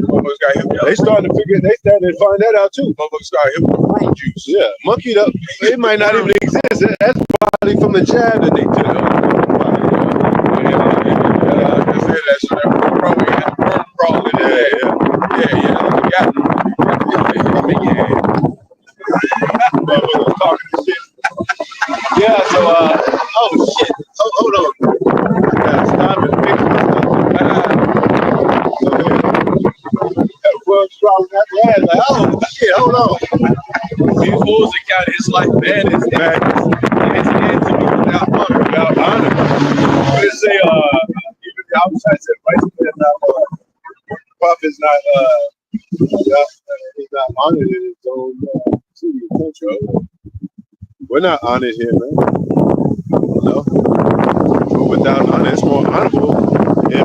They started to find that out too. Motherfuckers got hit with the fruit juice. Yeah, monkeyed up. It might not even exist. That's probably from the jab that they took. Yeah, so oh shit. Hold on. Stop and fix this stuff. Like, oh shit, hold on. These fools that got his life bad is without honor. But it say even the outside said vice president Puff is not he's not honored in his own city or country. We're not honored here, man. No. But without honor, it's more honorable in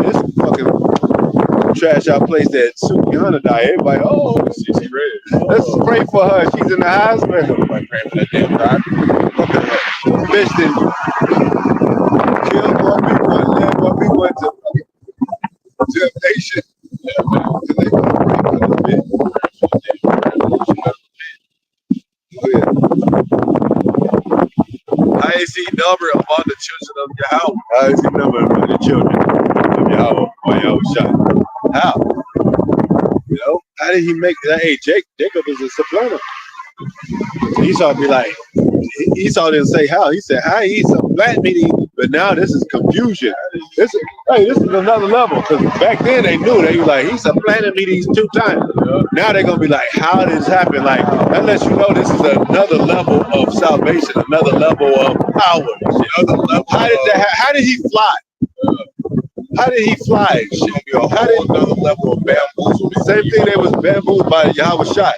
this fucking trash out place that Sukihana died. Everybody, oh, let's pray for her. She's in the hospital. Everybody praying for that damn guy. Bitch didn't kill more people and led more people into temptation. Yeah, man. They gonna pray for this bitch. I ain't seen number among the children of Yahweh. I ain't seen number among the children of Yahweh while y'all was shot. How? You know? How did he make that? Hey, Jacob is a supplanter. Esau be like, Esau didn't say how. He said, how he supplant me? But now this is confusion. this is another level. Because back then they knew they were like, he supplanted me these 2 times. Now they're gonna be like, how did this happen? Like that lets you know this is another level of salvation, another level of power. Another level. How did he fly? How did he fly? How did Another level of bamboozlement. same thing? They was bamboozled by Yahweh Shai.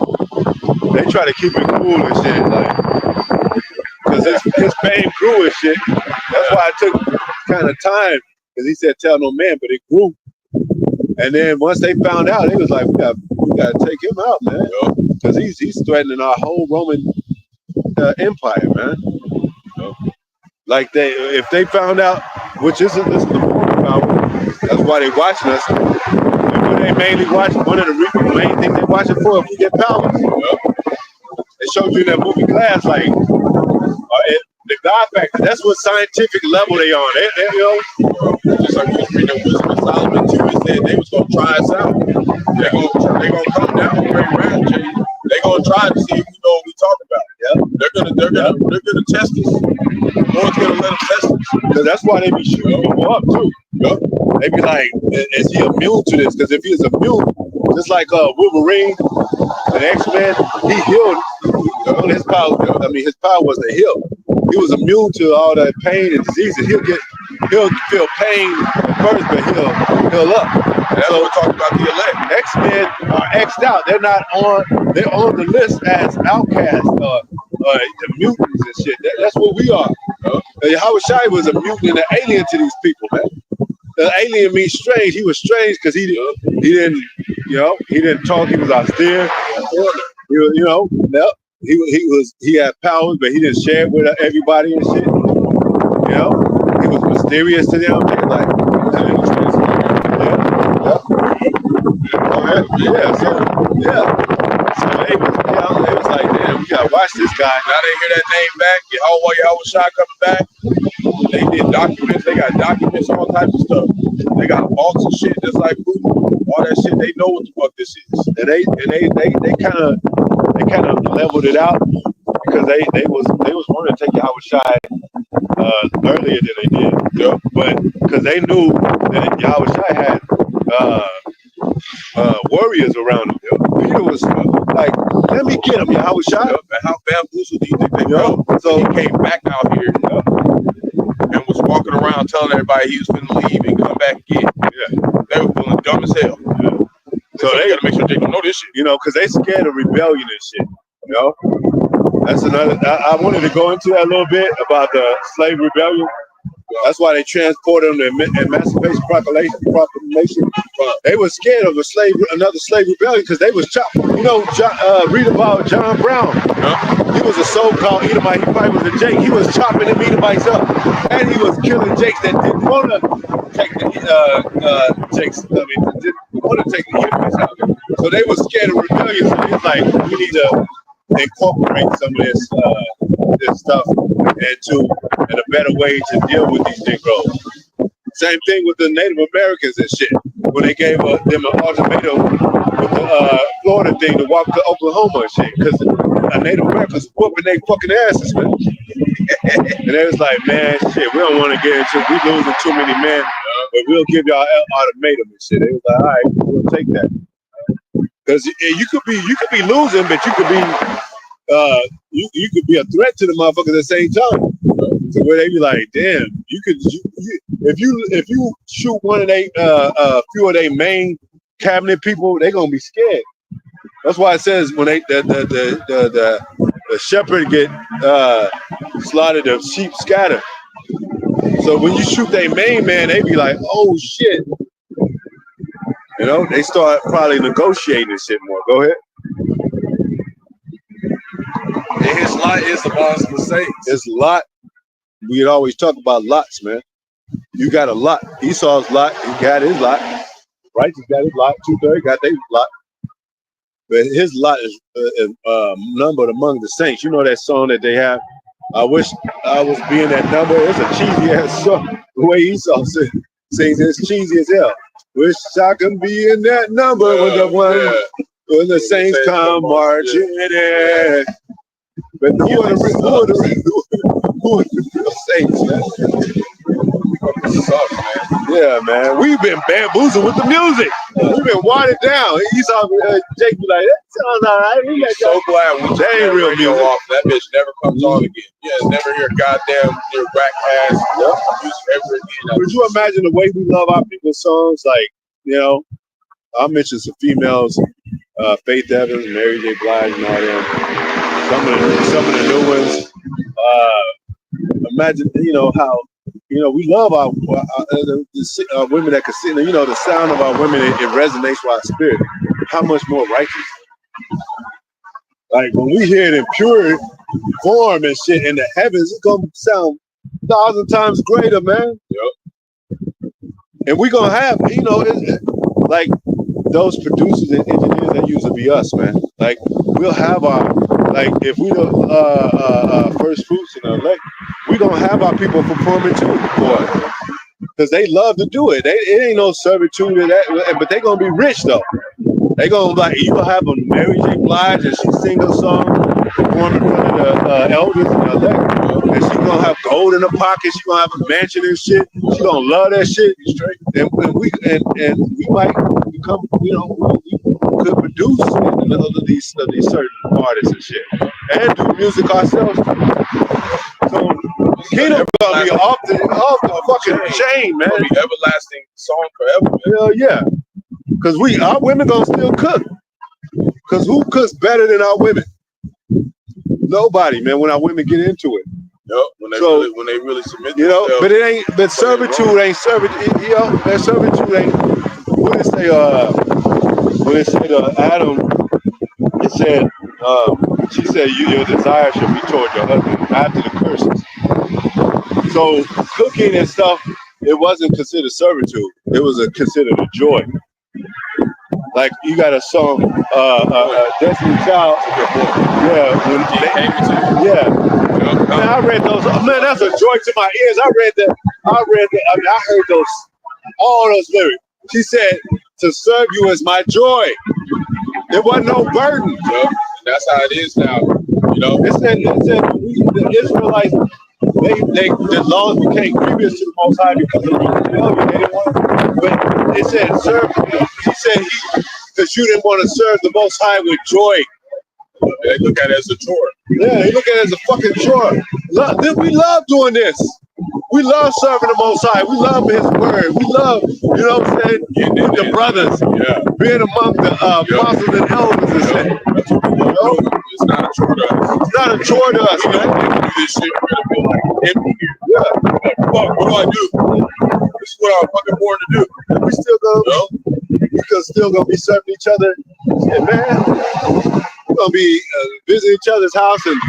They try to keep it cool and shit, like because his fame grew and shit. That's why it took kind of time. Because he said, "Tell no man," but it grew. And then once they found out, it was like, we got to take him out, man, because he's threatening our whole Roman empire, man. Like if they found out, which this is the foreign power. That's why they watching us. And they mainly watch one of the main things they watching for if we get powers. They showed you in that movie Class, like the God factor. That's what scientific level they on. Just like we was reading the Wisdom of Solomon too, it said they was gonna try us out. They gonna come down great round, Jay. They gonna try to see if we know what we talking about. Yeah. They're gonna test us. Lord's gonna let them test us. Because that's why they be shooting people up too. They be like, is he immune to this? Because if he is immune, just like Wolverine, an X-Men, he healed. His power, his power was to heal. He was immune to all that pain and diseases. He'll feel pain at first, but he'll heal up. And that's what we're talking about the elect. X-Men are X'd out. They're not on. They're on the list as outcasts or the mutants and shit. That's what we are. Yahweh Shai was a mutant and an alien to these people, man. The alien means strange. He was strange because he didn't talk. He was austere. He had powers, but he didn't share it with everybody and shit. He was mysterious to them. They like, So they was like, damn, we gotta watch this guy. Now they hear that name back. Yahweh Shai coming back. They did documents. They got documents, all types of stuff. They got vaults and shit, just like Putin. All that shit. They know what the fuck this is. And they kind of leveled it out because they was wanting to take Yahweh Shai earlier than they did. But because they knew that Yahweh Shai had warriors around him. Peter was like, let me get him, Yahweh Shai. And how bamboozled do you think they go? So he came back out here and was walking around telling everybody he was gonna leave and come back again. They were feeling dumb as hell. So they gotta make sure they don't know this shit. Because they scared of rebellion and shit. That's another. I wanted to go into that a little bit about the slave rebellion. That's why they transported them to Emancipation Proclamation. They were scared of another slave rebellion because they was chopped. Read about John Brown. He was a so-called Edomite. He probably was a Jake. He was chopping them Edomites up, and he was killing Jakes that didn't want to take the Jakes. Didn't want to take the Edomites out. So they were scared of rebellion. So they was like, we need to incorporate some of this stuff and a better way to deal with these Negroes. Same thing with the Native Americans and shit. When they gave them an ultimatum with the Florida thing to walk to Oklahoma and shit, because Native Americans whooping their fucking asses, man. And they was like, man, shit, we don't want to get into, we losing too many men, but we'll give y'all an ultimatum and shit. They was like, all right, we'll take that. Because you could be losing, but you could be you could be a threat to the motherfuckers at the same time. So where they be like, damn, if you shoot one of they few of their main cabinet people, they gonna be scared. That's why it says when the shepherd get slaughtered, the sheep scatter. So when you shoot their main man, they be like, oh shit. They start probably negotiating and shit more. Go ahead. And his lot is the boss of the saints. It's Lot. We'd always talk about lots, man. You got a lot. Esau's lot. He got his lot. Righteous got his lot. 2/3 got their lot. But his lot is numbered among the saints. You know that song that they have? I wish I was being that number. It's a cheesy ass song. The way Esau sings, it's cheesy as hell. Wish I could be in that number when the saints come marching in. But who are the saints, man? Sucks, man. Yeah, man. We've been bamboozled with the music. We've been watered down. You saw Jake be like, that sounds all right. We got So glad we just that ain't turned real radio music. off. That bitch never comes on again. Yeah, never hear goddamn your whack ass music ever again. Could you imagine the way we love our people's songs? Like, you know, I'll mention some females, Faith Evans, Mary J. Blige, and all them. Some of the new ones. Imagine, you know, how, you know, we love our women that can sing. You know, the sound of our women, it resonates with our spirit. How much more righteous? Like when we hear it in pure form and shit in the heavens, it's gonna sound 1,000 times greater, man. Yep. And we're gonna have, you know, like those producers and engineers that used to be us, man. Like we'll have our, like if we the first fruits in LA, we're gonna have our people performing too for us. Because they love to do it. It ain't no servitude in that, but they gonna be rich though. They gonna like, you gonna have a Mary J. Blige and she sing a song, perform in front of the elders in LA, and she gonna have gold in her pocket. She gonna have a mansion and shit. She gonna love that shit. And we might become, you know, we could produce these certain artists and shit, and do music ourselves. So Kingdom gonna be off the fucking chain, man. It'll be everlasting song forever, man. Hell yeah. Cause our women gonna still cook. Cause who cooks better than our women? Nobody, man. When our women get into it, Yep. When they really submit, you know. themselves. But it ain't. But servitude ain't servitude. You know, that servitude ain't. What did it say? When it said Adam, it said she said your desire should be toward your husband after the curses. So cooking and stuff, it wasn't considered servitude. It was considered a joy. Like you got a song, Destiny Child. Yeah, Man, I read those. Man, that's a joy to my ears. I read that. I mean, I heard all those lyrics. She said, "To serve you is my joy." There wasn't no burden. Yep. And that's how it is now. You know, It said the Israelites, the laws became grievous to the Most High because of rebellion. They didn't want, but it said serve. He said because you didn't want to serve the Most High with joy. they look at it as a chore. Yeah, they look at it as a fucking chore. We love doing this. We love serving the Most High. We love His word. We love, you know what I'm saying, with the brothers. Yeah. Being among the apostles and elders and shit. That's what we love doing. It's not a chore to us. It's not a chore to us, We man. know if we do this shit, we're gonna feel like empty here. Yeah. Like, fuck, what do I do? This is what I'm fucking born to do. And we still gonna be serving each other. Shit, man. We're gonna be visiting each other's house, and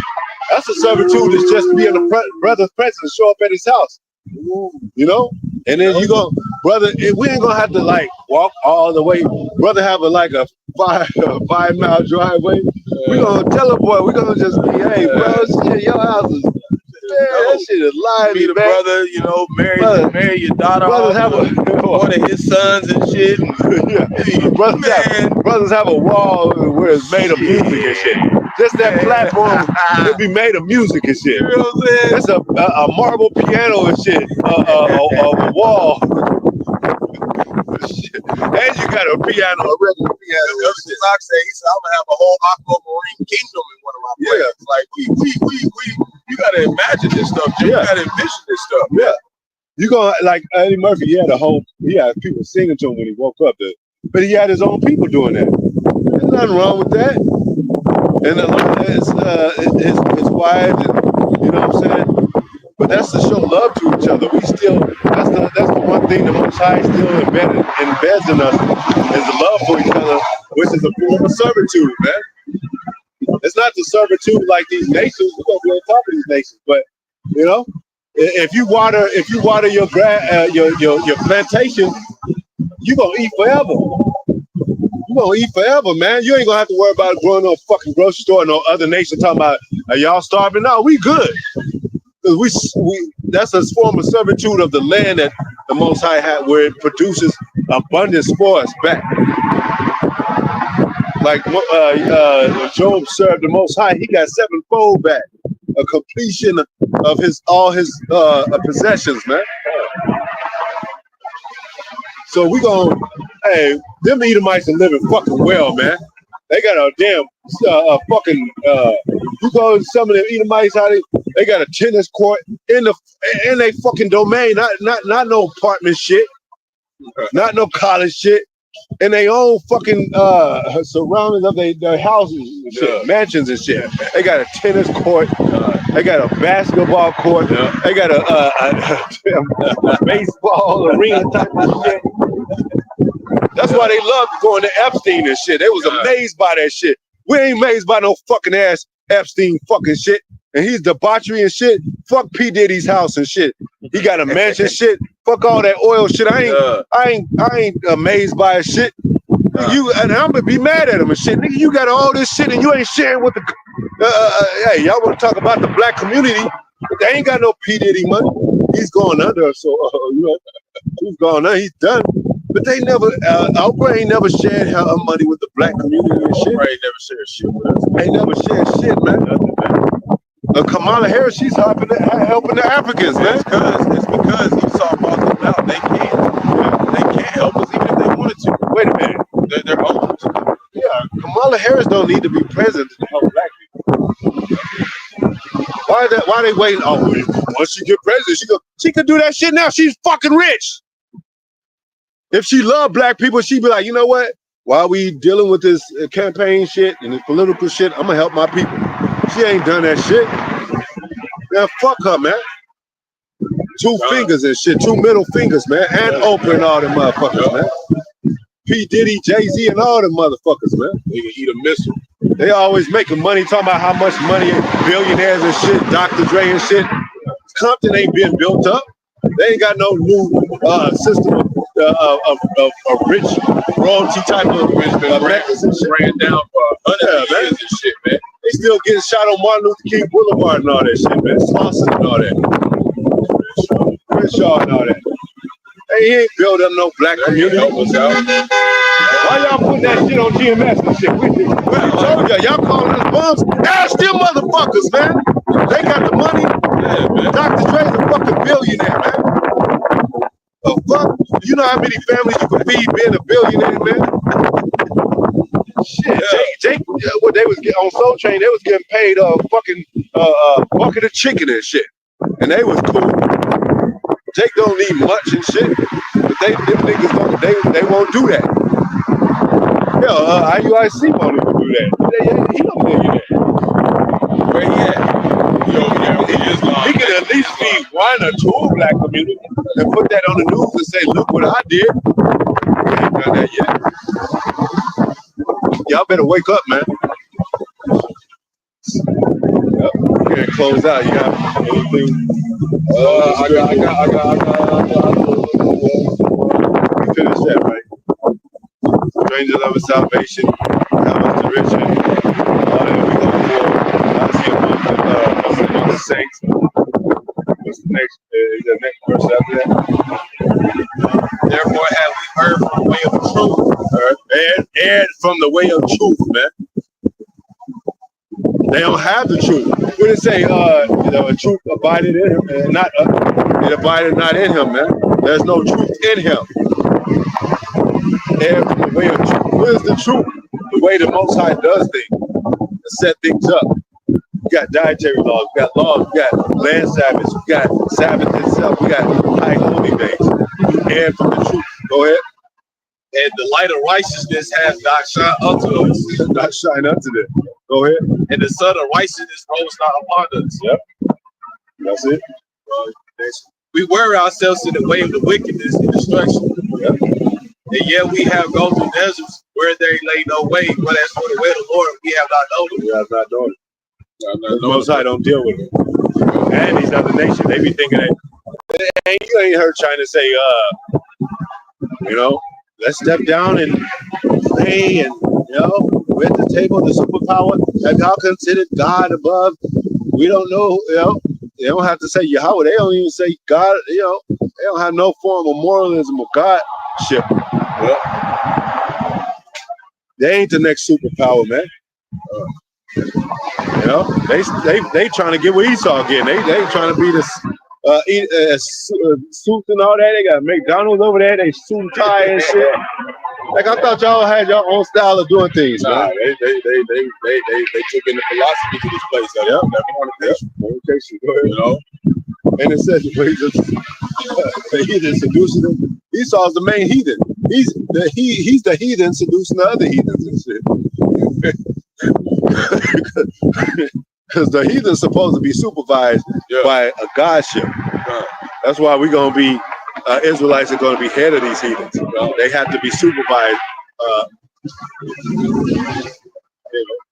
that's a servitude. Is just to be in the brother's presence and show up at his house. You know, and then you go, brother. We ain't gonna have to like walk all the way. Brother, have a 5 mile driveway. We gonna tell a boy. We gonna just be, hey, bro, shit, your house is. Yeah, that shit is lively, Be the man. brother, you know, marry your daughter, Brothers have one of his sons and shit. Yeah. Hey, Brothers have a wall where it's made of music and shit. Just that platform, it'd be made of music and shit. You know what I'm saying? That's a marble piano and shit. A wall. Shit. And you got a piano, a regular piano. Ever since I said, he said, I'm gonna have a whole aquamarine kingdom in one of my plays. Like we you gotta imagine this stuff, Jay. Yeah. You gotta envision this stuff. Yeah. You gonna like Eddie Murphy, he had people singing to him when he woke up, but he had his own people doing that. There's nothing wrong with that. And his wife, and, you know what I'm saying? But that's to show love to each other. That's the one thing the Most High still embeds in us is the love for each other, which is a form of servitude, man. It's not the servitude like these nations. We're gonna be on top of these nations, but you know, if you water your plantation, you gonna eat forever. You gonna eat forever, man. You ain't gonna have to worry about going to a fucking grocery store or no other nation talking about, are y'all starving? No, we good. Cause that's a form of servitude of the land that the Most High had, where it produces abundance for us back. Like Job served the Most High, he got sevenfold back, a completion of all his possessions, man. So we gonna, hey, them Edomites are living fucking well, man. They got a damn fucking. You go to some of the Edomites, how they got a tennis court in they fucking domain, not no apartment shit, not no college shit. And they own fucking surroundings of their houses and shit, mansions and shit. They got a tennis court, they got a basketball court, they got a baseball arena type of shit. That's why they loved going to Epstein and shit. They was amazed by that shit. We ain't amazed by no fucking ass Epstein fucking shit. And he's debauchery and shit. Fuck P. Diddy's house and shit. He got a mansion shit. Fuck all that oil shit. I ain't amazed by his shit. You and I'm gonna be mad at him and shit. Nigga, you got all this shit and you ain't sharing with the hey, y'all wanna talk about the black community, but they ain't got no P. Diddy money. He's going under, so you know, he's going under, he's done. But they never, Oprah ain't never shared her money with the black community and shit. Oprah ain't never shared shit with us. Ain't never shared shit, man. Nothing, man. Kamala Harris, she's helping the Africans, man. It's because you saw Malcolm out. They can't help us even if they wanted to. Wait a minute. They're owned. Yeah, Kamala Harris don't need to be president to help black people. Why they waiting? Oh, once she get president, she could do that shit now. She's fucking rich. If she loved black people, she'd be like, you know what? While we dealing with this campaign shit and this political shit, I'm gonna help my people. She ain't done that shit. Man, fuck her, man. Two fingers and shit, two middle fingers, man. And Oprah and all them motherfuckers, man. P. Diddy, Jay-Z, and all them motherfuckers, man. They can eat a missile. They always making money, talking about how much money billionaires and shit, Dr. Dre and shit. Compton ain't been built up. They ain't got no new system of rich royalty type of records and shit. Ran down for 100 years and shit, man. They still getting shot on Martin Luther King Boulevard and all that shit, man. Slauson and all that. Crenshaw and all that. They ain't built up no black community. Why y'all putting that shit on GMS and shit? We told y'all calling us bums. Ask them motherfuckers, man. They got the money. Yeah, man. Dr. Dre's a fucking billionaire, man. The fuck? You know how many families you can feed being a billionaire, man? Shit, Jake, what they was getting on Soul Train, they was getting paid fucking bucket of chicken and shit, and they was cool. Jake don't need much and shit, but them niggas they won't do that. Hell, IUIC won't even do that. He don't do that. Where he at? He can at least feed one or two black community and put that on the news and say, look what I did. We ain't done that yet. Y'all better wake up, man. Yep. We can't close out. You got anything? I got. We finished that, right? Stranger love of salvation. How much the rich and we go for. I see among the saints. What's the next verse after that? Therefore have we heard from the way of truth. And from the way of truth, man. They don't have the truth. What did it say? A truth abided in him, and it abided not in him, man. There's no truth in him. And from the way of truth. What is the truth? The way the Most High does things, to set things up. We got dietary laws, we got laws, we got land Sabbaths, we got Sabbath itself, we got high holy days. And from the truth. Go ahead. And the light of righteousness has not shine unto us. Not shine unto them. Go ahead. And the sun of righteousness rose not upon us. Yep. That's it. We worry ourselves in the way of the wickedness and destruction. Yep. And yet we have gone through deserts where there lay no way, but as for the way of the Lord, we have not known it. We have not known it. The Most High don't deal with it. And these other nations, they be thinking that you ain't heard China say, let's step down and play and, we're at the table of the superpower. Have y'all considered God above? We don't know, they don't have to say Yahweh. They don't even say God, they don't have no form of moralism or Godship. They ain't the next superpower, man. They trying to get what Esau getting. They trying to be this suits and all that. They got McDonald's over there. They suit and tie and shit. Like I thought y'all had your own style of doing things, Nah, man. they took in the philosophy to this place. That fornication. Go ahead. You know, And it says the heathen seducing them. Esau's the main heathen. He's the heathen seducing the other heathens and shit. Because the heathen's supposed to be supervised by a godship. That's why we're gonna be Israelites are gonna be head of these heathens. They have to be supervised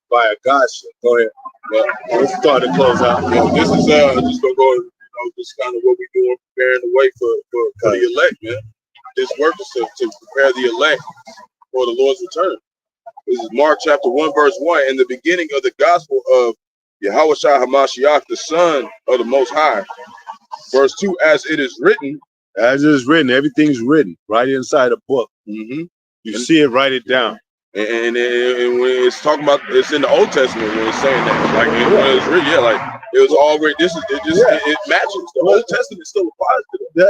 by a godship. Go ahead. Well, let's start to close out. yeah, this is just gonna go. Just kind of what we're doing, preparing the way for the elect, man. This work is to prepare the elect for the Lord's return. This is Mark chapter 1, verse 1. In the beginning of the gospel of Yahushua HaMashiach, the Son of the Most High. Verse 2, as it is written. As it is written, everything's written right inside a book. Mm-hmm. You see it, write it down. And when it's talking about, it's in the Old Testament when it's saying that, like when it's written, like it was already. It matches. The Old Testament still applies to them.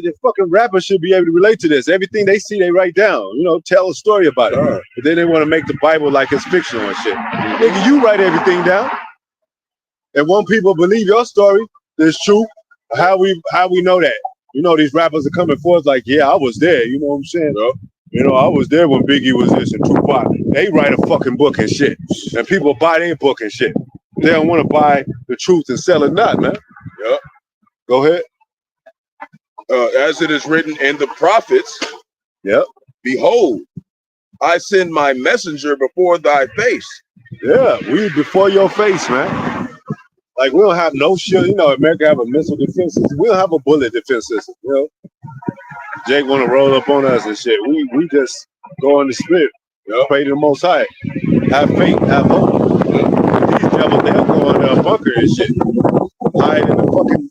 The fucking rappers should be able to relate to this. Everything they see, they write down. You know, tell a story about it. But then they want to make the Bible like it's fictional and shit. Nigga, you write everything down. And when people believe your story is true, how we know that? You know, these rappers are coming forth like, yeah, I was there. You know what I'm saying? You know, I was there when Biggie was this and Tupac. They write a fucking book and shit. And people buy their book and shit. They don't want to buy the truth and sell it not, man. Yep. Go ahead. As it is written in the prophets, yep. Behold, I send my messenger before thy face. Yeah, we before your face, man. Like, we don't have no shit. You know, America have a missile defense system. We don't have a bullet defense system, you know? Jake want to roll up on us and shit. We just go on the spirit. Pray to the Most High. Have faith, have hope. These devils, they'll go in a bunker and shit. Hide in the fucking,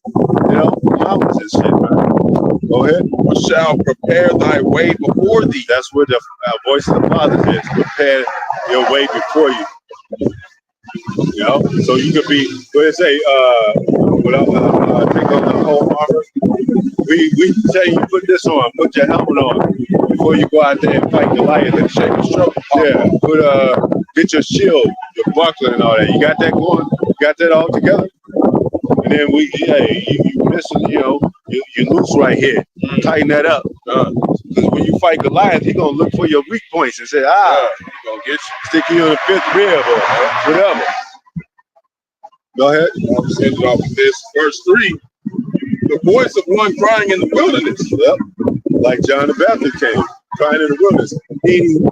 mountains and shit, man. Go ahead. Or shall prepare thy way before thee. That's where the voice of the Father is. Prepare your way before you. You know, so you could be, what they say, without take on the whole armor. We tell you put this on, put your helmet on before you go out there and fight Goliath and shake his trouble. Yeah, get your shield, your buckler and all that. You got that going? You got that all together? And then you missing, you loose right here. Tighten that up. Because when you fight Goliath, he's gonna look for your weak points and say, he's gonna get you, stick you in the fifth rib or whatever. Go ahead. I'll send it off with this. Verse 3. The voice of one crying in the wilderness. Yep. Like John the Baptist came, crying in the wilderness, eating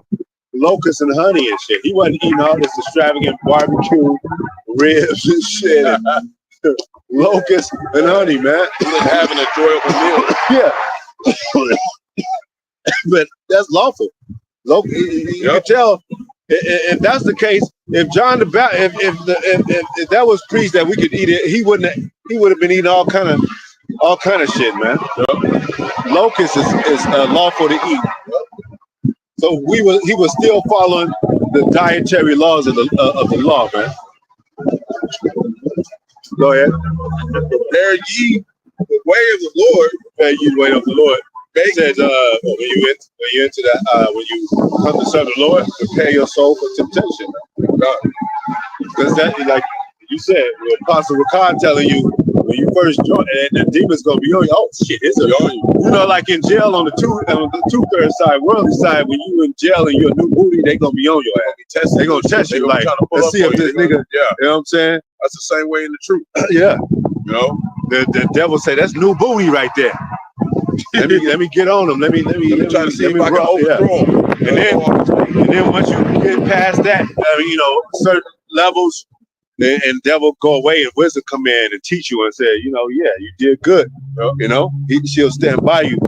locusts and honey and shit. He wasn't eating all this extravagant barbecue, ribs and shit. Locusts and honey, man. He was having an enjoyable meal. Yeah. But that's lawful. You can tell if that's the case. If John the Baptist, if that was preached that we could eat it, he would have been eating all kind of shit, man. Locust is lawful to eat. So he was still following the dietary laws of the law, man. Go ahead. Prepare ye the way of the Lord. Prepare ye the way of the Lord. It says when you come to serve the Lord, prepare your soul for temptation. Because that, like you said, the Apostle Ricard telling you when you first join, and the demon's gonna be on you. Oh shit, it's on you. You know, like in jail on the two-third side, worldly side, when you in jail and you're a new booty, they gonna be on your ass. They gonna test you, like, let's see if this nigga. You know what I'm saying? That's the same way in the truth. Yeah. You know, the devil say that's new booty right there. let me get on them. Let me try to see if I can overthrow them. And then once you get past that, certain levels, and devil go away and wisdom come in and teach you and say, you did good. She'll stand by you.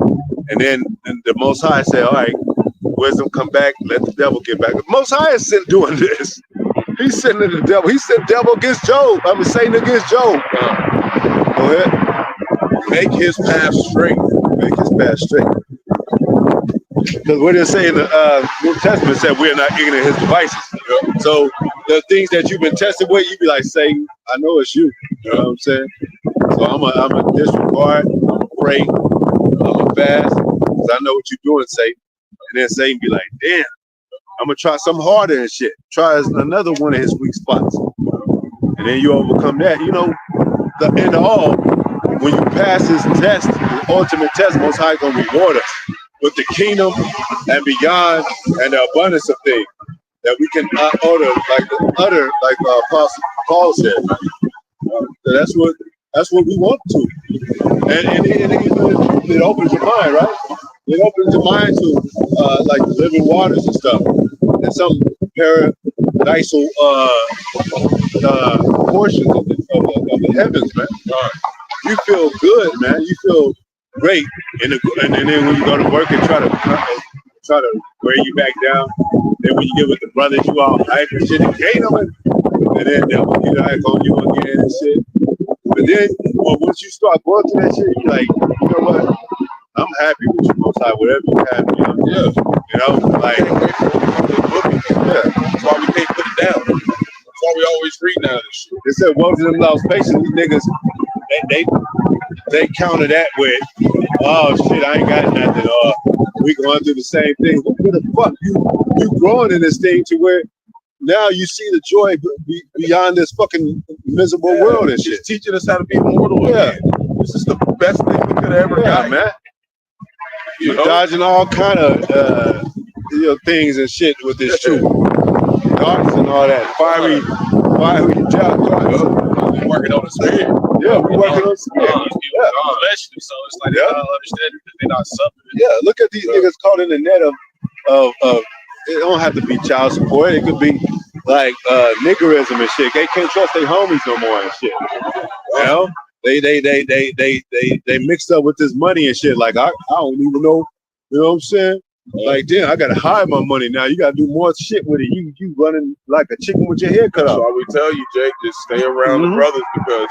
And then the Most High say, all right, wisdom come back, let the devil get back. The Most High is doing this. He's sending the devil. He sent devil against Job. Satan against Job. Go ahead. Make his path straight. Make his path straight. Because what they say in the New Testament said we're not ignorant of his devices. So the things that you've been tested with, you be like, Satan, I know it's you. You know what I'm saying? So I'm a disregard, I'm a pray, I'm a fast, because I know what you're doing, Satan. And then Satan be like, damn, I'm gonna try something harder and shit. Try another one of his weak spots. And then you overcome that. You know, the end of all, when you pass this test, the ultimate test, Most High gonna reward us with the kingdom and beyond and the abundance of things that we can utter, like Apostle Paul said. So that's what we want to. And it opens your mind, right? It opens your mind to like the living waters and stuff. And some paradisal portions of the heavens, man. You feel good, man. You feel great. And then when you go to work and try to wear you back down, then when you get with the brothers, you all hype and shit and gate them, and then they'll get back on you again and shit. But then once you start going through that shit, you're like, you know what? I'm happy with you, Most High, whatever you have, you know? Yeah. You know, like, Yeah. That's why we can't put it down. That's why we always read now this shit. they said, woe to them lost patience. These niggas, they counter that with, oh shit, I ain't got nothing. We going through the same thing. What the fuck? You growing in this thing to where now you see the joy beyond this fucking miserable world and shit. It's teaching us how to be immortal again. This is the best thing we could have ever got, man. You You're know? dodging all kind of things and shit with this truth. Darts and all that. Fiery job. We're working on the spirit. Yeah, we're working on the spirit. Especially, so it's like they don't understand it because they're not suffering. Yeah, look at these niggas caught in the net of it don't have to be child support. It could be like niggerism and shit. They can't trust their homies no more and shit. You know? They mixed up with this money and shit. Like I don't even know. You know what I'm saying? Like damn, I gotta hide my money now. You gotta do more shit with it. You running like a chicken with your head cut off. So I would tell you, Jake, just stay around the brothers because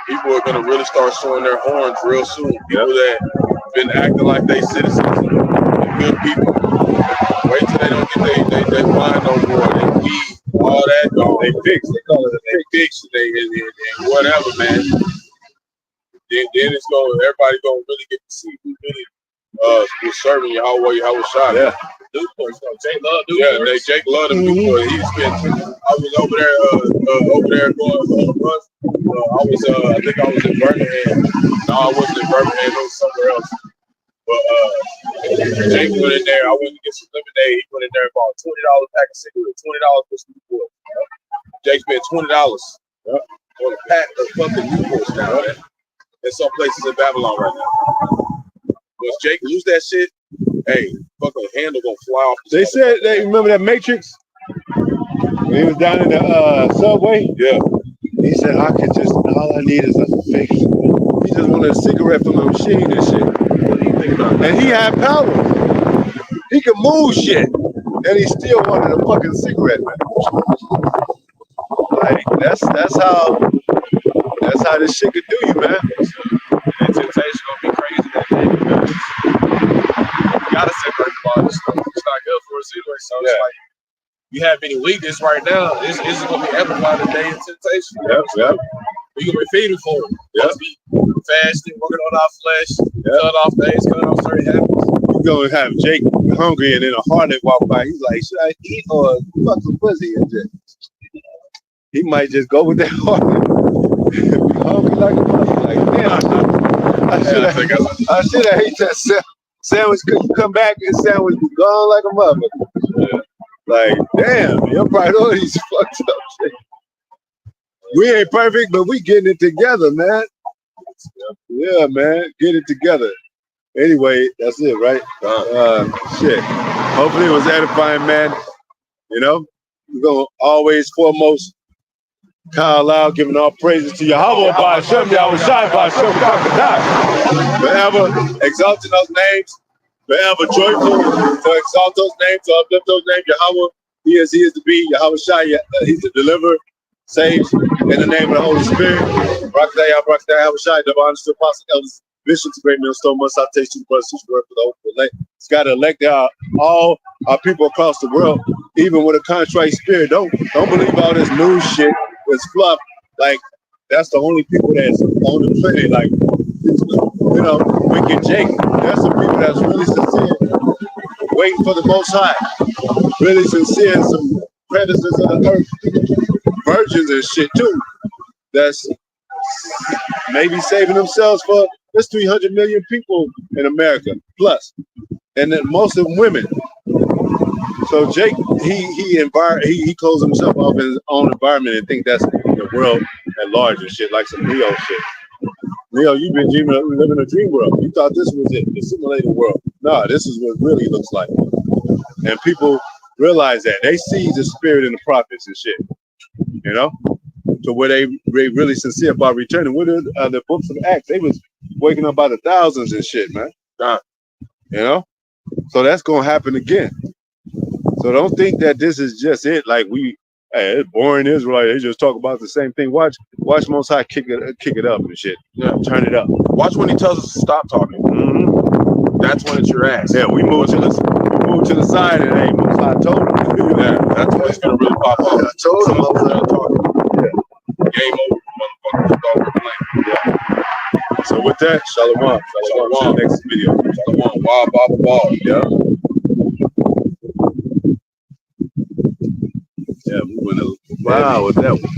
people are gonna really start showing their horns real soon. People that been acting like they citizens and good people. Wait till they don't get they blind no more. They weed, all that. They fix. They call it a fix. And whatever, man. Then it's everybody gonna really get to see who really was serving Yahweh Shah. Yeah. Jake loved him before. I was over there going on a bus. I think I was in Birmingham. No, I wasn't in Birmingham. I was somewhere else. But Jake went in there. I went to get some lemonade. He went in there and bought $20 pack of cigarettes, $20 for some Newports. Jake spent $20 on a pack of fucking Newports now, man. In some places in Babylon right now. Once Jake lose that shit, hey, fucking handle gonna fly off. They said they remember that Matrix when he was down in the subway. Yeah. He said I could just all I need is a fix. He just wanted a cigarette from the machine and shit. What do you think about that? And he had power. He could move shit, and he still wanted a fucking cigarette, man. Like that's how this shit could do you, man. And temptation gonna be crazy that day because you gotta separate from all this stuff. It's not good for us anyway. So it's like you have any weakness right now, this is gonna be amplified today in temptation. Yep. We're gonna be feeding for it. Yep. Be fasting, working on our flesh, cut off things, cut off certain habits. You're gonna have Jake hungry and then a harlot walk by. He's like, should I eat or fuck some pussy? And just, he might just go with that harlot. Hungry like a mother. Like, damn, I should have ate that sandwich. Could you come back and sandwich be gone like a mother? Yeah. Like, damn, your priorities fucked up. Shit. We ain't perfect, but we getting it together, man. Yeah, man, get it together. Anyway, that's it, right? Shit. Hopefully it was edifying, man. You know, we're gonna always foremost call out, giving all praises to Yahweh by Hashem, Yahweh Shai by Hashem, forever exalting those names, forever joyful to exalt those names, to uplift those names. Yahweh, he is to be. Yahweh Shai, he's the deliverer, saves in the name of the Holy Spirit. Barakatah, Yahweh Shai, the honors to apostles, elders, bishops, great millstone, must I taste you, brothers, to work for the hope elect. It's got to elect all our people across the world, even with a contrite spirit. Don't believe all this new shit. It's fluff. Like that's the only people that's on the planet. Like, you know, Wicked Jake. That's the people that's really sincere, waiting for the Most High. Really sincere, some predators of the earth, virgins and shit too. That's maybe saving themselves for. There's 300 million people in America plus, and then most of them women. So Jake, he closed himself off in his own environment and think that's the world at large and shit, like some Neo shit. Neo, you've been living a dream world. You thought this was it, the simulated world. No, this is what it really looks like. And people realize that. They see the spirit in the prophets and shit. You know? So where they really sincere about returning. What are the books of Acts? They was waking up by the thousands and shit, man. You know? So that's gonna happen again. So don't think that this is just it. Like hey, it's boring Israelite. They just talk about the same thing. Watch Most High kick it up and shit. Yeah. Turn it up. Watch when he tells us to stop talking. Mm-hmm. That's when it's your ass. Yeah, we moved to the side and hey, Most High told him. Yeah, that's when it's gonna really pop up. I told him I was not talking. Yeah. Game over, motherfucker. Yeah. So with that, Shalom. Shalom. Next video. Shalom. Wild Baba Ball. Yeah. Yeah, we went a while with that one.